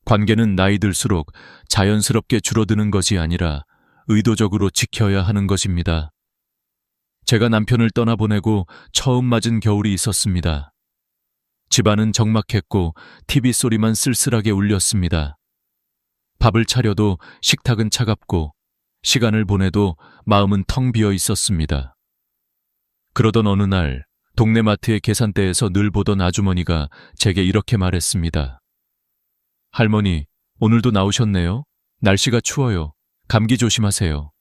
관계는 나이 들수록 자연스럽게 줄어드는 것이 아니라 의도적으로 지켜야 하는 것입니다. 제가 남편을 떠나보내고 처음 맞은 겨울이 있었습니다. 집안은 적막했고 TV 소리만 쓸쓸하게 울렸습니다. 밥을 차려도 식탁은 차갑고 시간을 보내도 마음은 텅 비어 있었습니다. 그러던 어느 날 동네 마트의 계산대에서 늘 보던 아주머니가 제게 이렇게 말했습니다. 할머니, 오늘도 나오셨네요. 날씨가 추워요. 감기 조심하세요.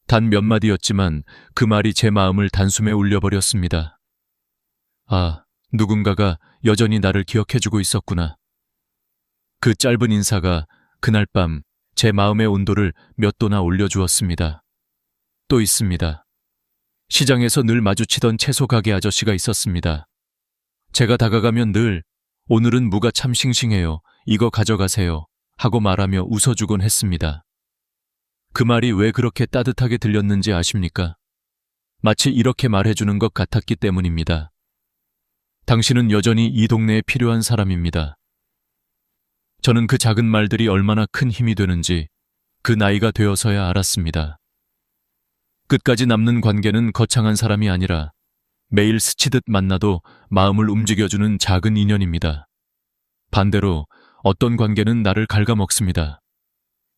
단 몇 마디였지만 그 말이 제 마음을 단숨에 울려버렸습니다. 아, 누군가가 여전히 나를 기억해주고 있었구나. 그 짧은 인사가 그날 밤 제 마음의 온도를 몇 도나 올려주었습니다. 또 있습니다. 시장에서 늘 마주치던 채소 가게 아저씨가 있었습니다. 제가 다가가면 늘 오늘은 무가 참 싱싱해요. 이거 가져가세요. 하고 말하며 웃어주곤 했습니다. 그 말이 왜 그렇게 따뜻하게 들렸는지 아십니까? 마치 이렇게 말해주는 것 같았기 때문입니다. 당신은 여전히 이 동네에 필요한 사람입니다. 저는 그 작은 말들이 얼마나 큰 힘이 되는지 그 나이가 되어서야 알았습니다. 끝까지 남는 관계는 거창한 사람이 아니라 매일 스치듯 만나도 마음을 움직여주는 작은 인연입니다. 반대로 어떤 관계는 나를 갉아먹습니다.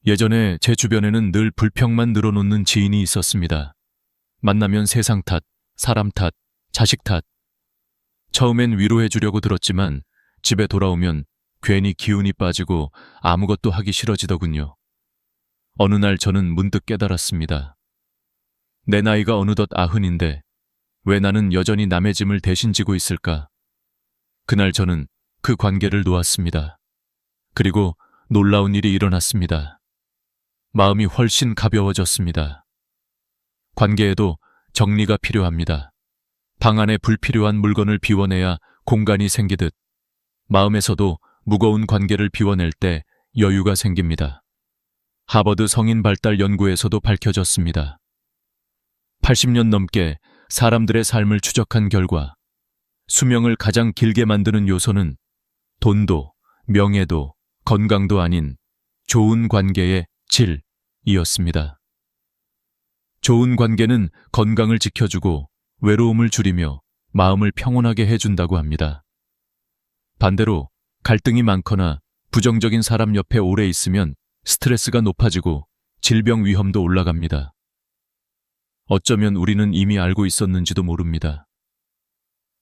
예전에 제 주변에는 늘 불평만 늘어놓는 지인이 있었습니다. 만나면 세상 탓, 사람 탓, 자식 탓. 처음엔 위로해주려고 들었지만 집에 돌아오면 괜히 기운이 빠지고 아무것도 하기 싫어지더군요. 어느 날 저는 문득 깨달았습니다. 내 나이가 어느덧 90인데 왜 나는 여전히 남의 짐을 대신 지고 있을까? 그날 저는 그 관계를 놓았습니다. 그리고 놀라운 일이 일어났습니다. 마음이 훨씬 가벼워졌습니다. 관계에도 정리가 필요합니다. 방 안에 불필요한 물건을 비워내야 공간이 생기듯 마음에서도 무거운 관계를 비워낼 때 여유가 생깁니다. 하버드 성인 발달 연구에서도 밝혀졌습니다. 80년 넘게 사람들의 삶을 추적한 결과 수명을 가장 길게 만드는 요소는 돈도, 명예도, 건강도 아닌 좋은 관계의 질이었습니다. 좋은 관계는 건강을 지켜주고 외로움을 줄이며 마음을 평온하게 해준다고 합니다. 반대로 갈등이 많거나 부정적인 사람 옆에 오래 있으면 스트레스가 높아지고 질병 위험도 올라갑니다. 어쩌면 우리는 이미 알고 있었는지도 모릅니다.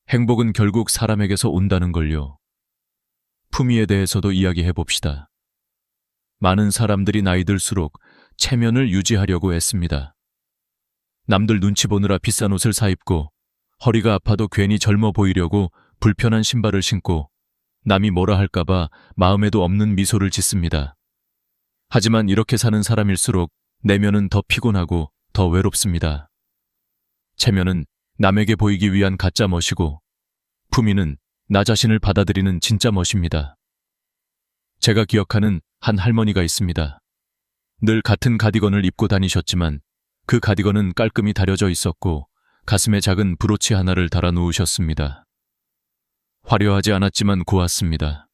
행복은 결국 사람에게서 온다는 걸요. 품위에 대해서도 이야기해 봅시다. 많은 사람들이 나이 들수록 체면을 유지하려고 애씁니다. 남들 눈치 보느라 비싼 옷을 사입고 허리가 아파도 괜히 젊어 보이려고 불편한 신발을 신고 남이 뭐라 할까봐 마음에도 없는 미소를 짓습니다. 하지만 이렇게 사는 사람일수록 내면은 더 피곤하고 더 외롭습니다. 체면은 남에게 보이기 위한 가짜 멋이고 품위는 나 자신을 받아들이는 진짜 멋입니다. 제가 기억하는 한 할머니가 있습니다. 늘 같은 가디건을 입고 다니셨지만 그 가디건은 깔끔히 다려져 있었고 가슴에 작은 브로치 하나를 달아 놓으셨습니다. 화려하지 않았지만 고왔습니다.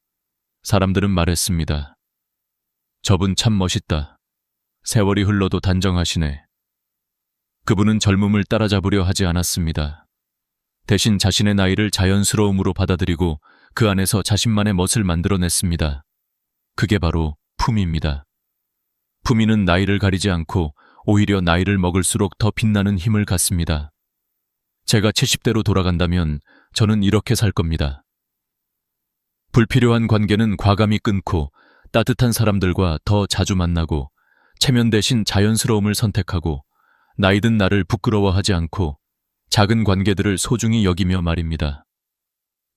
사람들은 말했습니다. 저분 참 멋있다. 세월이 흘러도 단정하시네. 그분은 젊음을 따라잡으려 하지 않았습니다. 대신 자신의 나이를 자연스러움으로 받아들이고 그 안에서 자신만의 멋을 만들어냈습니다. 그게 바로 품위입니다. 품위는 나이를 가리지 않고 오히려 나이를 먹을수록 더 빛나는 힘을 갖습니다. 제가 70대로 돌아간다면 저는 이렇게 살 겁니다. 불필요한 관계는 과감히 끊고 따뜻한 사람들과 더 자주 만나고 체면 대신 자연스러움을 선택하고 나이든 나를 부끄러워하지 않고 작은 관계들을 소중히 여기며 말입니다.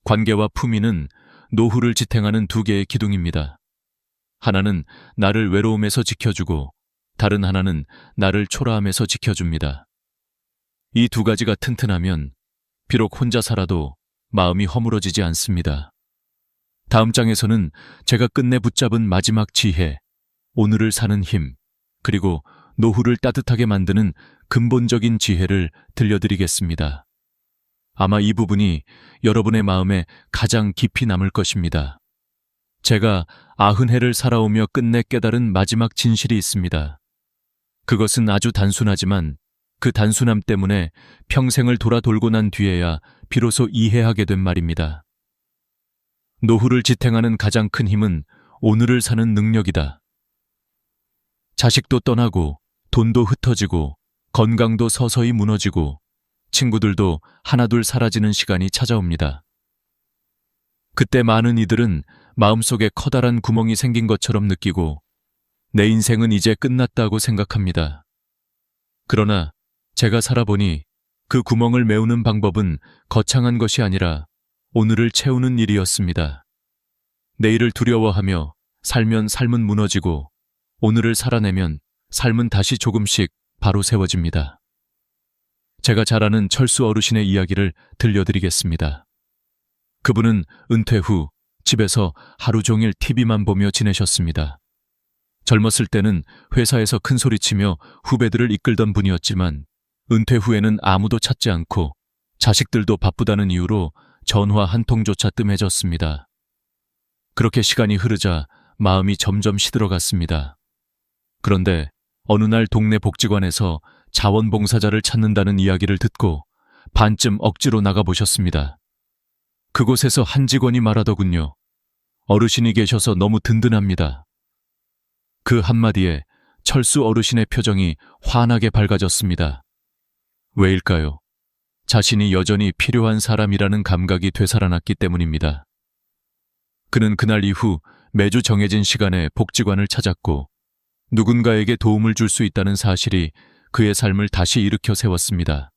관계와 품위는 노후를 지탱하는 두 개의 기둥입니다. 하나는 나를 외로움에서 지켜주고 다른 하나는 나를 초라함에서 지켜줍니다. 이 두 가지가 튼튼하면 비록 혼자 살아도 마음이 허물어지지 않습니다. 다음 장에서는 제가 끝내 붙잡은 마지막 지혜, 오늘을 사는 힘, 그리고 노후를 따뜻하게 만드는 근본적인 지혜를 들려드리겠습니다. 아마 이 부분이 여러분의 마음에 가장 깊이 남을 것입니다. 제가 90해를 살아오며 끝내 깨달은 마지막 진실이 있습니다. 그것은 아주 단순하지만 그 단순함 때문에 평생을 돌아 돌고 난 뒤에야 비로소 이해하게 된 말입니다. 노후를 지탱하는 가장 큰 힘은 오늘을 사는 능력이다. 자식도 떠나고 돈도 흩어지고 건강도 서서히 무너지고 친구들도 하나둘 사라지는 시간이 찾아옵니다. 그때 많은 이들은 마음속에 커다란 구멍이 생긴 것처럼 느끼고 내 인생은 이제 끝났다고 생각합니다. 그러나 제가 살아보니 그 구멍을 메우는 방법은 거창한 것이 아니라 오늘을 채우는 일이었습니다. 내일을 두려워하며 살면 삶은 무너지고 오늘을 살아내면 삶은 다시 조금씩 바로 세워집니다. 제가 잘 아는 철수 어르신의 이야기를 들려드리겠습니다. 그분은 은퇴 후 집에서 하루 종일 TV만 보며 지내셨습니다. 젊었을 때는 회사에서 큰 소리치며 후배들을 이끌던 분이었지만 은퇴 후에는 아무도 찾지 않고 자식들도 바쁘다는 이유로 전화 한 통조차 뜸해졌습니다. 그렇게 시간이 흐르자 마음이 점점 시들어갔습니다. 그런데 어느 날 동네 복지관에서 자원봉사자를 찾는다는 이야기를 듣고 반쯤 억지로 나가보셨습니다. 그곳에서 한 직원이 말하더군요. 어르신이 계셔서 너무 든든합니다. 그 한마디에 철수 어르신의 표정이 환하게 밝아졌습니다. 왜일까요? 자신이 여전히 필요한 사람이라는 감각이 되살아났기 때문입니다. 그는 그날 이후 매주 정해진 시간에 복지관을 찾았고 누군가에게 도움을 줄 수 있다는 사실이 그의 삶을 다시 일으켜 세웠습니다.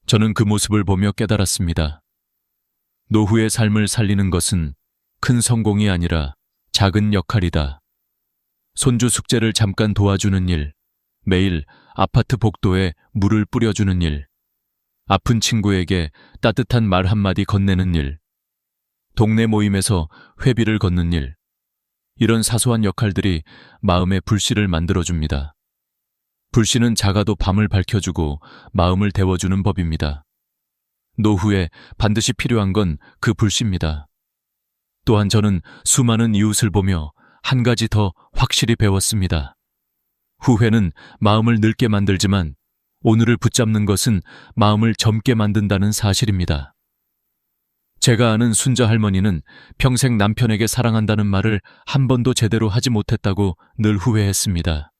저는 그 모습을 보며 깨달았습니다. 노후의 삶을 살리는 것은 큰 성공이 아니라 작은 역할이다. 손주 숙제를 잠깐 도와주는 일, 매일 아파트 복도에 물을 뿌려주는 일, 아픈 친구에게 따뜻한 말 한마디 건네는 일, 동네 모임에서 회비를 걷는 일, 이런 사소한 역할들이 마음의 불씨를 만들어줍니다. 불씨는 작아도 밤을 밝혀주고 마음을 데워주는 법입니다. 노후에 반드시 필요한 건 그 불씨입니다. 또한 저는 수많은 이웃을 보며 한 가지 더 확실히 배웠습니다. 후회는 마음을 늙게 만들지만 오늘을 붙잡는 것은 마음을 젊게 만든다는 사실입니다. 제가 아는 순자 할머니는 평생 남편에게 사랑한다는 말을 한 번도 제대로 하지 못했다고 늘 후회했습니다.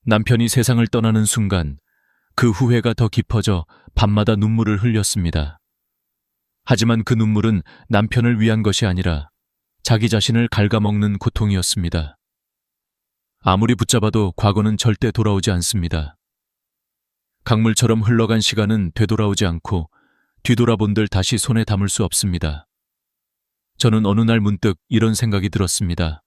남편이 세상을 떠나는 순간 그 후회가 더 깊어져 밤마다 눈물을 흘렸습니다. 하지만 그 눈물은 남편을 위한 것이 아니라 자기 자신을 갉아먹는 고통이었습니다. 아무리 붙잡아도 과거는 절대 돌아오지 않습니다. 강물처럼 흘러간 시간은 되돌아오지 않고 뒤돌아본들 다시 손에 담을 수 없습니다. 저는 어느 날 문득 이런 생각이 들었습니다.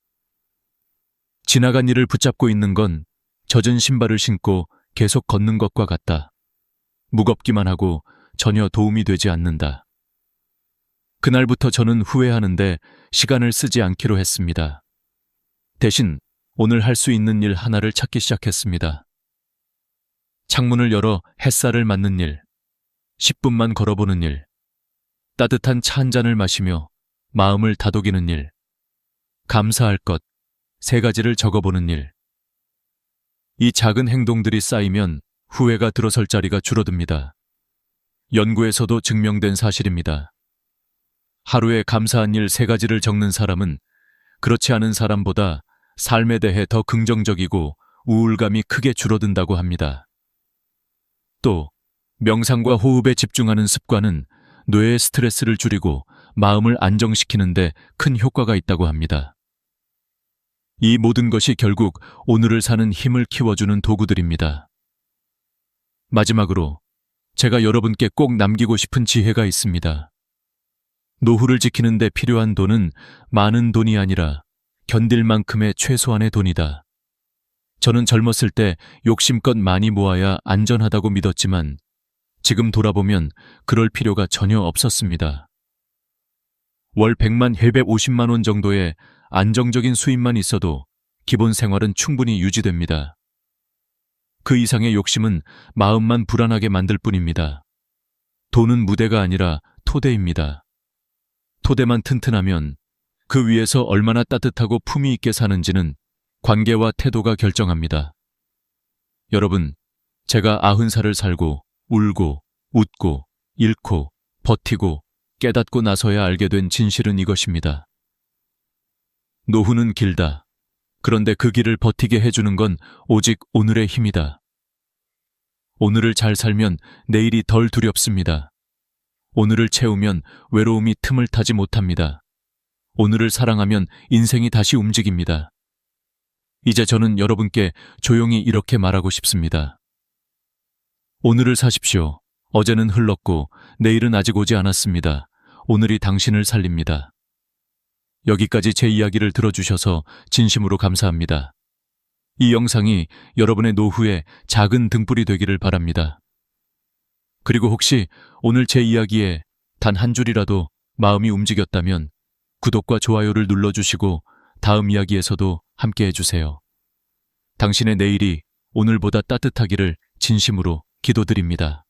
지나간 일을 붙잡고 있는 건 젖은 신발을 신고 계속 걷는 것과 같다. 무겁기만 하고 전혀 도움이 되지 않는다. 그날부터 저는 후회하는데 시간을 쓰지 않기로 했습니다. 대신 오늘 할 수 있는 일 하나를 찾기 시작했습니다. 창문을 열어 햇살을 맞는 일, 10분만 걸어보는 일, 따뜻한 차 한 잔을 마시며 마음을 다독이는 일, 감사할 것 3가지를 적어보는 일. 이 작은 행동들이 쌓이면 후회가 들어설 자리가 줄어듭니다. 연구에서도 증명된 사실입니다. 하루에 감사한 일 3가지를 적는 사람은 그렇지 않은 사람보다 삶에 대해 더 긍정적이고 우울감이 크게 줄어든다고 합니다. 또 명상과 호흡에 집중하는 습관은 뇌의 스트레스를 줄이고 마음을 안정시키는 데 큰 효과가 있다고 합니다. 이 모든 것이 결국 오늘을 사는 힘을 키워주는 도구들입니다. 마지막으로 제가 여러분께 꼭 남기고 싶은 지혜가 있습니다. 노후를 지키는 데 필요한 돈은 많은 돈이 아니라 견딜 만큼의 최소한의 돈이다. 저는 젊었을 때 욕심껏 많이 모아야 안전하다고 믿었지만 지금 돌아보면 그럴 필요가 전혀 없었습니다. 월 100만, 150만 원 정도의 안정적인 수입만 있어도 기본 생활은 충분히 유지됩니다. 그 이상의 욕심은 마음만 불안하게 만들 뿐입니다. 돈은 무대가 아니라 토대입니다. 토대만 튼튼하면 그 위에서 얼마나 따뜻하고 품위 있게 사는지는 관계와 태도가 결정합니다. 여러분, 제가 90살을 살고 울고 웃고 잃고 버티고 깨닫고 나서야 알게 된 진실은 이것입니다. 노후는 길다. 그런데 그 길을 버티게 해주는 건 오직 오늘의 힘이다. 오늘을 잘 살면 내일이 덜 두렵습니다. 오늘을 채우면 외로움이 틈을 타지 못합니다. 오늘을 사랑하면 인생이 다시 움직입니다. 이제 저는 여러분께 조용히 이렇게 말하고 싶습니다. 오늘을 사십시오. 어제는 흘렀고 내일은 아직 오지 않았습니다. 오늘이 당신을 살립니다. 여기까지 제 이야기를 들어주셔서 진심으로 감사합니다. 이 영상이 여러분의 노후에 작은 등불이 되기를 바랍니다. 그리고 혹시 오늘 제 이야기에 단 한 줄이라도 마음이 움직였다면 구독과 좋아요를 눌러주시고 다음 이야기에서도 함께 해주세요. 당신의 내일이 오늘보다 따뜻하기를 진심으로 기도드립니다.